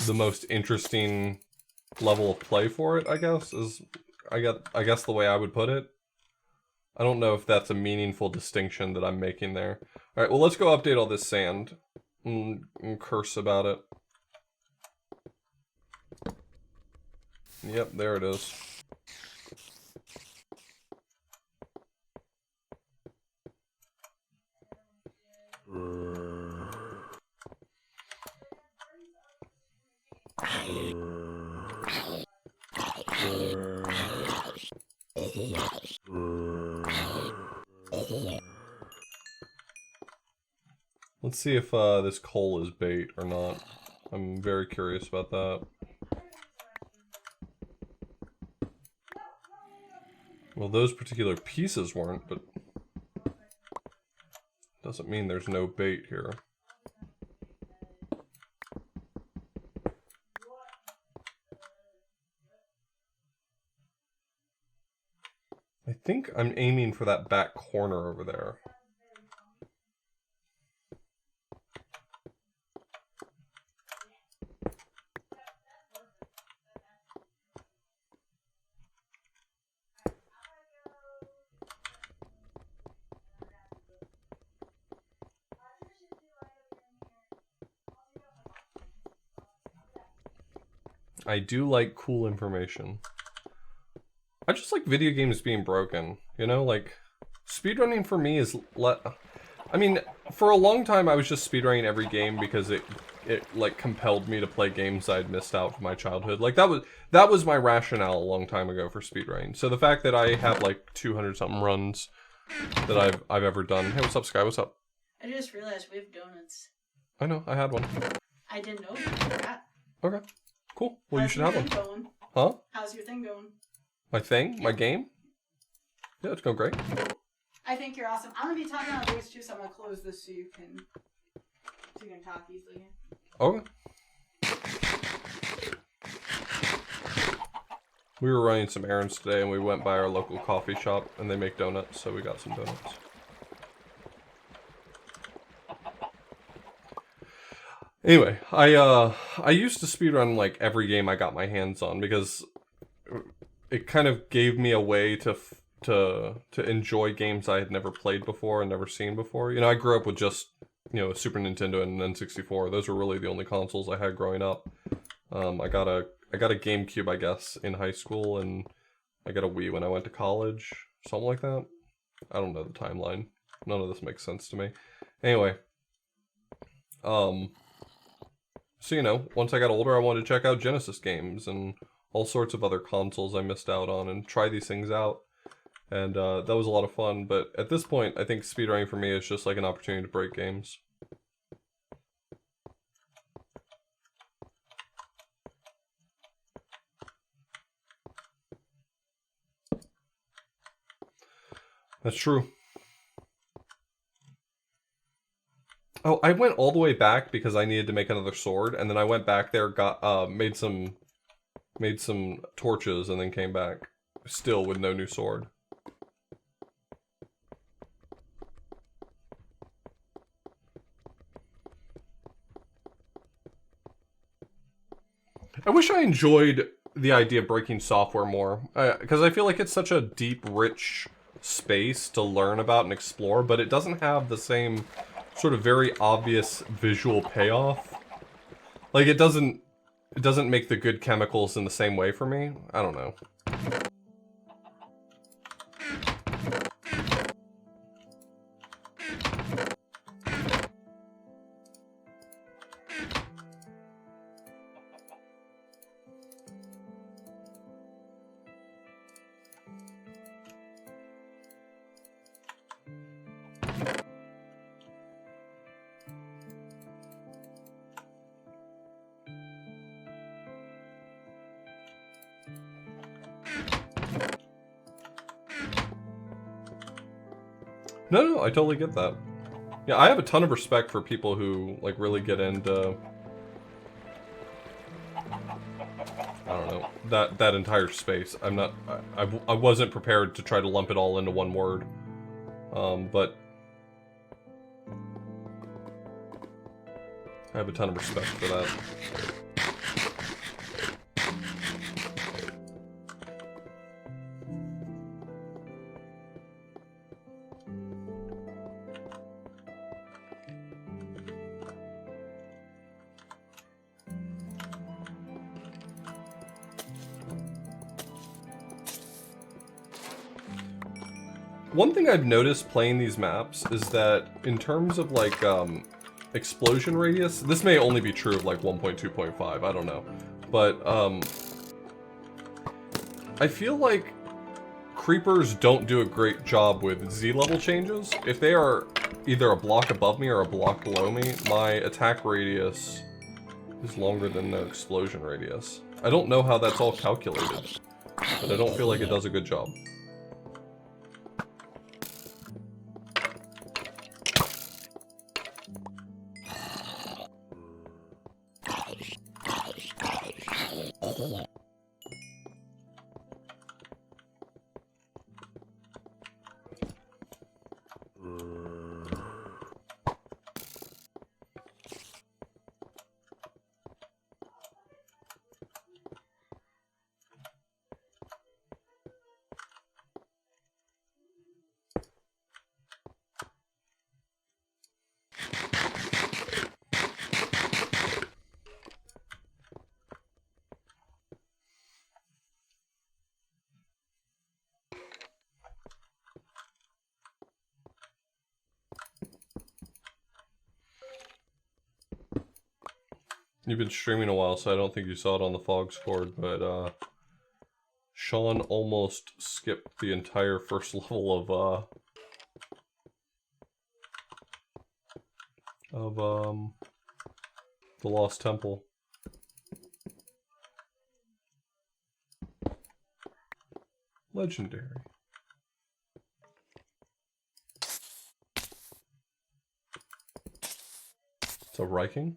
the most interesting level of play for it, I guess, is I guess the way I would put it. I don't know if that's a meaningful distinction that I'm making there. Alright, well, let's go update all this sand and curse about it. Yep, there it is. Let's see if this coal is bait or not. I'm very curious about that. Well, those particular pieces weren't, but doesn't mean there's no bait here. I think I'm aiming for that back corner over there. I do like cool information. I just like video games being broken, you know, like speedrunning for me is I mean, for a long time I was just speedrunning every game because it like compelled me to play games I'd missed out from my childhood. Like that was my rationale a long time ago for speedrunning. So the fact that I have like 200 something runs that I've ever done. Hey, what's up, Sky? What's up? I just realized we have donuts. I know, I had one. I didn't know you did that. Okay. Cool. Well, you should have one. Going? Huh? How's your thing going? My thing? My game? Yeah, it's going great. I think you're awesome. I'm gonna be talking on voice too, so I'm gonna close this so you can talk easily. Okay. We were running some errands today and we went by our local coffee shop and they make donuts, so we got some donuts. Anyway, I used to speedrun like every game I got my hands on because it kind of gave me a way to enjoy games I had never played before and never seen before. You know, I grew up with just, you know, Super Nintendo and N64. Those were really the only consoles I had growing up. I got a GameCube, I guess, in high school, and I got a Wii when I went to college, something like that. I don't know the timeline. None of this makes sense to me. Anyway, so, you know, once I got older, I wanted to check out Genesis games and all sorts of other consoles I missed out on and try these things out. And that was a lot of fun. But at this point, I think speedrunning for me is just like an opportunity to break games. That's true. Oh, I went all the way back because I needed to make another sword, and then I went back there, got made some torches, and then came back, still with no new sword. I wish I enjoyed the idea of breaking software more, because I feel like it's such a deep, rich space to learn about and explore, but it doesn't have the same sort of very obvious visual payoff. Like, it doesn't make the good chemicals in the same way for me. I don't know. No, I totally get that. Yeah, I have a ton of respect for people who, like, really get into... I don't know, that entire space. I'm not... I wasn't prepared to try to lump it all into one word. But... I have a ton of respect for that. One thing I've noticed playing these maps is that in terms of like explosion radius, this may only be true of like 1.2.5, I don't know. But I feel like creepers don't do a great job with Z-level changes. If they are either a block above me or a block below me, my attack radius is longer than their explosion radius. I don't know how that's all calculated, but I don't feel like it does a good job. You've been streaming a while, so I don't think you saw it on the fog scored, but Sean almost skipped the entire first level of the Lost Temple. Legendary. It's a Riking?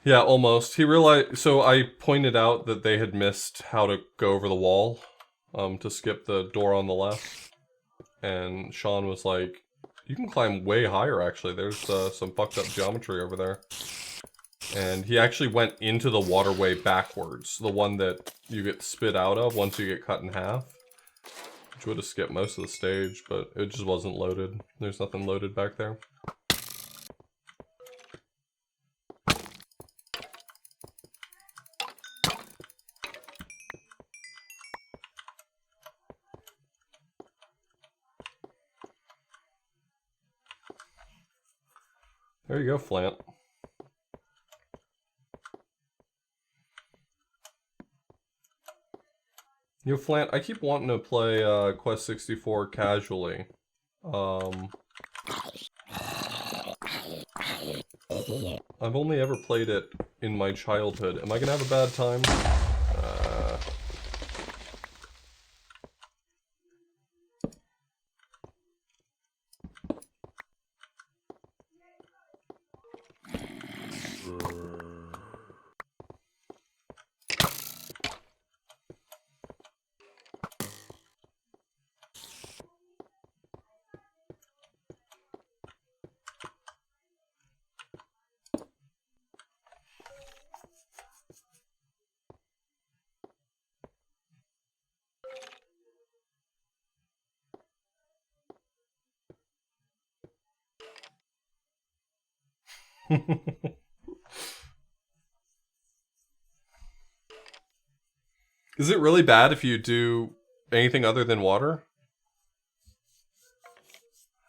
Yeah, almost. He realized, so I pointed out that they had missed how to go over the wall, to skip the door on the left. And Sean was like, you can climb way higher, actually. There's some fucked up geometry over there. And he actually went into the waterway backwards, the one that you get spit out of once you get cut in half. Which would have skipped most of the stage, but it just wasn't loaded. There's nothing loaded back there. There you go, Flant. Yo, Flant, I keep wanting to play Quest 64 casually. I've only ever played it in my childhood. Am I gonna have a bad time? Is it really bad if you do anything other than water?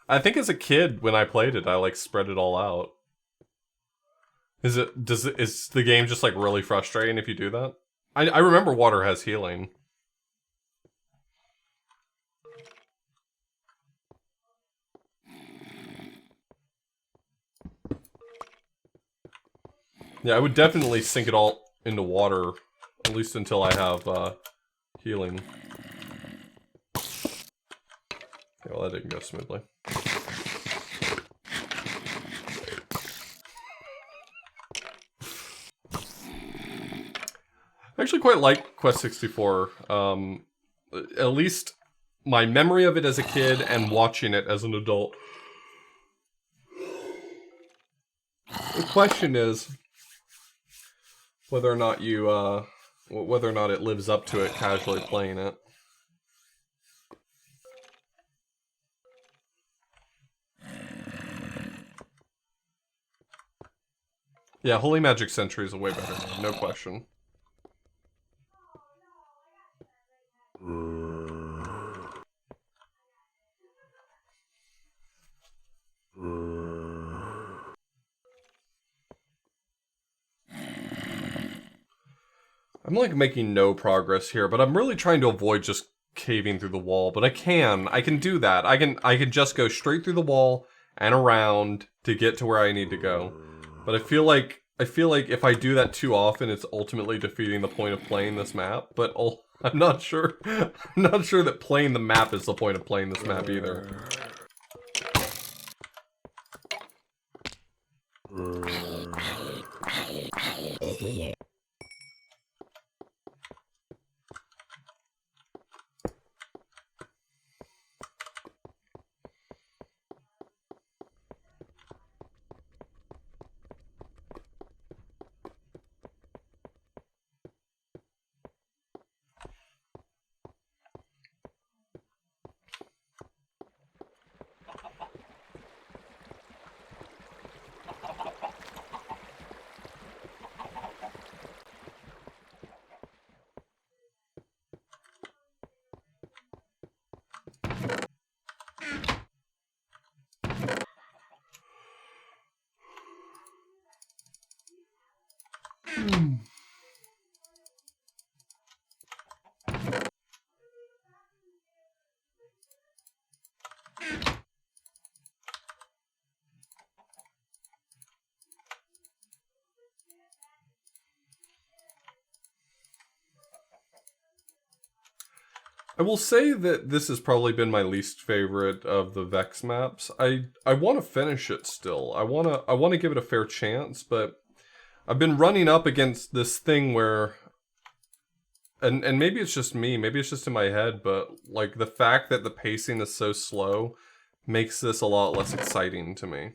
I think as a kid, when I played it, I like spread it all out. Is the game just like really frustrating if you do that? I remember water has healing. Yeah, I would definitely sink it all into water, at least until I have healing. Okay, well, that didn't go smoothly. I actually quite like Quest 64. At least my memory of it as a kid and watching it as an adult. The question is whether or not you, whether or not it lives up to it casually playing it. Yeah, Holy Magic Century is a way better name, no question. I'm like making no progress here, but I'm really trying to avoid just caving through the wall, but I can do that. I can just go straight through the wall and around to get to where I need to go. But I feel like if I do that too often, it's ultimately defeating the point of playing this map, but I'm not sure that playing the map is the point of playing this map either. I will say that this has probably been my least favorite of the Vex maps. I want to finish it still. I want to give it a fair chance, but I've been running up against this thing where, and maybe it's just me, maybe it's just in my head, but like the fact that the pacing is so slow makes this a lot less exciting to me.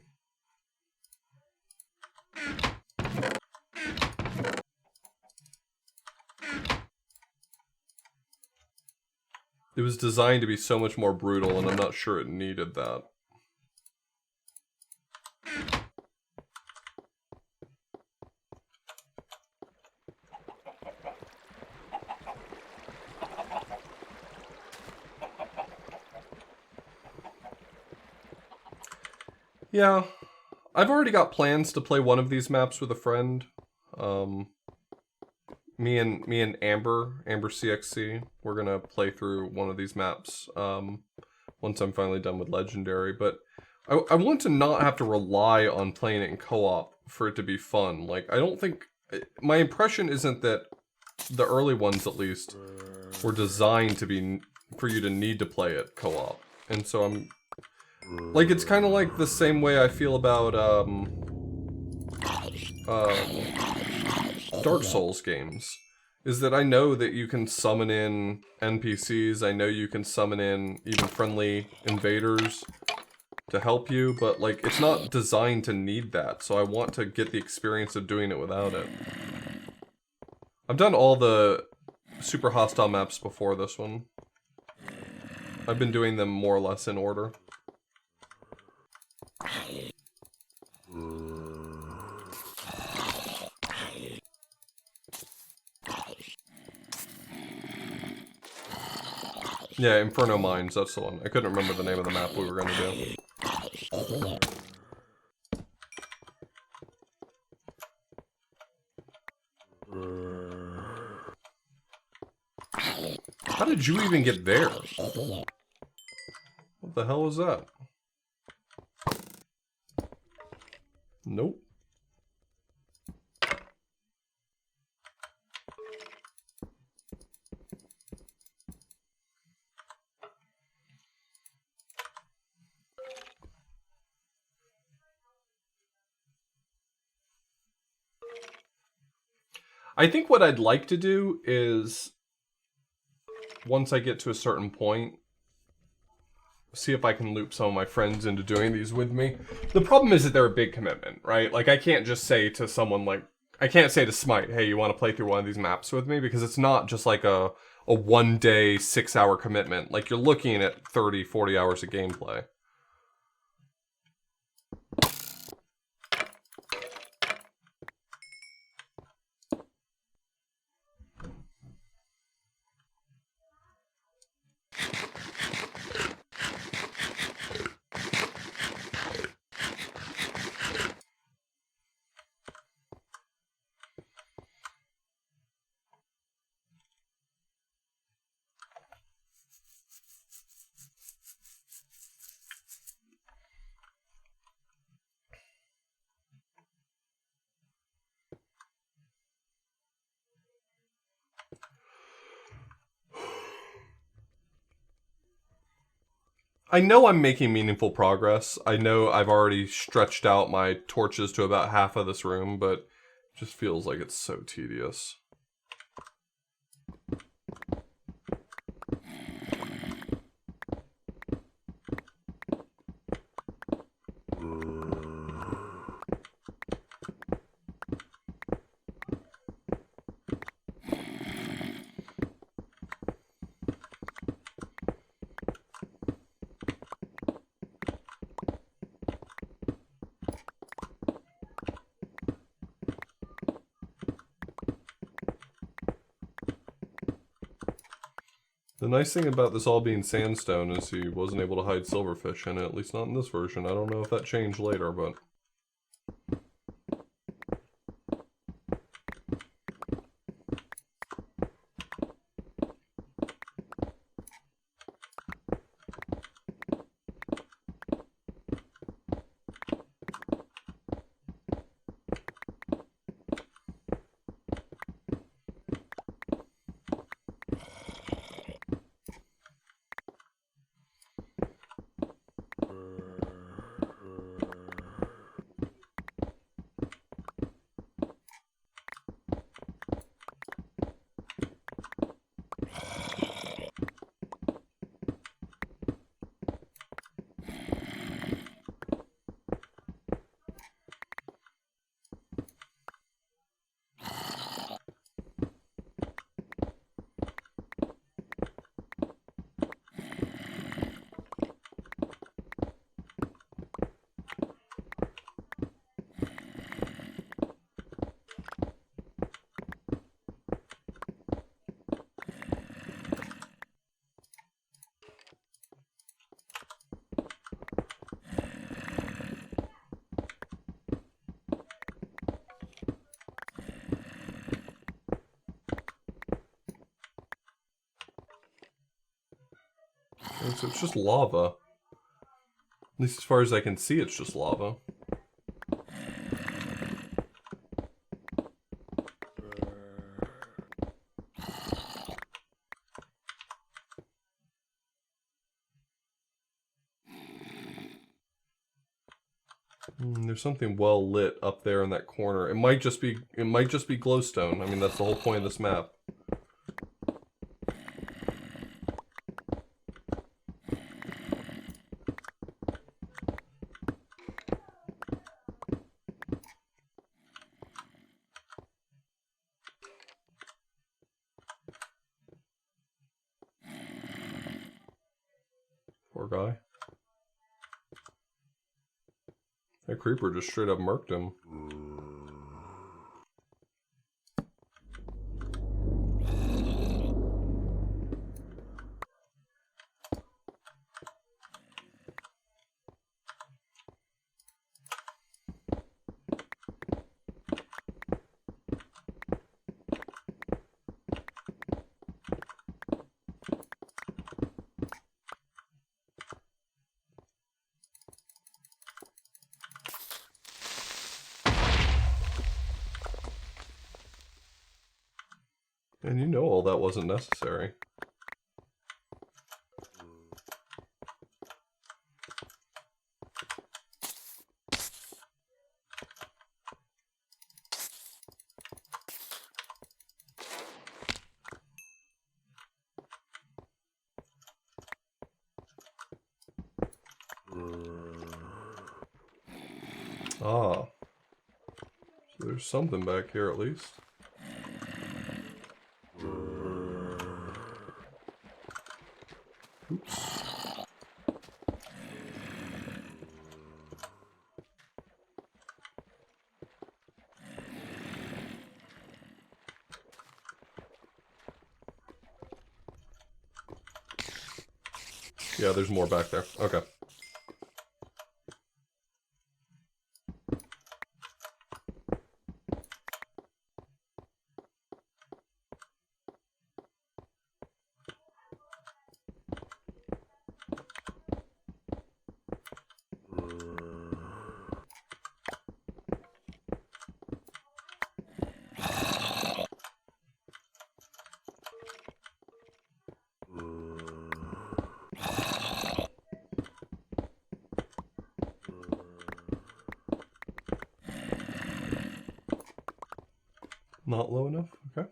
It was designed to be so much more brutal, and I'm not sure it needed that. Yeah, I've already got plans to play one of these maps with a friend. Me and Amber CXC, we're gonna play through one of these maps once I'm finally done with Legendary. But I want to not have to rely on playing it in co-op for it to be fun. Like, I don't think... My impression isn't that the early ones, at least, were designed to be... for you to need to play it co-op. And so I'm... Like, it's kind of like the same way I feel about, Dark Souls games. Is that I know that you can summon in NPCs, I know you can summon in even friendly invaders to help you, but like, it's not designed to need that, so I want to get the experience of doing it without it. I've done all the super hostile maps before this one. I've been doing them more or less in order. Yeah, Inferno Mines, that's the one. I couldn't remember the name of the map we were going to do. How did you even get there? What the hell is that? Nope. I think what I'd like to do is, once I get to a certain point, see if I can loop some of my friends into doing these with me. The problem is that they're a big commitment, right? Like, I can't just say to someone like, I can't say to Smite, hey, you want to play through one of these maps with me? Because it's not just like a 1 day, 6 hour commitment. Like, you're looking at 30, 40 hours of gameplay. I know I'm making meaningful progress. I know I've already stretched out my torches to about half of this room, but it just feels like it's so tedious. The nice thing about this all being sandstone is he wasn't able to hide silverfish in it, at least not in this version. I don't know if that changed later, but... So it's just lava. At least as far as I can see, it's just lava. There's something well lit up there in that corner. It might just be glowstone. I mean, that's the whole point of this map. Poor guy. That creeper just straight up murked him. And you know all that wasn't necessary. Ah. So there's something back here at least. Oops. Yeah, there's more back there. Okay. Not low enough? Okay.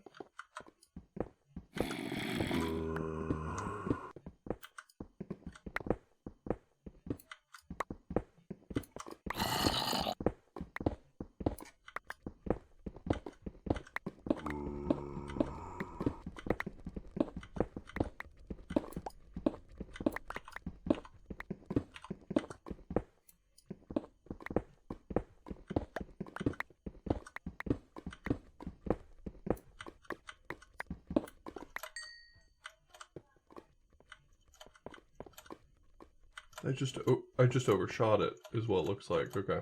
I just overshot it, is what it looks like. Okay.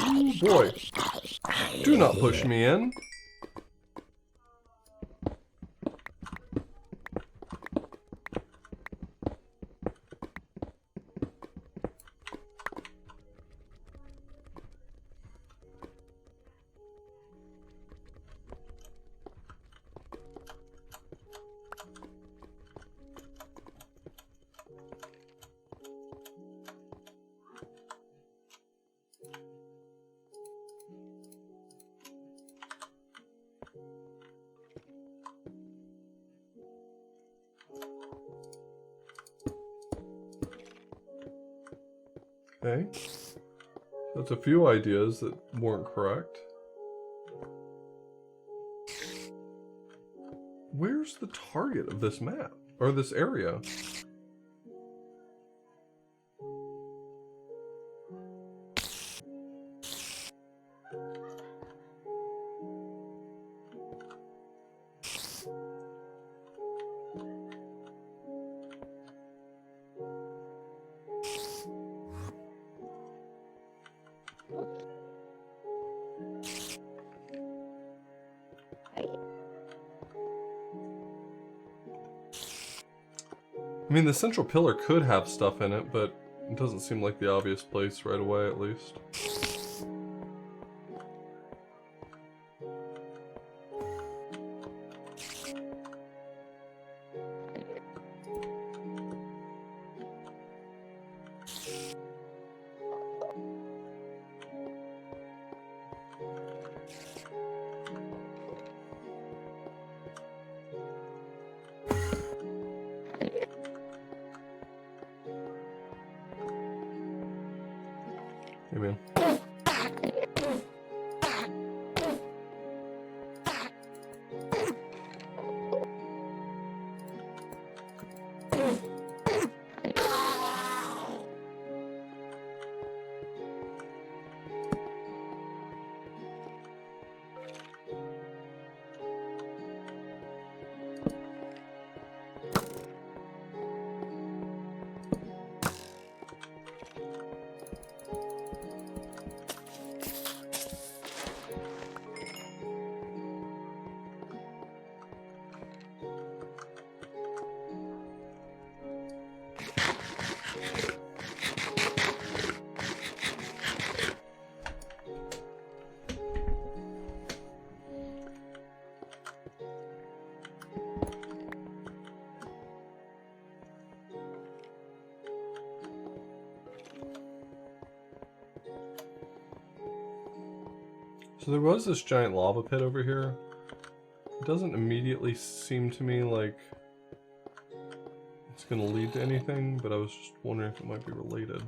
Oh boy. Do not push me in. Okay. That's a few ideas that weren't correct. Where's the target of this map? Or this area? I mean, the central pillar could have stuff in it, but it doesn't seem like the obvious place right away, at least. Hey, man. So there was this giant lava pit over here. It doesn't immediately seem to me like it's gonna lead to anything, but I was just wondering if it might be related.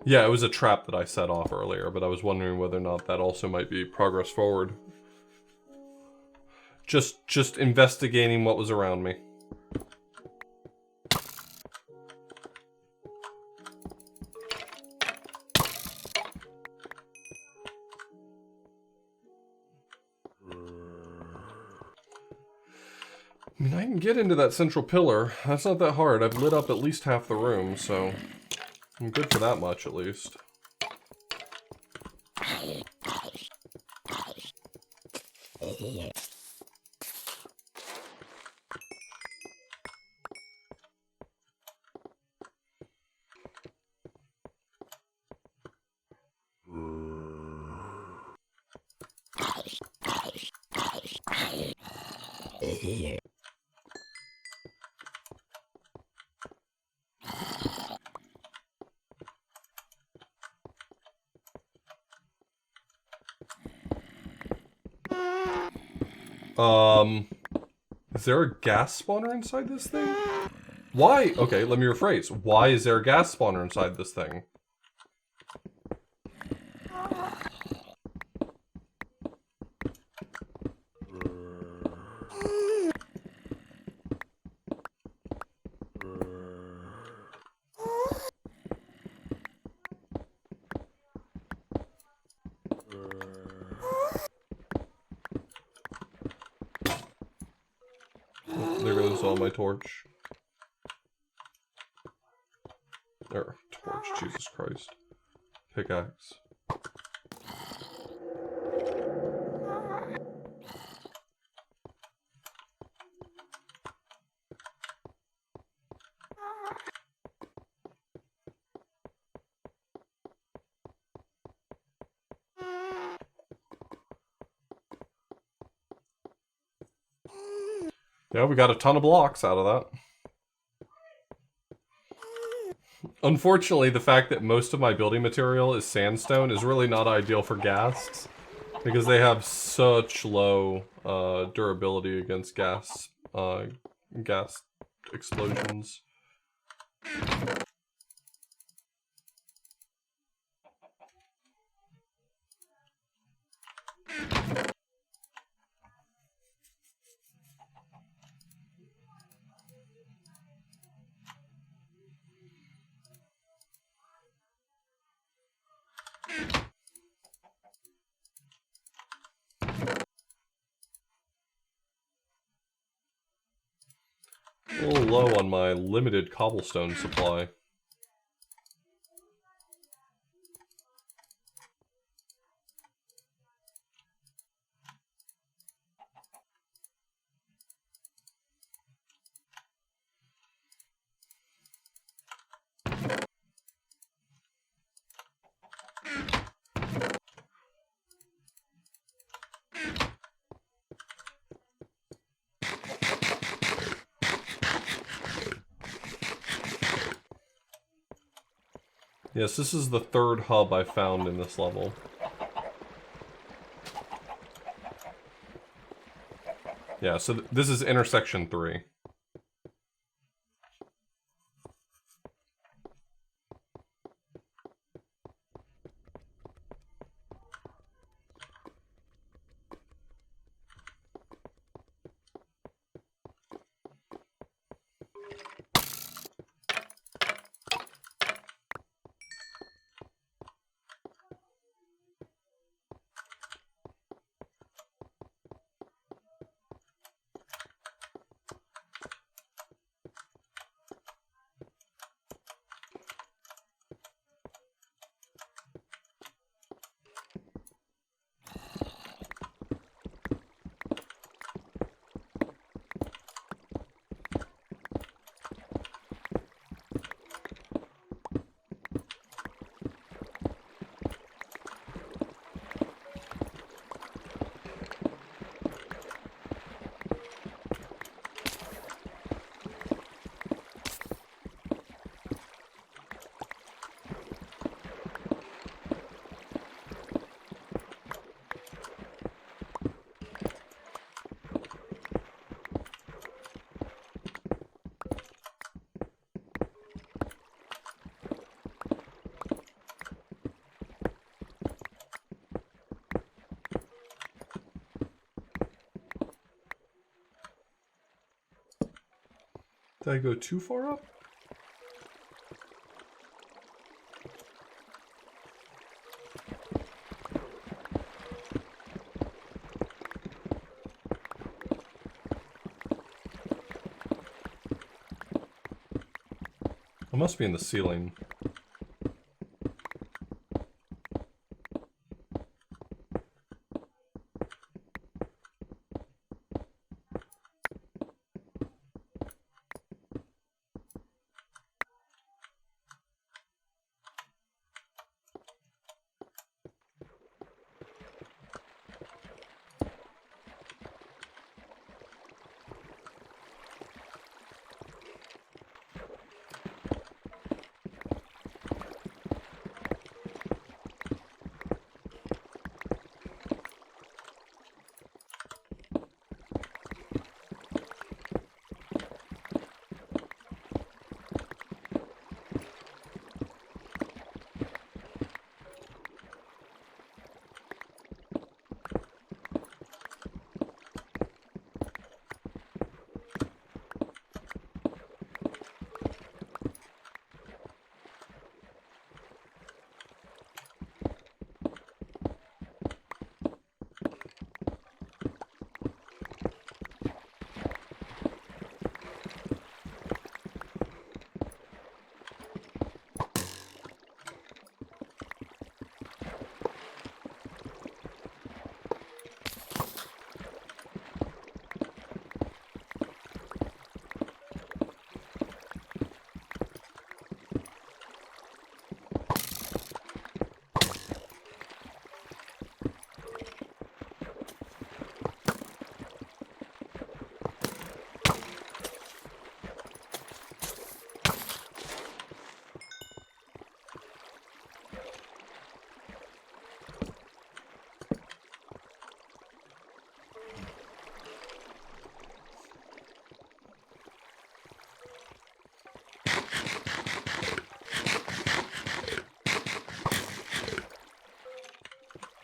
Yeah, it was a trap that I set off earlier, but I was wondering whether or not that also might be progress forward. Just investigating what was around me. I mean, I can get into that central pillar. That's not that hard. I've lit up at least half the room, so I'm good for that much, at least. Is there a gas spawner inside this thing? Why? Okay, let me rephrase. Why is there a gas spawner inside this thing? There goes all my torch. Or, torch, Jesus Christ. Pickaxe. Yeah, we got a ton of blocks out of that. Unfortunately, the fact that most of my building material is sandstone is really not ideal for ghasts, because they have such low durability against gas explosions. A little low on my limited cobblestone supply. Yes, this is the third hub I found in this level. Yeah, so this is intersection 3. Did I go too far up? It must be in the ceiling.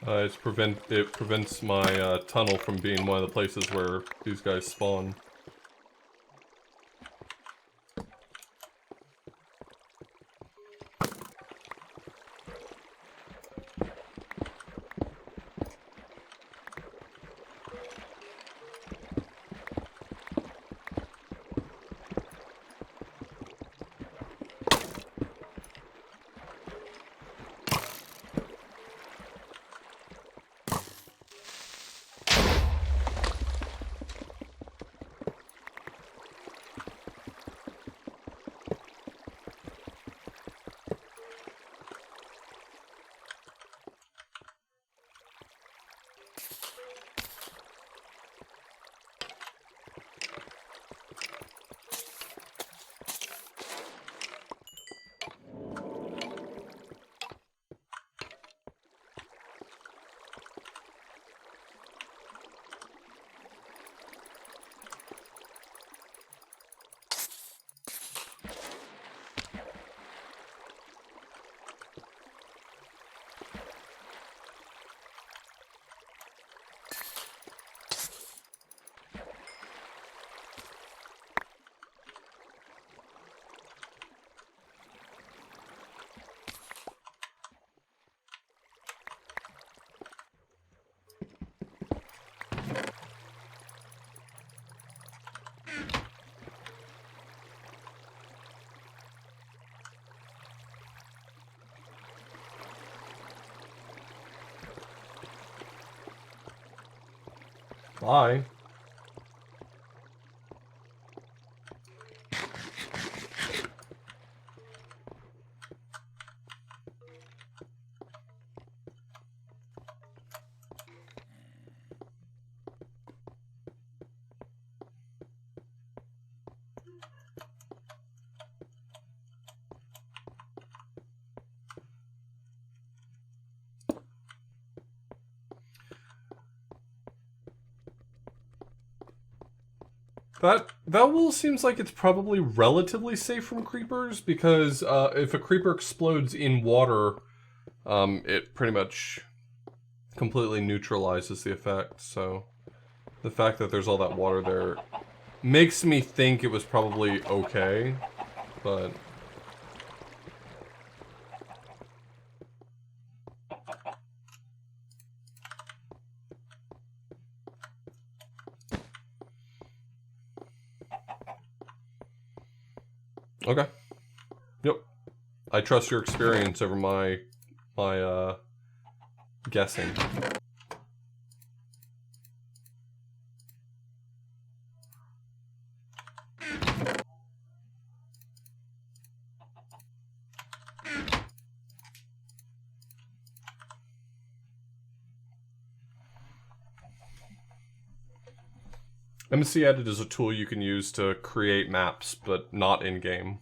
It prevents my tunnel from being one of the places where these guys spawn. Bye. That wall seems like it's probably relatively safe from creepers, because if a creeper explodes in water, it pretty much completely neutralizes the effect, so the fact that there's all that water there makes me think it was probably okay, but... Okay. Yep. I trust your experience over my guessing. MC Edit is a tool you can use to create maps, but not in-game.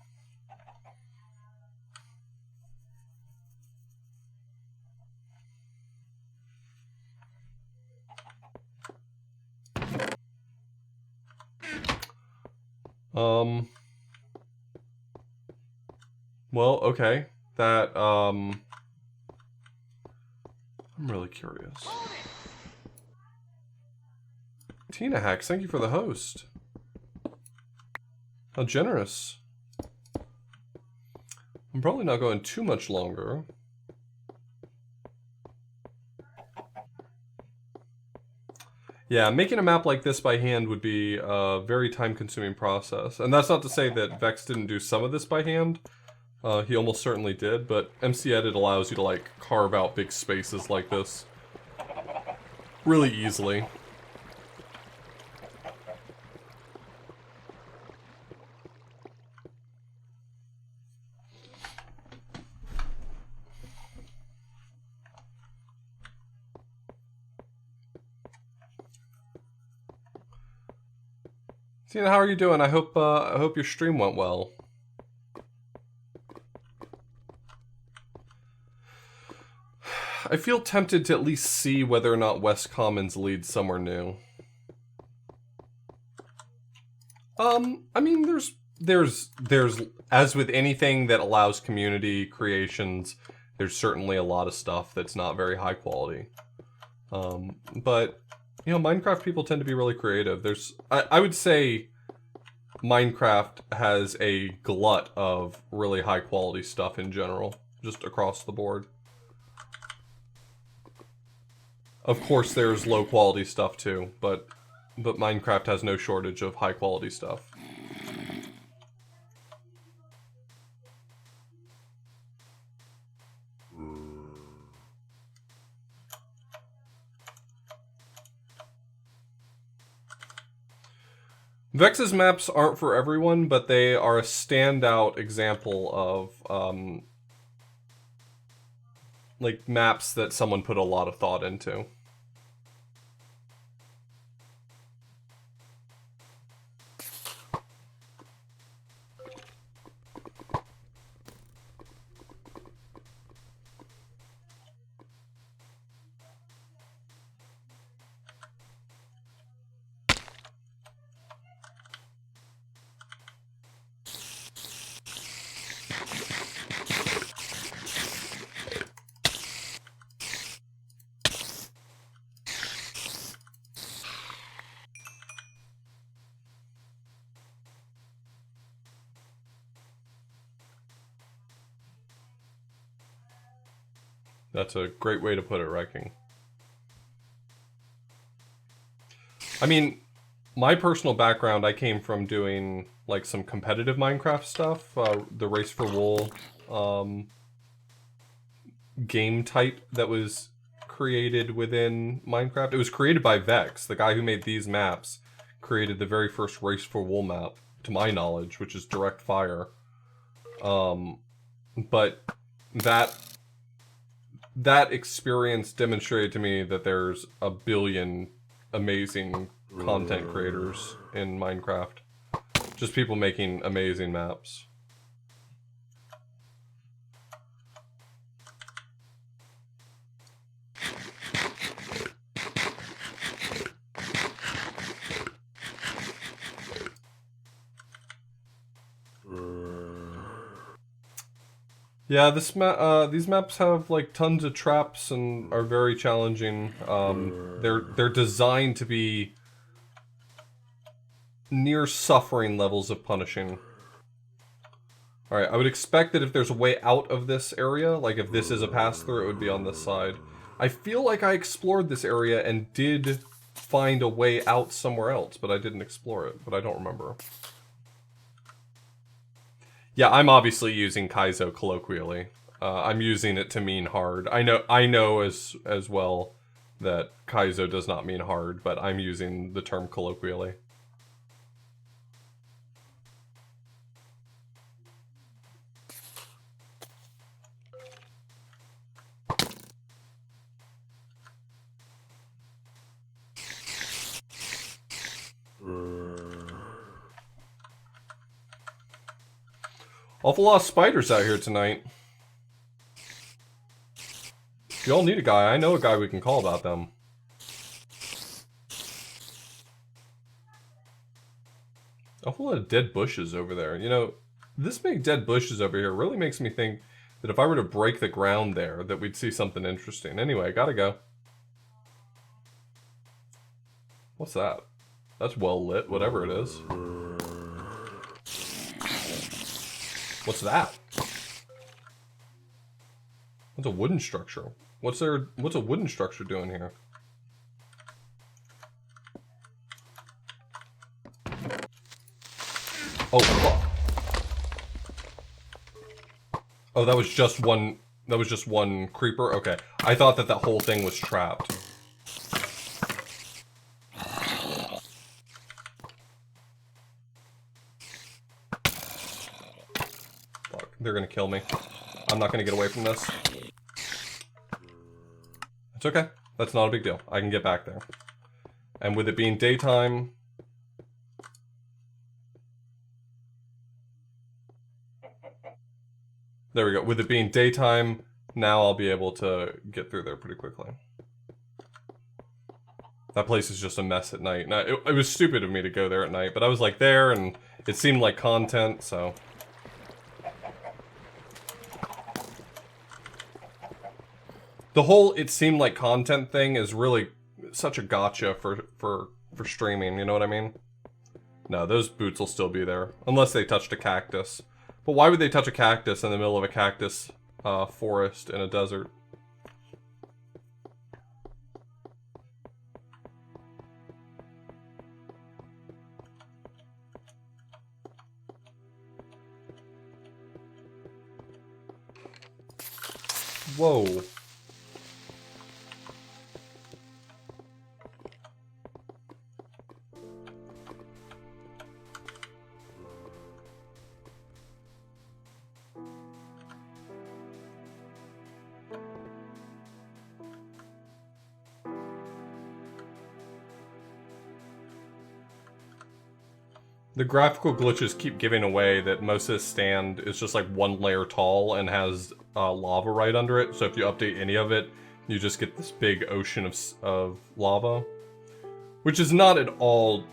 Well, okay. I'm really curious. Tina Hacks, thank you for the host. How generous. I'm probably not going too much longer. Yeah, making a map like this by hand would be a very time-consuming process. And that's not to say that Vex didn't do some of this by hand. He almost certainly did, but MC Edit allows you to, like, carve out big spaces like this really easily. Tina, how are you doing? I hope your stream went well. I feel tempted to at least see whether or not West Commons leads somewhere new. I mean, there's as with anything that allows community creations, there's certainly a lot of stuff that's not very high quality. But, you know, Minecraft people tend to be really creative. I would say Minecraft has a glut of really high quality stuff in general, just across the board. Of course, there's low quality stuff too, but Minecraft has no shortage of high quality stuff. Vex's maps aren't for everyone, but they are a standout example of, like, maps that someone put a lot of thought into. That's a great way to put it, Wrecking. I mean, my personal background, I came from doing, like, some competitive Minecraft stuff. The Race for Wool game type that was created within Minecraft. It was created by Vex, the guy who made these maps, created the very first Race for Wool map, to my knowledge, which is Direct Fire. But that experience demonstrated to me that there's a billion amazing content creators in Minecraft. Just people making amazing maps. Yeah, these maps have like tons of traps and are very challenging. They're designed to be near suffering levels of punishing. Alright, I would expect that if there's a way out of this area, like if this is a pass-through, it would be on this side. I feel like I explored this area and did find a way out somewhere else, but I didn't explore it, but I don't remember. Yeah, I'm obviously using Kaizo colloquially. I'm using it to mean hard. I know as well that Kaizo does not mean hard, but I'm using the term colloquially. Awful lot of spiders out here tonight. If y'all need a guy, I know a guy we can call about them. Awful lot of dead bushes over there. You know, this big dead bushes over here really makes me think that if I were to break the ground there, that we'd see something interesting. Anyway, gotta go. What's that? That's well lit, whatever it is. What's that? What's a wooden structure? What's a wooden structure doing here? Oh, fuck. Oh, that was just one creeper? Okay. I thought that whole thing was trapped. Fuck, they're gonna kill me. I'm not gonna get away from this. It's okay. That's not a big deal. I can get back there. And with it being daytime... There we go. With it being daytime, now I'll be able to get through there pretty quickly. That place is just a mess at night. Now, it was stupid of me to go there at night, but I was like there and it seemed like content, so... The whole "it seemed like content" thing is really such a gotcha for streaming. You know what I mean? No, those boots will still be there unless they touched a cactus. But why would they touch a cactus in the middle of a cactus forest in a desert? Whoa. The graphical glitches keep giving away that most of this stand is just like one layer tall and has lava right under it. So if you update any of it, you just get this big ocean of lava. Which is not at all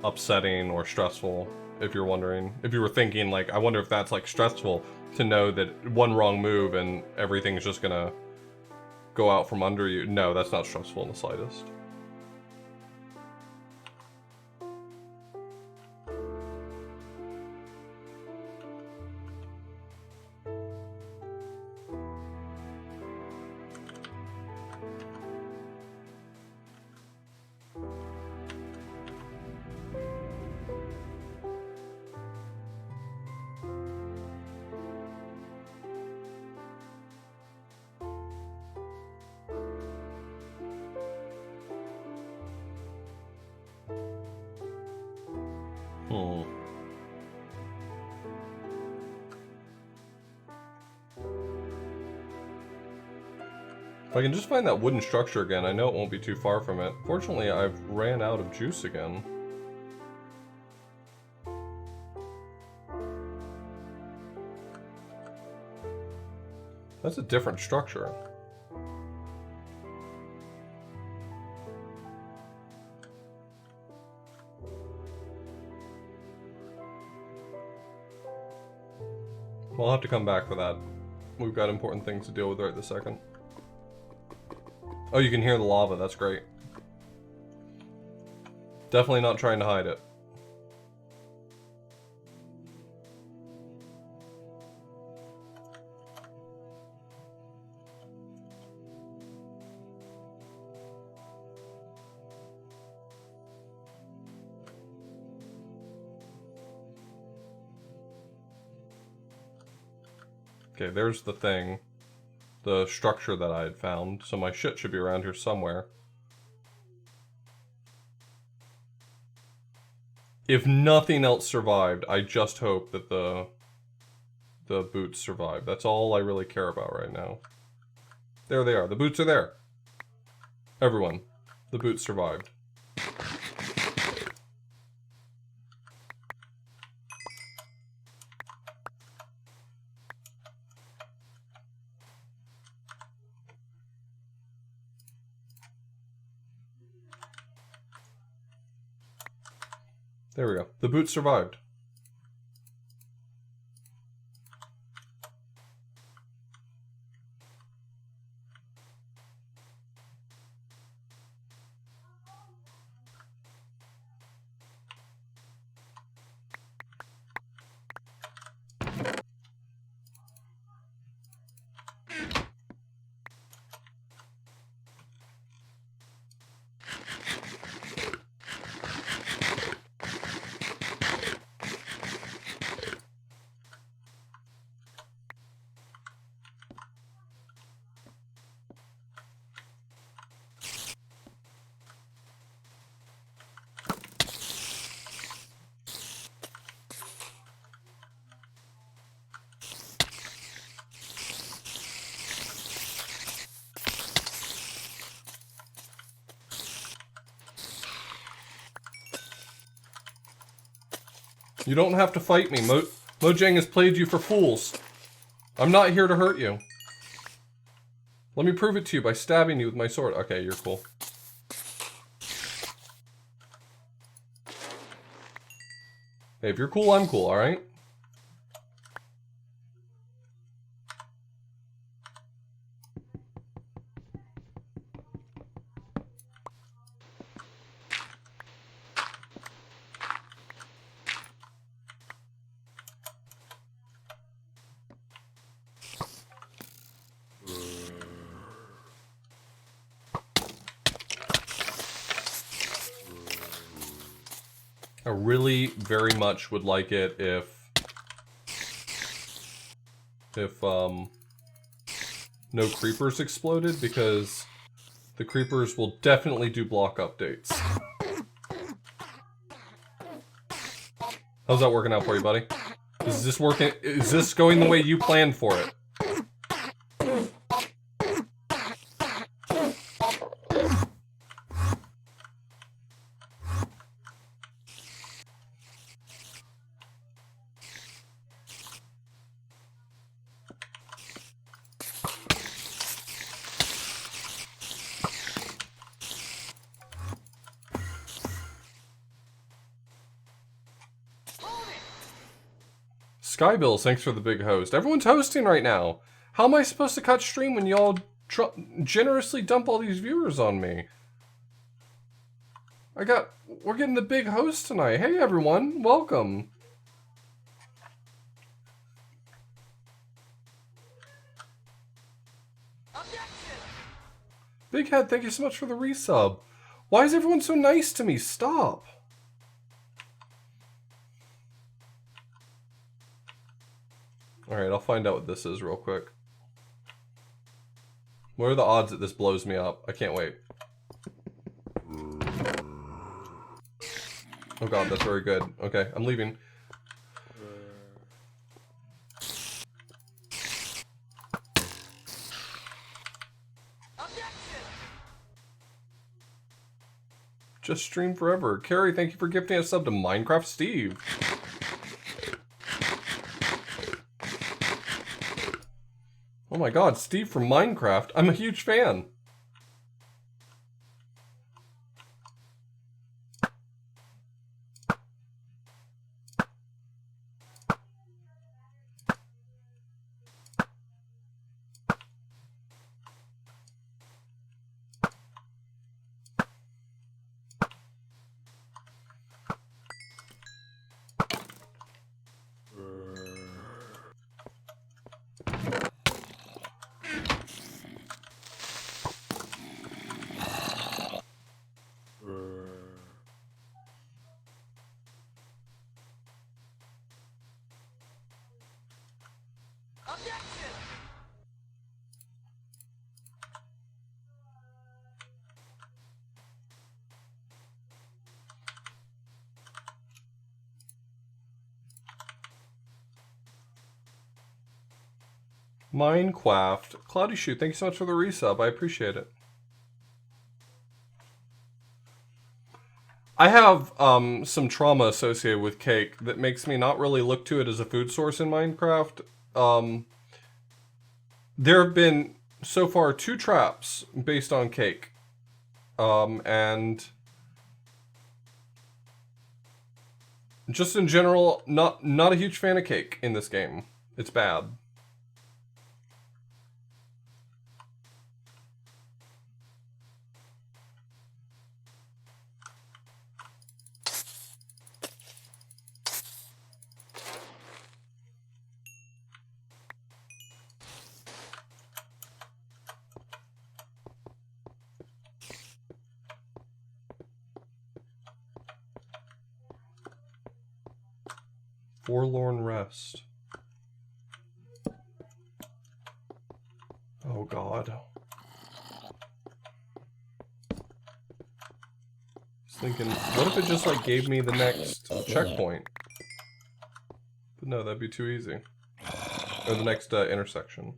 upsetting or stressful, if you're wondering. If you were thinking, like, I wonder if that's like stressful to know that one wrong move and everything's just gonna go out from under you. No, that's not stressful in the slightest. If I can just find that wooden structure again, I know it won't be too far from it. Fortunately, I've ran out of juice again. That's a different structure. We'll have to come back for that. We've got important things to deal with right this second. Oh, you can hear the lava. That's great. Definitely not trying to hide it. Okay, there's the thing. The structure that I had found. So my shit should be around here somewhere. If nothing else survived, I just hope that the boots survive. That's all I really care about right now. There they are. The boots are there. Everyone, the boots survived. There we go. The boots survived. You don't have to fight me. Mojang has played you for fools. I'm not here to hurt you. Let me prove it to you by stabbing you with my sword. Okay, you're cool. Hey, if you're cool, I'm cool, alright? I really very much would like it if no creepers exploded, because the creepers will definitely do block updates. How's that working out for you, buddy? Is this working? Is this going the way you planned for it? Skybills, thanks for the big host. Everyone's hosting right now. How am I supposed to cut stream when y'all generously dump all these viewers on me? We're getting the big host tonight. Hey everyone, welcome. Big Head, thank you so much for the resub. Why is everyone so nice to me? Stop. Alright, I'll find out what this is real quick. What are the odds that this blows me up? I can't wait. Oh god, that's very good. Okay, I'm leaving. Just stream forever. Carrie, thank you for gifting a sub to Minecraft Steve. Oh my god, Steve from Minecraft. I'm a huge fan. Minecraft. Cloudy Shoot, thank you so much for the resub. I appreciate it. I have some trauma associated with cake that makes me not really look to it as a food source in Minecraft. There have been, so far, 2 traps based on cake. And just in general, not a huge fan of cake in this game. It's bad. Forlorn Rest. Oh god. I was thinking, what if it just like gave me the next checkpoint? But no, that'd be too easy. Or the next intersection.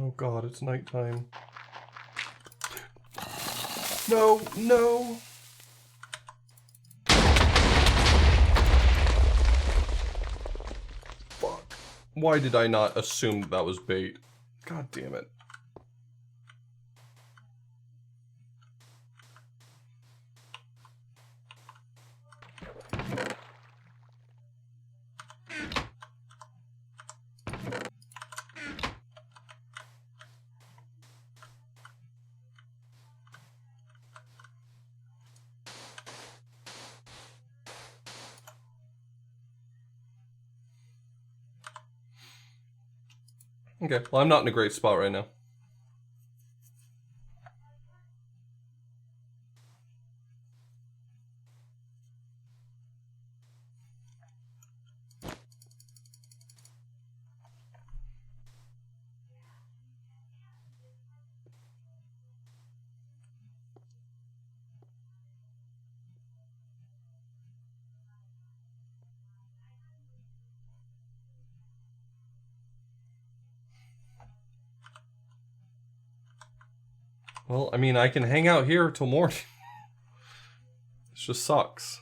Oh god, it's nighttime. No, no. Fuck. Why did I not assume that was bait? God damn it. Okay, well, I'm not in a great spot right now. Well, I mean, I can hang out here till morning. This just sucks.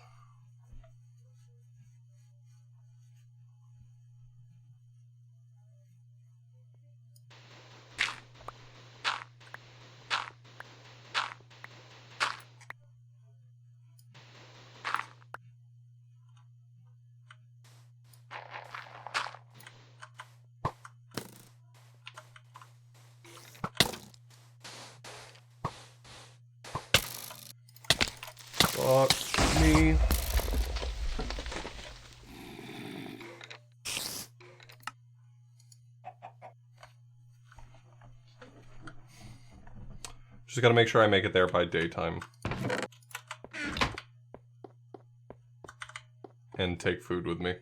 Fuck me. Just gotta make sure I make it there by daytime. And take food with me.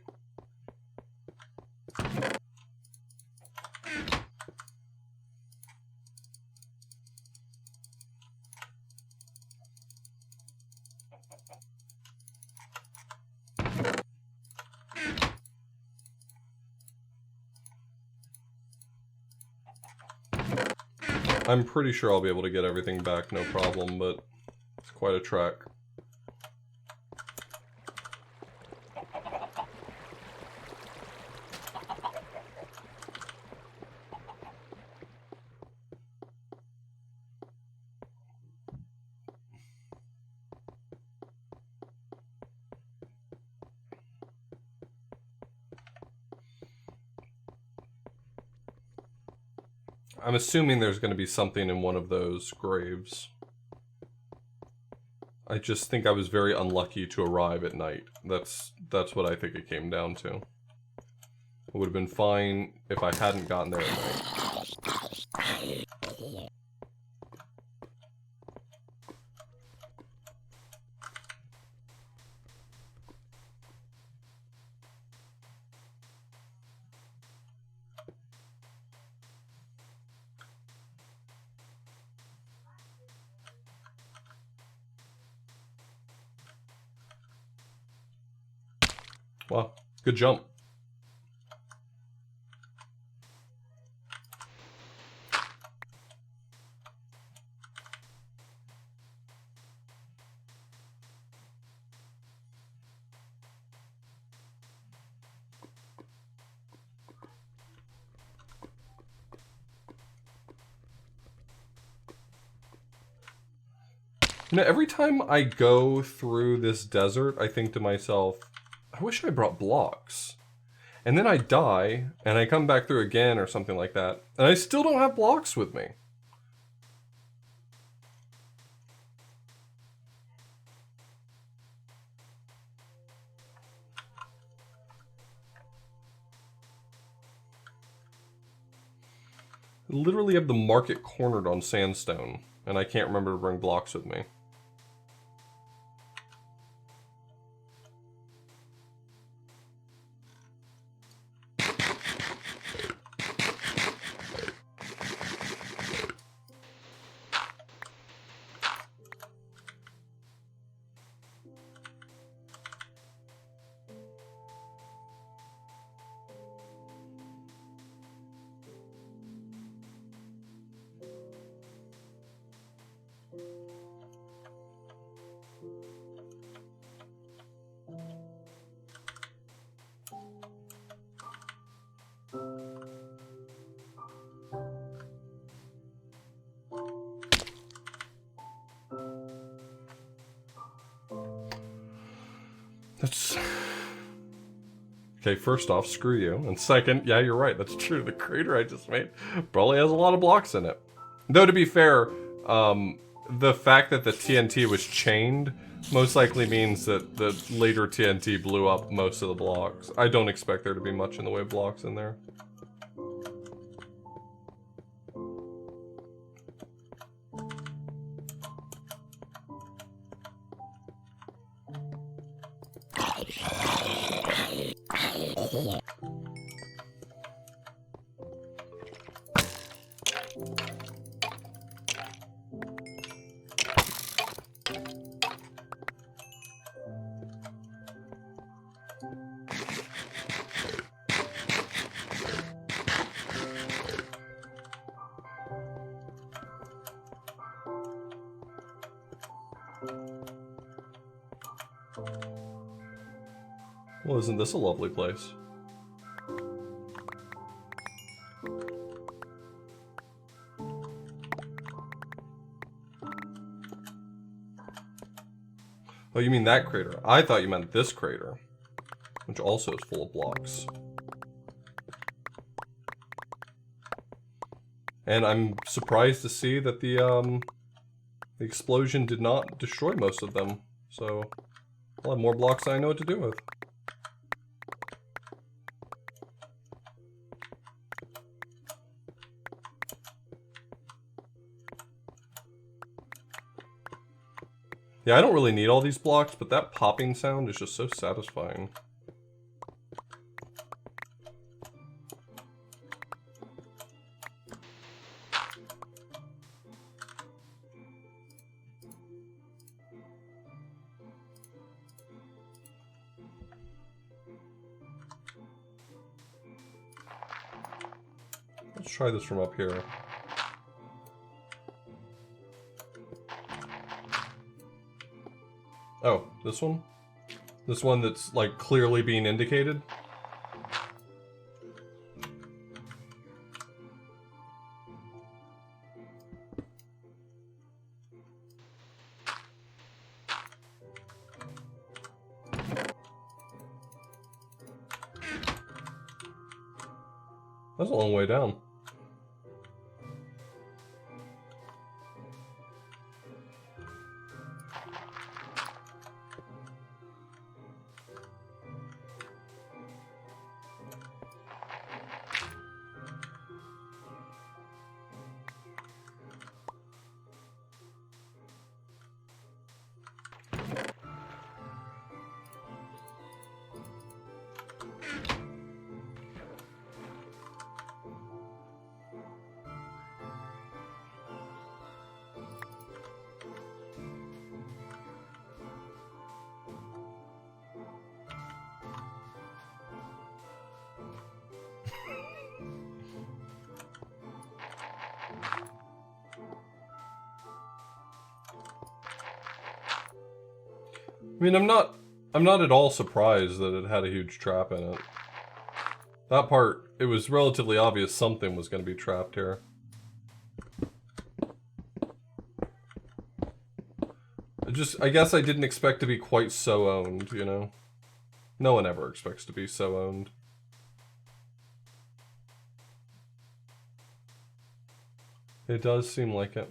I'm pretty sure I'll be able to get everything back, no problem, but it's quite a trek. I'm assuming there's going to be something in one of those graves. I just think I was very unlucky to arrive at night. That's what I think it came down to. It would have been fine if I hadn't gotten there at night. Wow, good jump. You know, every time I go through this desert, I think to myself, I wish I brought blocks. And then I die, and I come back through again or something like that, and I still don't have blocks with me. I literally have the market cornered on sandstone, and I can't remember to bring blocks with me. That's... Okay, first off, screw you. And second, yeah, you're right. That's true. The crater I just made probably has a lot of blocks in it. Though, to be fair, the fact that the TNT was chained most likely means that the later TNT blew up most of the blocks. I don't expect there to be much in the way of blocks in there. Well, isn't this a lovely place? Oh, you mean that crater? I thought you meant this crater, which also is full of blocks. And I'm surprised to see that the explosion did not destroy most of them. So, I'll have more blocks than I know what to do with. Yeah, I don't really need all these blocks, but that popping sound is just so satisfying. Let's try this from up here. Oh, this one? This one that's, like, clearly being indicated? That's a long way down. I mean, I'm not at all surprised that it had a huge trap in it. That part, it was relatively obvious something was going to be trapped here. I guess I didn't expect to be quite so owned, you know? No one ever expects to be so owned. It does seem like it.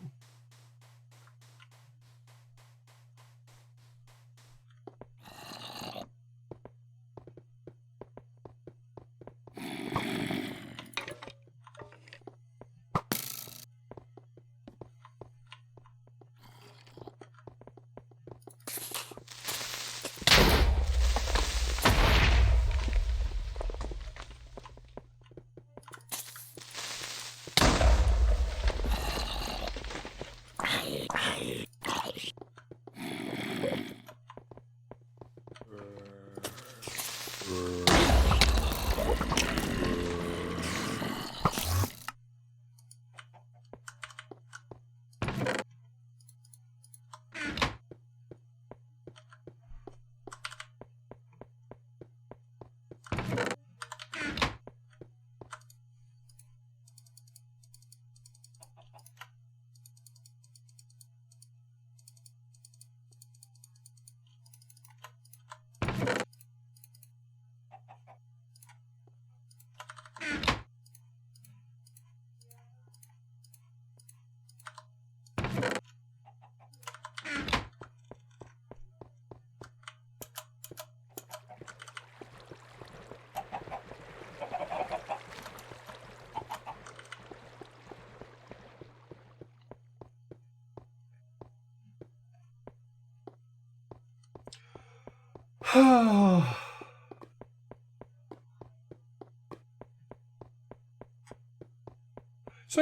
So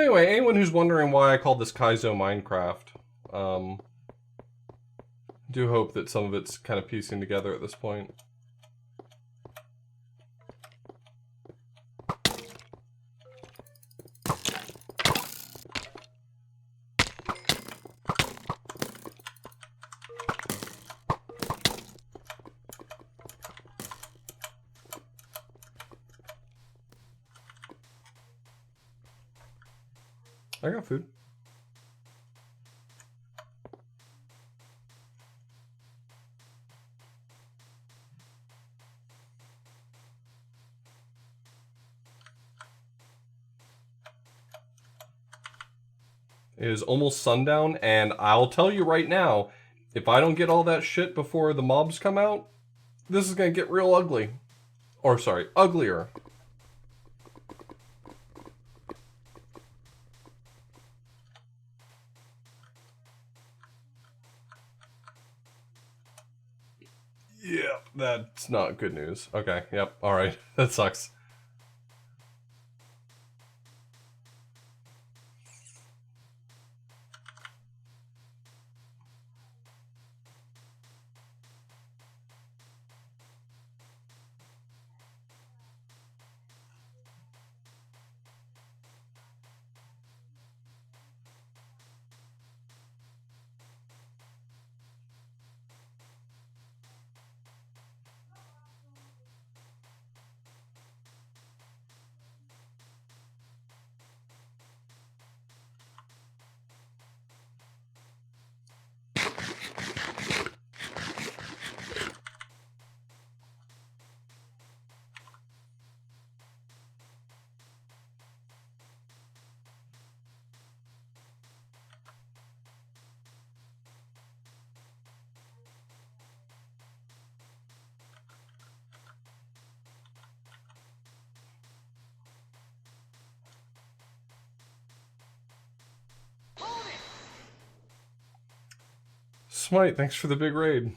anyway, anyone who's wondering why I called this Kaizo Minecraft, do hope that some of it's kind of piecing together at this point. I got food. It is almost sundown, and I'll tell you right now, if I don't get all that shit before the mobs come out, this is gonna get real ugly. Or, sorry, uglier. Yep, that's not good news. Okay, yep, alright. That sucks. Smite, thanks for the big raid.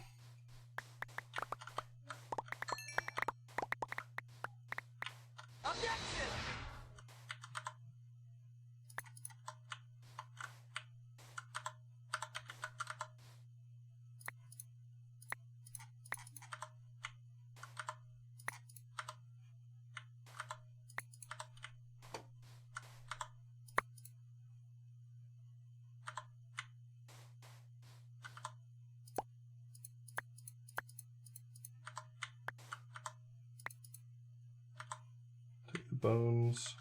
Take the bones.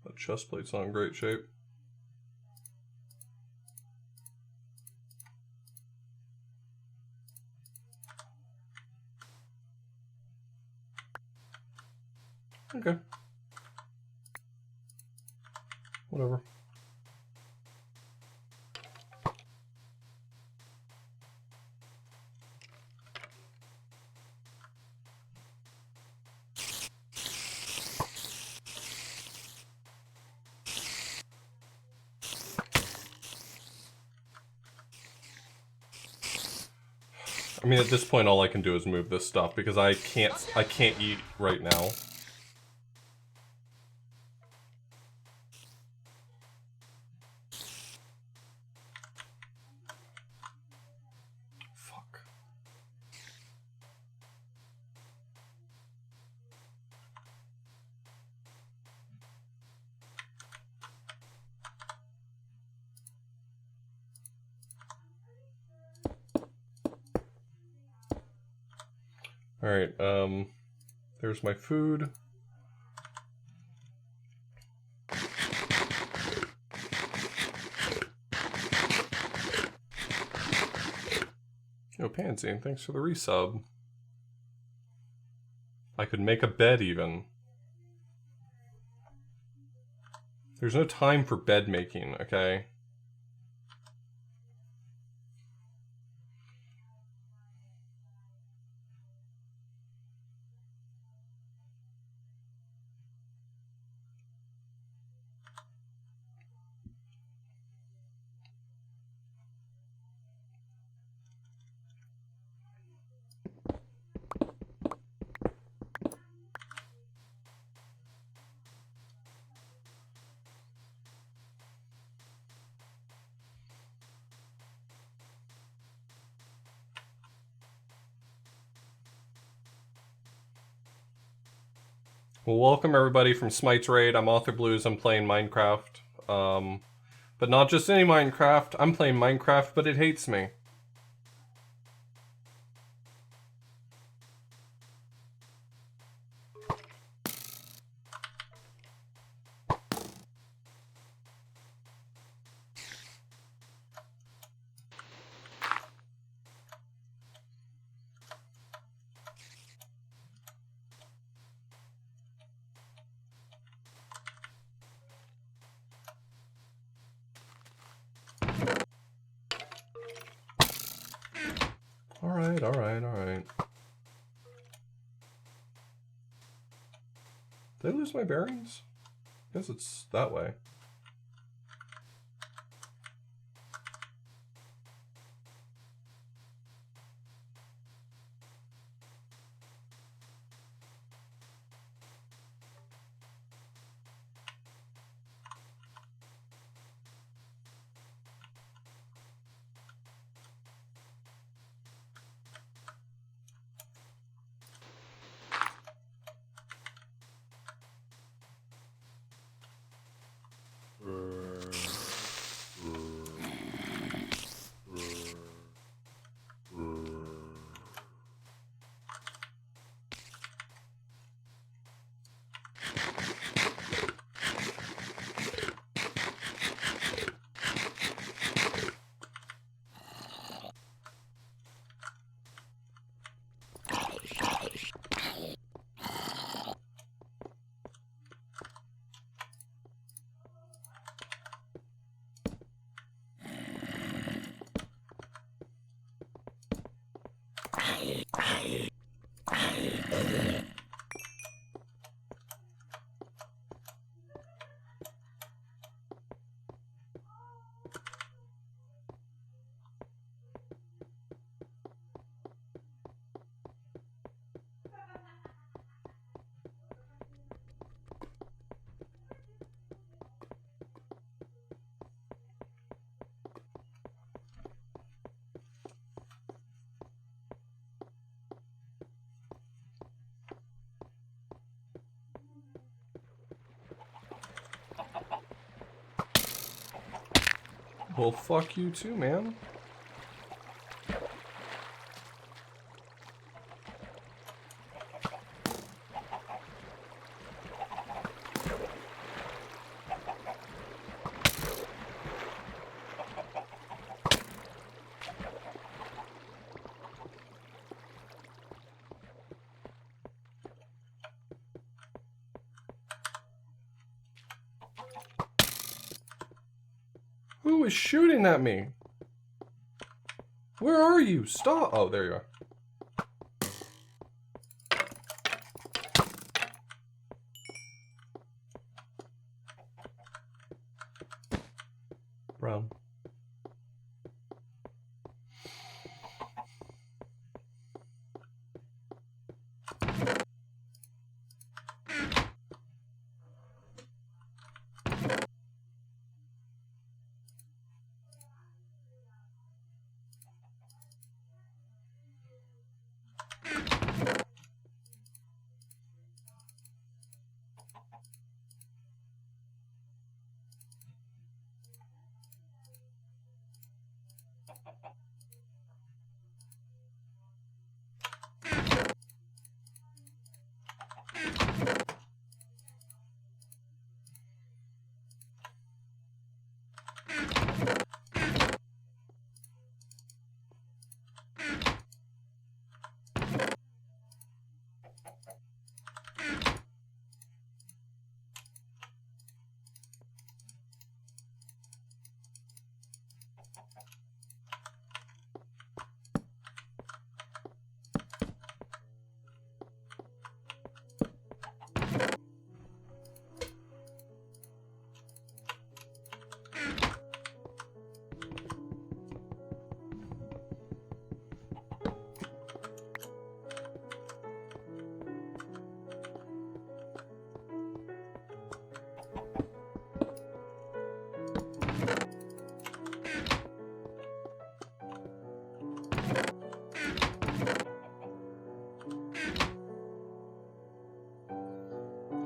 That chest plate's not in great shape. Okay. Whatever. I mean, at this point, all I can do is move this stuff because I can't eat right now. Fuck. Alright, there's my food. Oh, Pansy, thanks for the resub. I could make a bed, even. There's no time for bed making, okay? Well, welcome everybody from Smite's Raid. I'm Author Blues. I'm playing Minecraft. But not just any Minecraft. I'm playing Minecraft, but it hates me. Alright, alright, alright. Did I lose my bearings? I guess it's that way. Well, fuck you too, man. Who is shooting at me? Where are you? Stop! Oh, there you are. Brown.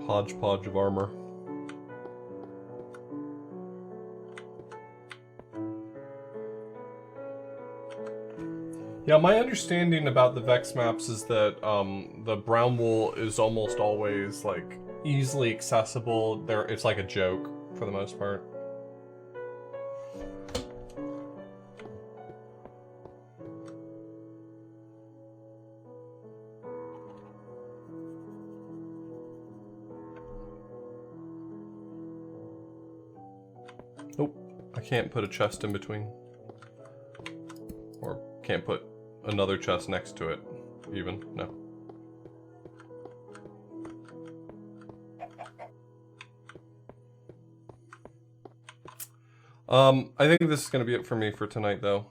hodgepodge of armor. Yeah, my understanding about the Vex maps is that the brown wool is almost always like easily accessible. It's like a joke for the most part. Nope, I can't put a chest in between. Or can't put another chest next to it, even. No. I think this is going to be it for me for tonight, though.